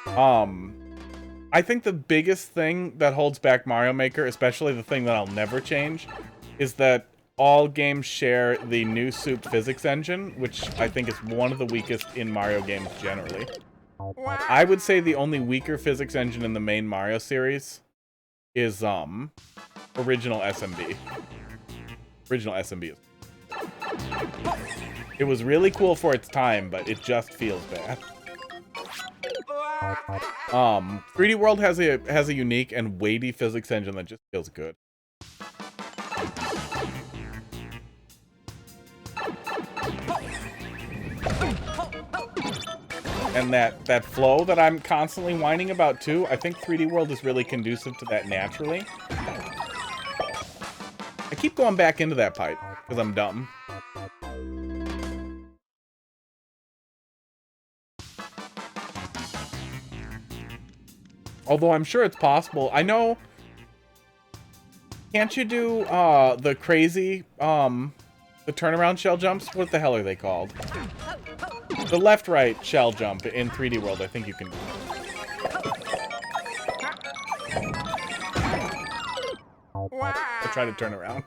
I think the biggest thing that holds back Mario Maker, especially the thing that I'll never change, is that all games share the new Soup physics engine, which I think is one of the weakest in Mario games generally. I would say the only weaker physics engine in the main Mario series is original SMB. Original SMB. It was really cool for its time, but it just feels bad. 3D World has a unique and weighty physics engine that just feels good. and that flow that I'm constantly whining about too, I think 3D World is really conducive to that naturally. I keep going back into that pipe because I'm dumb. Although I'm sure it's possible. I know. Can't you do the crazy the turnaround shell jumps? What the hell are they called? The left-right shell jump in 3D World, I think you can do. I try to turn around.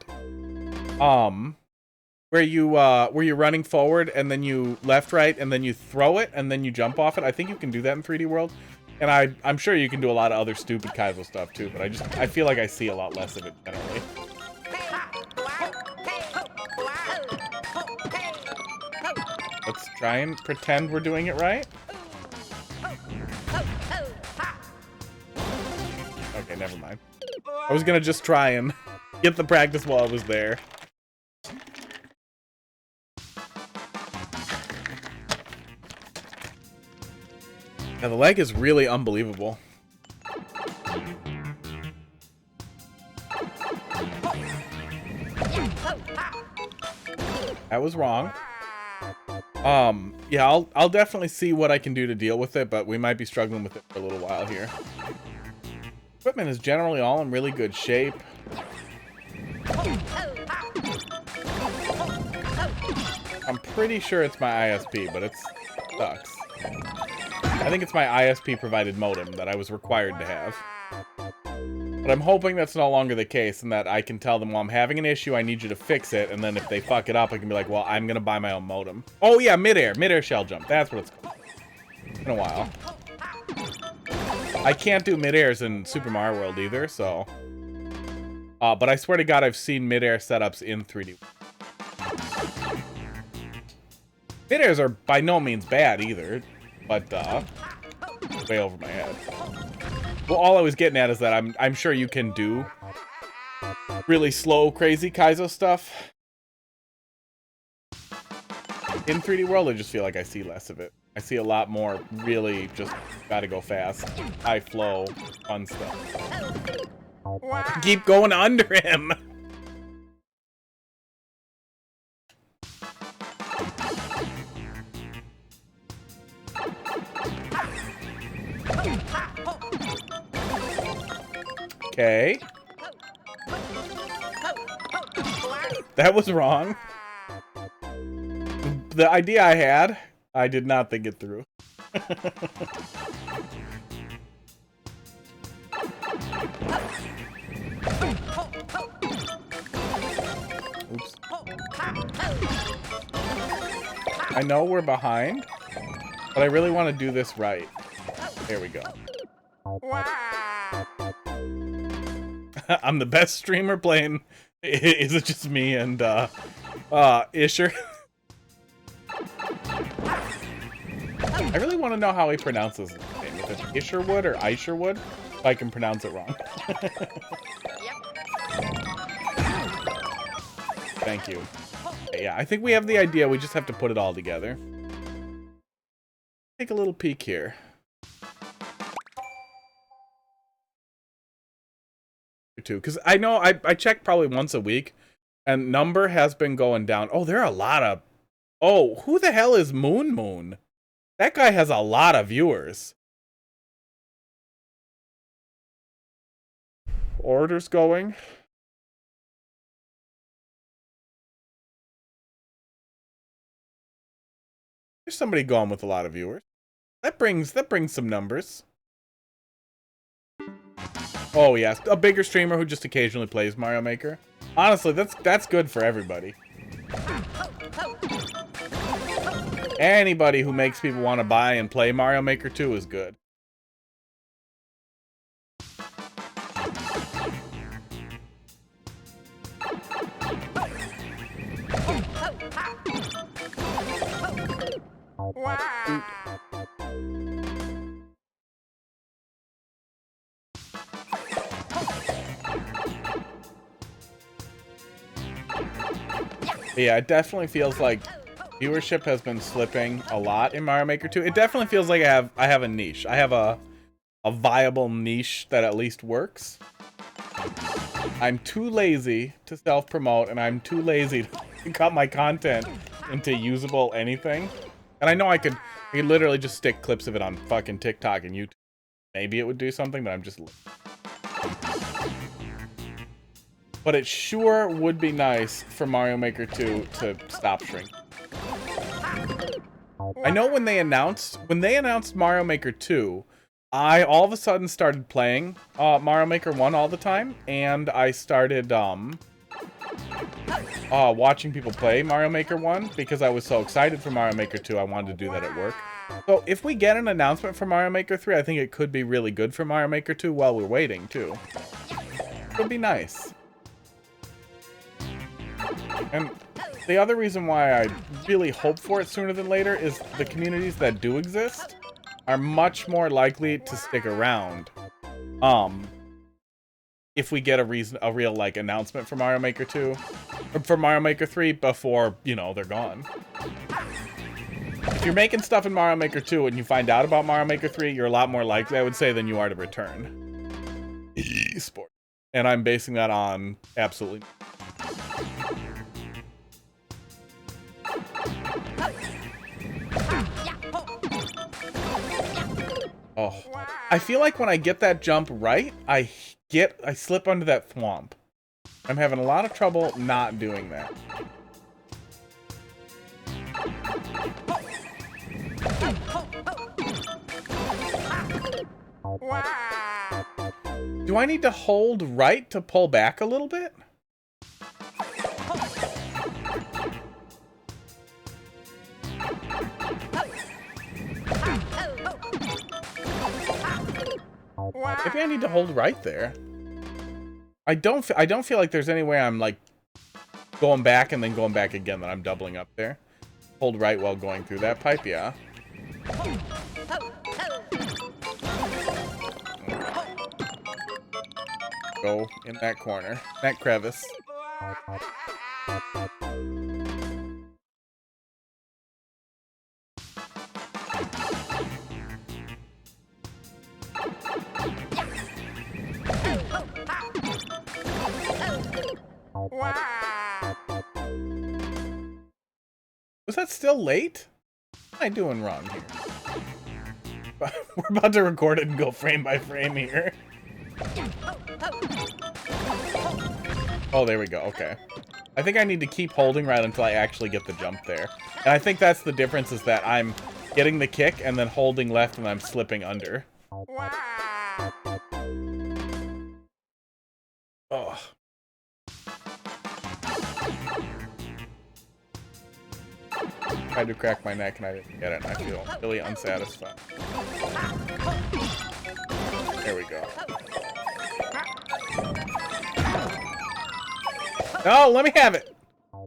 Where you're running forward and then you left-right and then you throw it and then you jump off it. I think you can do that in 3D World. And I'm sure you can do a lot of other stupid Kaizo stuff too, but I feel like I see a lot less of it generally. Let's try and pretend we're doing it right. Okay, never mind. I was gonna just try and get the practice while I was there. Now the leg is really unbelievable. That was wrong. Yeah, I'll definitely see what I can do to deal with it, but we might be struggling with it for a little while here. Equipment is generally all in really good shape. I'm pretty sure it's my ISP, but it sucks. I think it's my ISP provided modem that I was required to have. But I'm hoping that's no longer the case and that I can tell them, well, I'm having an issue, I need you to fix it, and then if they fuck it up, I can be like, well, I'm gonna buy my own modem. Oh yeah, midair shell jump, that's what it's called. It's been a while. I can't do midairs in Super Mario World either, so... but I swear to God, I've seen midair setups in 3D. Midairs are by no means bad either, but, way over my head. Well, all I was getting at is that I'm sure you can do really slow, crazy Kaizo stuff. In 3D World, I just feel like I see less of it. I see a lot more really just gotta go fast, high flow, fun stuff. Keep going under him! Okay. That was wrong. The idea I had, I did not think it through. Oops. I know we're behind, but I really want to do this right. There we go. I'm the best streamer playing. Is it just me and Isher? I really want to know how he pronounces his name. If it's Isherwood or Isherwood, if I can pronounce it wrong. Thank you. Okay, yeah, I think we have the idea. We just have to put it all together. Take a little peek here. Too, because I know I check probably once a week, and number has been going down. Oh, there are a lot of... Oh, who the hell is Moon? That guy has a lot of viewers. Orders going. There's somebody going with a lot of viewers. That brings some numbers. Oh yes, a bigger streamer who just occasionally plays Mario Maker. Honestly, that's good for everybody. Anybody who makes people want to buy and play Mario Maker 2 is good. Yeah, it definitely feels like Viewership has been slipping a lot in Mario Maker 2. It definitely feels like I have a niche. I have a viable niche that at least works. I'm too lazy to self-promote, and I'm too lazy to cut my content into usable anything. And I know I could literally just stick clips of it on fucking TikTok and YouTube. Maybe it would do something, but I'm just... But it sure would be nice for Mario Maker 2 to stop shrinking. I know when they announced Mario Maker 2, I all of a sudden started playing Mario Maker 1 all the time, and I started watching people play Mario Maker 1 because I was so excited for Mario Maker 2. I wanted to do that at work. So if we get an announcement for Mario Maker 3, I think it could be really good for Mario Maker 2 while we're waiting, too. It would be nice. And the other reason why I really hope for it sooner than later is the communities that do exist are much more likely to stick around. If we get a real like announcement for Mario Maker 2 or for Mario Maker 3 before, you know, they're gone. If you're making stuff in Mario Maker 2 and you find out about Mario Maker 3, you're a lot more likely, I would say, than you are to return. Esport. And I'm basing that on absolutely. Oh, I feel like when I get that jump right, I slip under that thwomp. I'm having a lot of trouble not doing that. Do I need to hold right to pull back a little bit? Maybe I need to hold right there. I don't feel like there's any way I'm like going back and then going back again, that I'm doubling up there. Hold right while going through that pipe, yeah. Go in that corner, that crevice. Was that still late? What am I doing wrong here? We're about to record it and go frame by frame here. Oh, there we go. Okay. I think I need to keep holding right until I actually get the jump there. And I think that's the difference, is that I'm getting the kick and then holding left and I'm slipping under. Oh. Tried to crack my neck and I didn't get it, and I feel really unsatisfied. There we go. No, let me have it!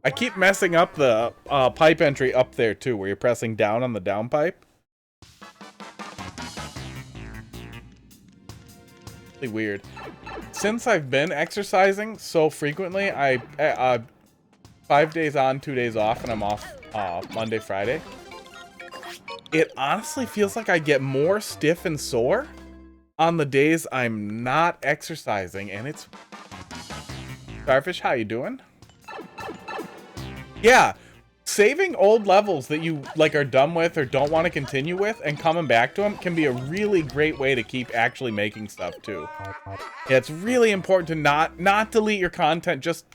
I keep messing up the pipe entry up there too, where you're pressing down on the down pipe. Really weird. Since I've been exercising so frequently, 5 days on, 2 days off, and I'm off Monday, Friday. It honestly feels like I get more stiff and sore on the days I'm not exercising, and it's... Starfish, how you doing? Yeah, saving old levels that you like are done with or don't want to continue with and coming back to them can be a really great way to keep actually making stuff too. Yeah, it's really important to not delete your content. Just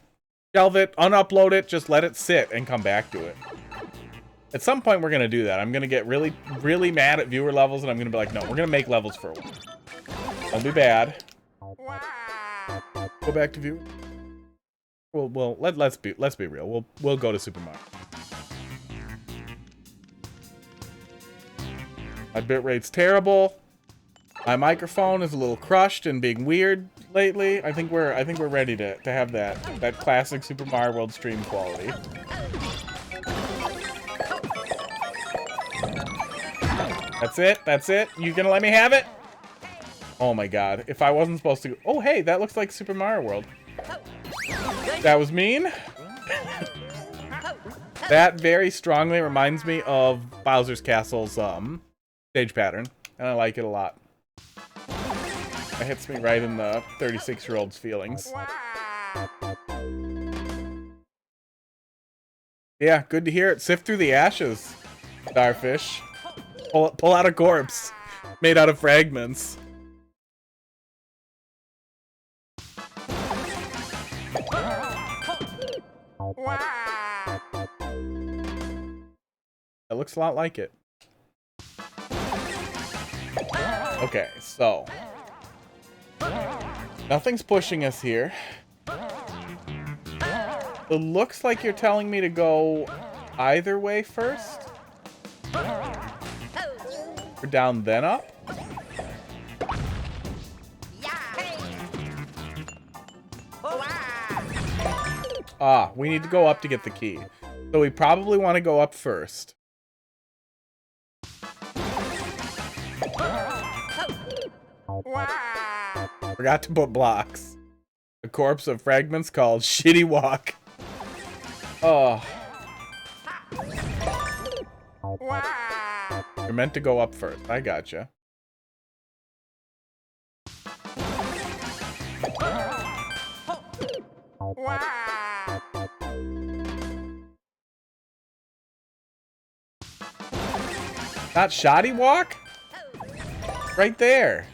shelve it, unupload it, just let it sit and come back to it. At some point, we're going to do that. I'm going to get really, really mad at viewer levels, and I'm going to be like, no, we're going to make levels for a while. Don't be bad. Go back to viewer. Well, let's be real. We'll go to Super Mario. My bitrate's terrible. My microphone is a little crushed and being weird lately. I think we're ready to have that classic Super Mario World stream quality. That's it. You gonna let me have it? Oh my god. If I wasn't supposed to... Oh, hey, that looks like Super Mario World. That was mean. That very strongly reminds me of Bowser's Castle's stage pattern, and I like it a lot. It hits me right in the 36-year-old's feelings. Yeah, good to hear it. Sift through the ashes, Starfish. Pull out a corpse made out of fragments. That looks a lot like it. Okay, so nothing's pushing us here. It looks like you're telling me to go either way first. Or down then up. Ah, we need to go up to get the key. So we probably want to go up first. Forgot to put blocks. A corpse of fragments called Shitty Walk. Oh. You're meant to go up first. I gotcha. Not Shoddy Walk? Right there.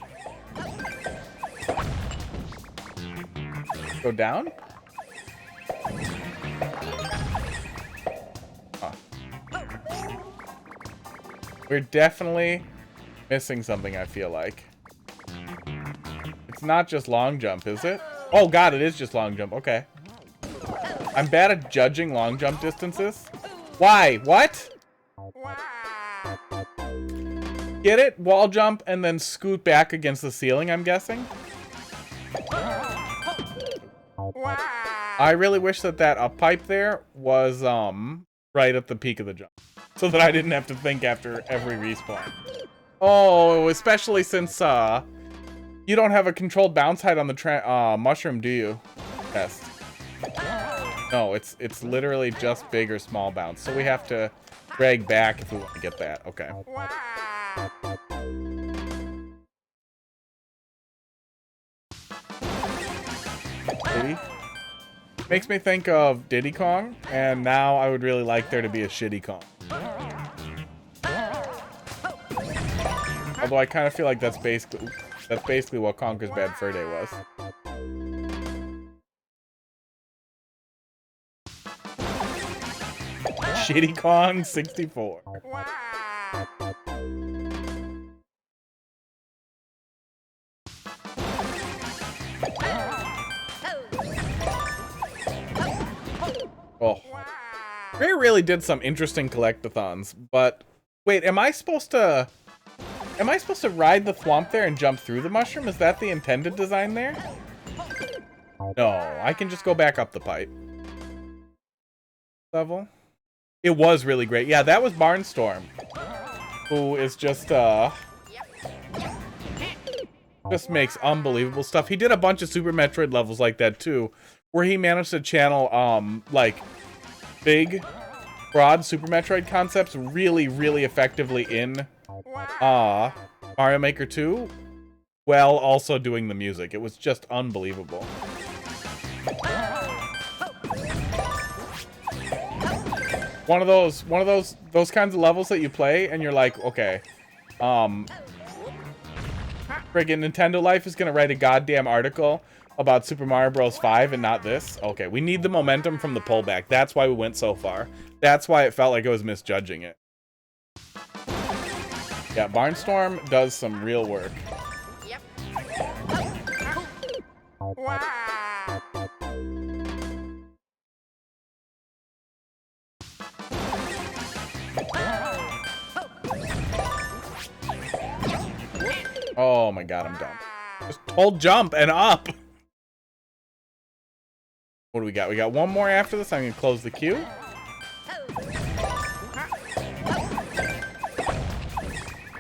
Go down? Huh. We're definitely missing something, I feel like. It's not just long jump, is it? Oh god, it is just long jump. Okay. I'm bad at judging long jump distances. Why? What? Get it? Wall jump and then scoot back against the ceiling, I'm guessing? I really wish that that up pipe there was right at the peak of the jump, so that I didn't have to think after every respawn. Oh, especially since you don't have a controlled bounce height on the mushroom, do you? Test. No, it's literally just big or small bounce, so we have to drag back if we want to get that. Okay. Diddy? Makes me think of Diddy Kong, and now I would really like there to be a Shitty Kong. Although I kind of feel like that's basically what Conker's Bad Fur Day was. Shitty Kong 64. Oh. Rare really did some interesting collectathons, but wait, am I supposed to ride the thwomp there and jump through the mushroom? Is that the intended design there? No, I can just go back up the pipe. Level. It was really great. Yeah, that was Barnstorm, who is just makes unbelievable stuff. He did a bunch of Super Metroid levels like that too, where he managed to channel like big, broad Super Metroid concepts really, really effectively in Mario Maker 2, while also doing the music. It was just unbelievable. One of those kinds of levels that you play and you're like, okay, friggin' Nintendo Life is gonna write a goddamn article about Super Mario Bros. 5 and not this. Okay, we need the momentum from the pullback. That's why we went so far. That's why it felt like I was misjudging it. Yeah, Barnstorm does some real work. Yep. Oh my god, I'm done. Just hold jump and up. What do we got? We got one more after this. I'm gonna close the queue.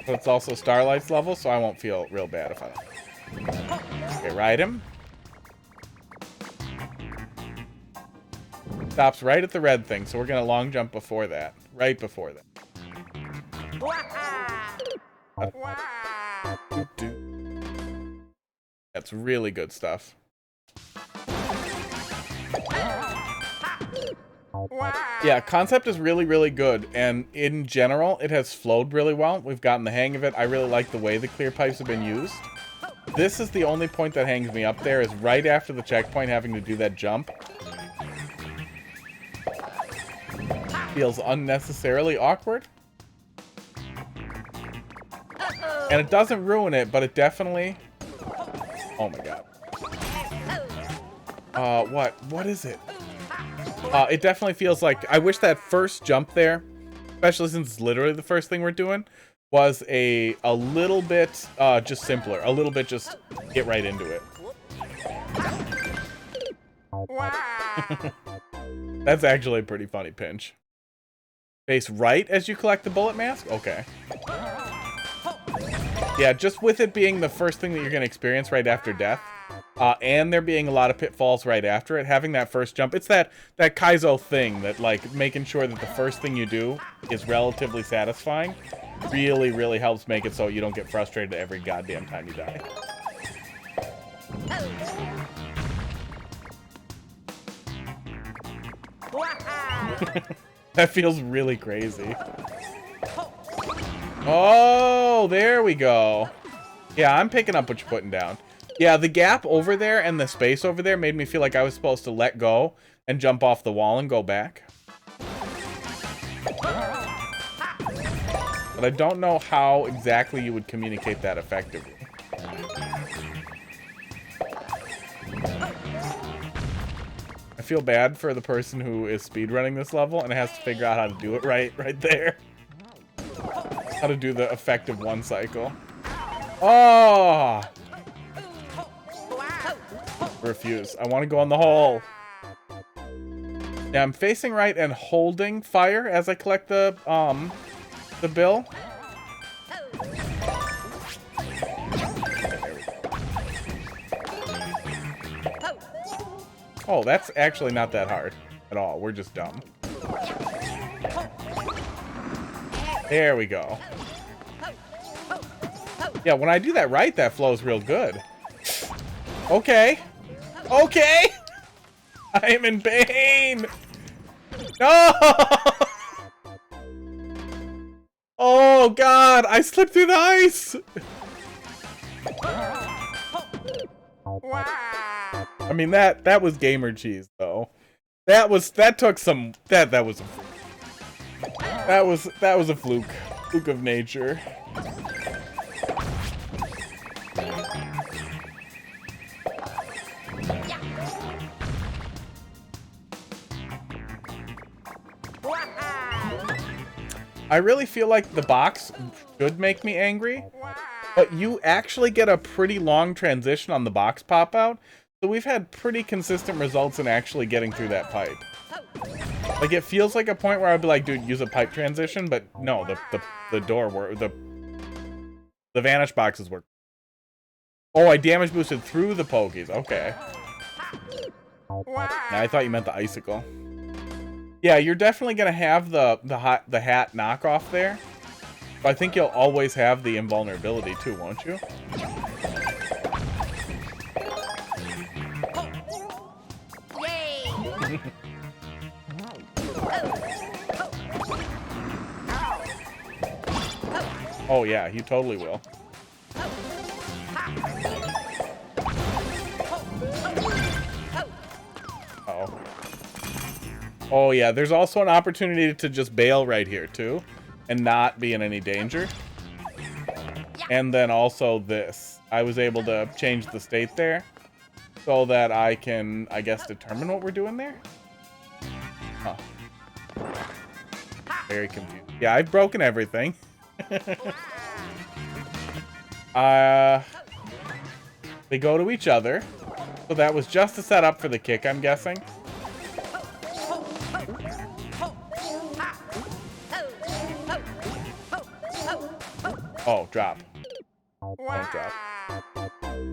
It's also Starlight's level, so I won't feel real bad if I don't. Okay, ride him. Stops right at the red thing, so we're gonna long jump before that. Right before that. That's really good stuff. Yeah, concept is really, really good, and in general, it has flowed really well. We've gotten the hang of it. I really like the way the clear pipes have been used. This is the only point that hangs me up there, is right after the checkpoint having to do that jump. Feels unnecessarily awkward. And it doesn't ruin it, but it definitely... Oh my god. What is it? It definitely feels like... I wish that first jump there, especially since it's literally the first thing we're doing, was a little bit just simpler. A little bit just get right into it. That's actually a pretty funny pinch. Face right as you collect the bullet mask? Okay. Yeah, just with it being the first thing that you're going to experience right after death, and there being a lot of pitfalls right after it, having that first jump, it's that Kaizo thing that, like, making sure that the first thing you do is relatively satisfying really, really helps make it so you don't get frustrated every goddamn time you die. That feels really crazy. Oh, there we go. Yeah, I'm picking up what you're putting down. Yeah, the gap over there and the space over there made me feel like I was supposed to let go and jump off the wall and go back. But I don't know how exactly you would communicate that effectively. I feel bad for the person who is speedrunning this level and has to figure out how to do it right there. How to do the effective one cycle. Oh! Refuse. I want to go in the hole. Yeah, I'm facing right and holding fire as I collect the bill. Oh, that's actually not that hard at all. We're just dumb. There we go. Yeah, when I do that right, that flows real good. Okay. Okay! I am in pain! No! Oh, God! I slipped through the ice! I mean, that was gamer cheese, though. That took some... That was a fluke. Fluke of nature. I really feel like the box should make me angry, but you actually get a pretty long transition on the box pop out, so we've had pretty consistent results in actually getting through that pipe. Like, it feels like a point where I'd be like, dude, use a pipe transition, but no, the door work, the vanish boxes work. Oh, I damage boosted through the pokies. Okay. Now, I thought you meant the icicle. Yeah, you're definitely gonna have the hat knockoff there. But I think you'll always have the invulnerability too, won't you? Yay! Oh yeah, you totally will. Uh-oh. Oh yeah, there's also an opportunity to just bail right here too, and not be in any danger. And then also this. I was able to change the state there so that I can, I guess, determine what we're doing there. Huh. Very confused. Yeah, I've broken everything. They go to each other. So that was just a setup for the kick, I'm guessing. Oh, drop. Don't drop.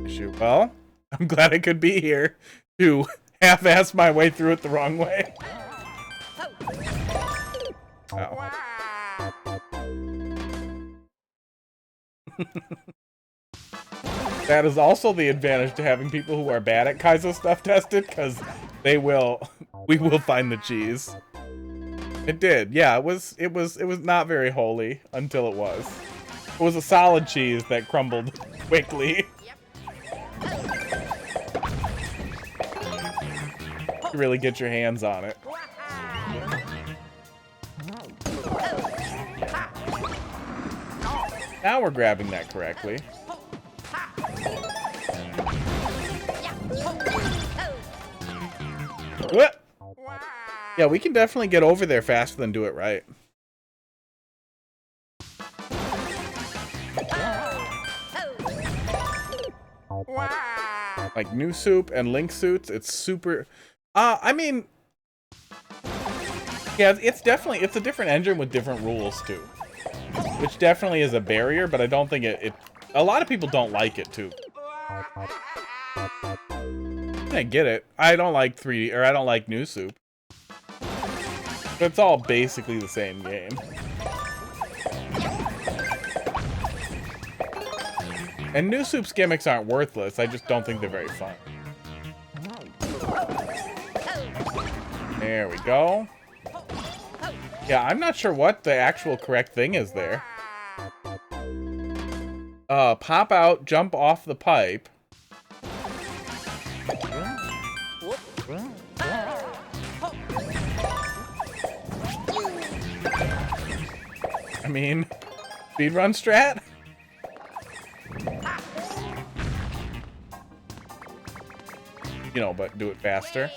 Shoot. Well, I'm glad I could be here to half-ass my way through it the wrong way. Ow. That is also the advantage to having people who are bad at Kaizo stuff tested, because we will find the cheese. It did, yeah. It was not very holy until it was. It was a solid cheese that crumbled quickly. You really get your hands on it. Now we're grabbing that correctly. What? Yeah, we can definitely get over there faster than do it right. Like new soup and link suits, it's super. I mean, yeah, it's a different engine with different rules too, which definitely is a barrier. But I don't think it a lot of people don't like it too. I get it. I don't like 3D, or I don't like new soup. But it's all basically the same game. And new soup's gimmicks aren't worthless. I just don't think they're very fun. There we go. Yeah, I'm not sure what the actual correct thing is there. Pop out, jump off the pipe. I mean, speedrun strat? You know, but do it faster.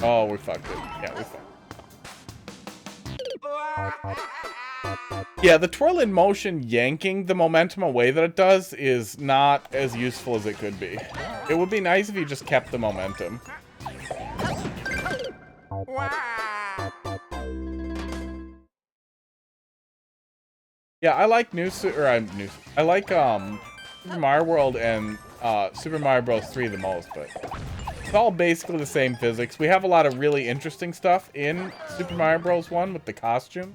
Oh, we fucked it. Yeah, we fucked it. Yeah, the twirl in motion yanking the momentum away that it does is not as useful as it could be. It would be nice if you just kept the momentum. Yeah, I like I like Super Mario World and Super Mario Bros. 3 the most, but it's all basically the same physics. We have a lot of really interesting stuff in Super Mario Bros. 1 with the costume.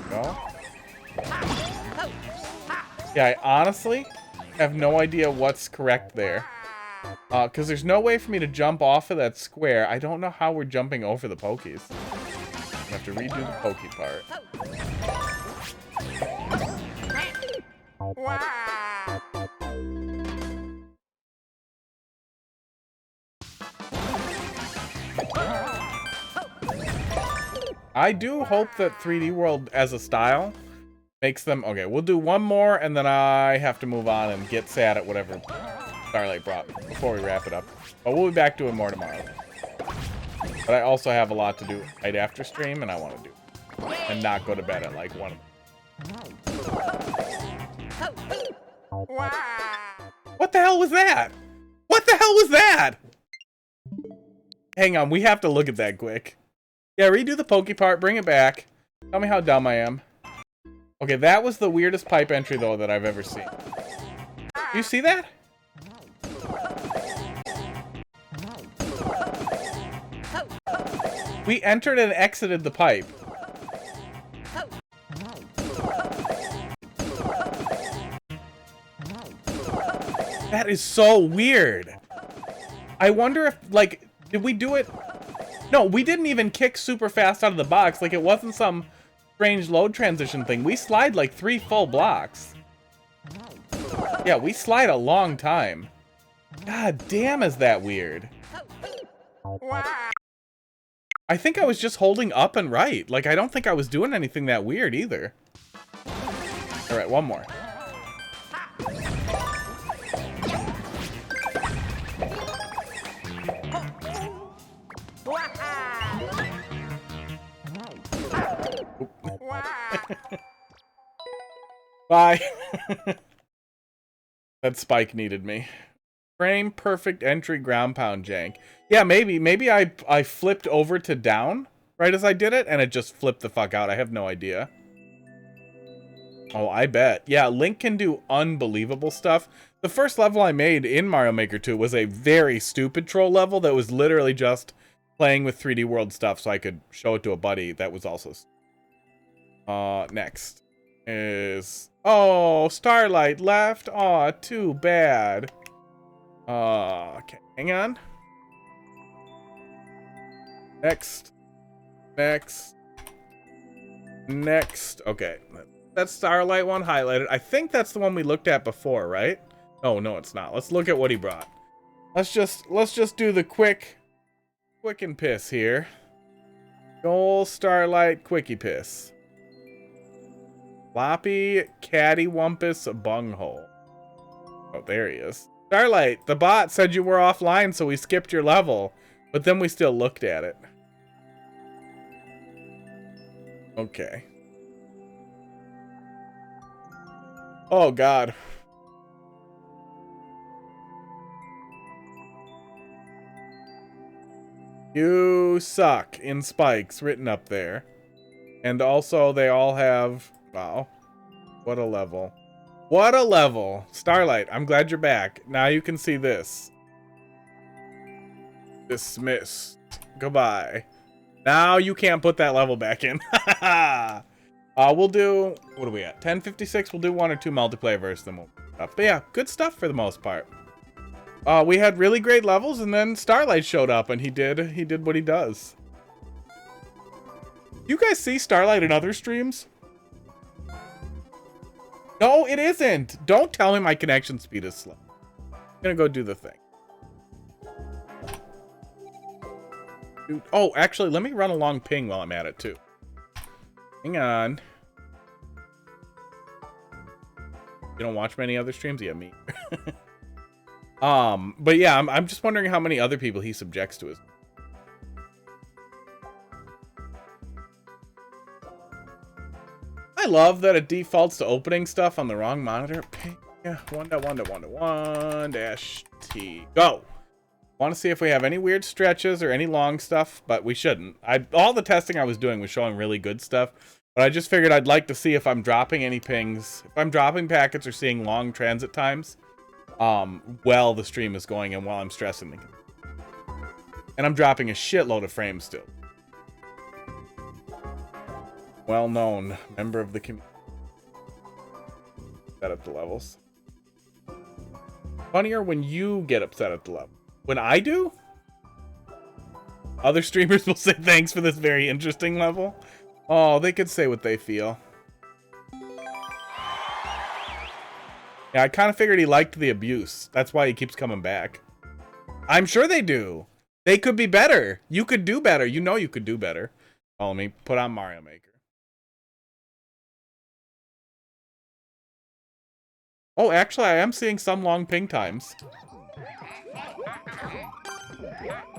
Go. Yeah, I honestly have no idea what's correct there. Because there's no way for me to jump off of that square. I don't know how we're jumping over the pokies. I have to redo the pokey part. I do hope that 3D World as a style makes them... Okay, we'll do one more, and then I have to move on and get sad at whatever Starlight brought before we wrap it up. But we'll be back doing more tomorrow. But I also have a lot to do right after stream, and I want to do. And not go to bed at like 1. What the hell was that? What the hell was that? Hang on, we have to look at that quick. Yeah, redo the pokey part, bring it back. Tell me how dumb I am. Okay, that was the weirdest pipe entry, though, that I've ever seen. You see that? We entered and exited the pipe. That is so weird. I wonder if, like, did we do it? No, we didn't even kick super fast out of the box. Like, it wasn't some strange load transition thing. We slide like 3 full blocks. Yeah, we slide a long time. God damn, is that weird. I think I was just holding up and right. Like, I don't think I was doing anything that weird either. All right, one more. Bye. That spike needed me. Frame perfect entry ground pound jank. Yeah, maybe I flipped over to down right as I did it, and it just flipped the fuck out. I have no idea. Oh, I bet. Yeah, Link can do unbelievable stuff. The first level I made in Mario Maker 2 was a very stupid troll level that was literally just playing with 3D World stuff so I could show it to a buddy that was also... next is... Oh, Starlight left. Aw, too bad. Okay, hang on. Next. Okay, that Starlight one highlighted. I think that's the one we looked at before, right? Oh, no, it's not. Let's look at what he brought. Let's just do the quick and piss here. Goal Starlight quickie piss. Floppy Cattywampus Bunghole. Oh, there he is. Starlight, the bot said you were offline, so we skipped your level, but then we still looked at it. Okay. Oh, God. You suck in spikes written up there. And also, they all have... Wow. What a level. What a level. Starlight, I'm glad you're back. Now you can see this. Dismissed. Goodbye. Now you can't put that level back in. We'll do... What are we at? 10:56. We'll do 1 or 2 multiplayer versus then we'll... But yeah, good stuff for the most part. We had really great levels, and then Starlight showed up, and he did what he does. You guys see Starlight in other streams? No, it isn't. Don't tell me my connection speed is slow. I'm gonna go do the thing. Dude, oh, actually, let me run a long ping while I'm at it, too. Hang on. You don't watch many other streams? Yeah, me. But yeah, I'm just wondering how many other people he subjects to his... I love that it defaults to opening stuff on the wrong monitor. Yeah, 1.1.1.1-T. Go! Want to see if we have any weird stretches or any long stuff, but we shouldn't. All the testing I was doing was showing really good stuff, but I just figured I'd like to see if I'm dropping any pings, if I'm dropping packets or seeing long transit times, while the stream is going and while I'm stressing the game. And I'm dropping a shitload of frames still. Well-known member of the community. Set up the levels. Funnier when you get upset at the level. When I do? Other streamers will say thanks for this very interesting level. Oh, they could say what they feel. Yeah, I kind of figured he liked the abuse. That's why he keeps coming back. I'm sure they do. They could be better. You could do better. You know you could do better. Follow me. Put on Mario Maker. Oh, actually, I am seeing some long ping times.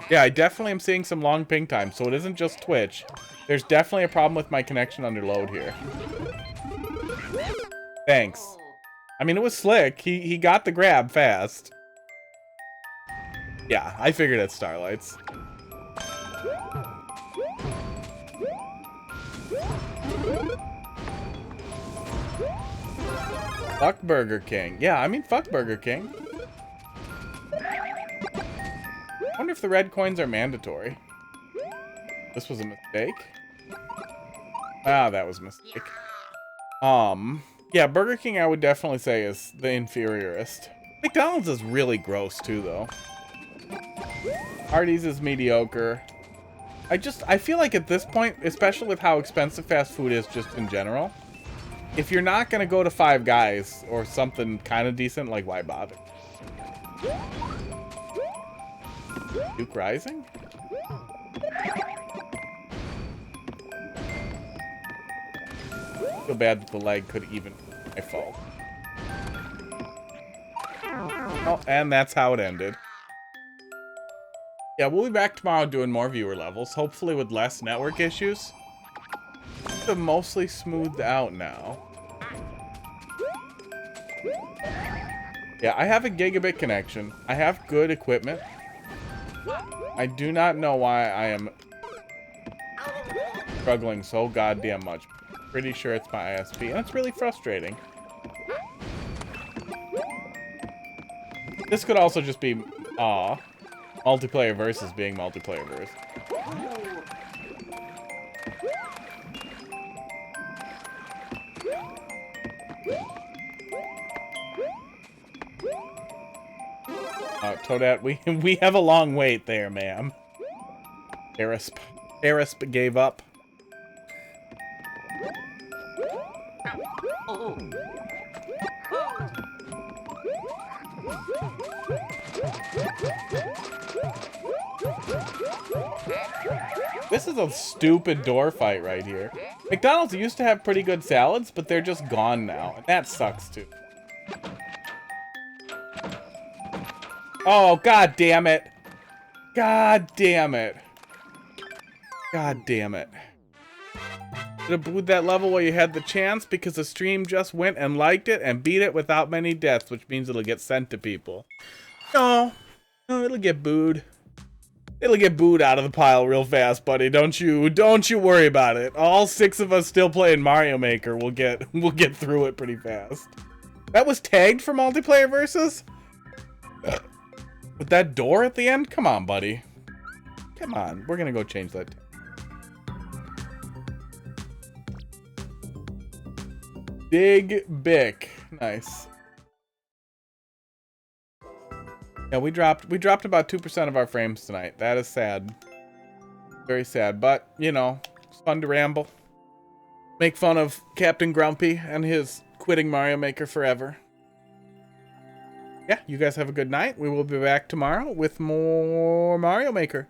Yeah, I definitely am seeing some long ping times, so it isn't just Twitch. There's definitely a problem with my connection under load here. Thanks. I mean, it was slick. He got the grab fast. Yeah, I figured it's Starlight's. Fuck Burger King. Yeah, I mean, fuck Burger King. I wonder if the red coins are mandatory. This was a mistake. Ah, that was a mistake. Yeah, Burger King I would definitely say is the inferiorist. McDonald's is really gross too, though. Hardee's is mediocre. I feel like at this point, especially with how expensive fast food is just in general, if you're not gonna go to Five Guys or something kind of decent, like, why bother? Duke Rising? Feel bad that the lag could even be my fault. Oh, and that's how it ended. Yeah, we'll be back tomorrow doing more viewer levels, hopefully with less network issues. They're mostly smoothed out now. Yeah, I have a gigabit connection. I have good equipment. I do not know why I am struggling so goddamn much. Pretty sure it's my ISP, and it's really frustrating. This could also just be, multiplayer versus being multiplayer versus. Toadette, we have a long wait there, ma'am. Erisp gave up. This is a stupid door fight right here. McDonald's used to have pretty good salads, but they're just gone now. And that sucks too. Oh, god damn it. God damn it. God damn it. Should have booed that level while you had the chance because the stream just went and liked it and beat it without many deaths, which means it'll get sent to people. No, it'll get booed. It'll get booed out of the pile real fast, buddy. Don't you worry about it. All 6 of us still playing Mario Maker will get through it pretty fast. That was tagged for multiplayer versus? With that door at the end? Come on, buddy. Come on. We're gonna go change that. Big Bick. Nice. Yeah, we dropped about 2% of our frames tonight. That is sad. Very sad, but, you know, it's fun to ramble. Make fun of Captain Grumpy and his quitting Mario Maker forever. Yeah, you guys have a good night. We will be back tomorrow with more Mario Maker.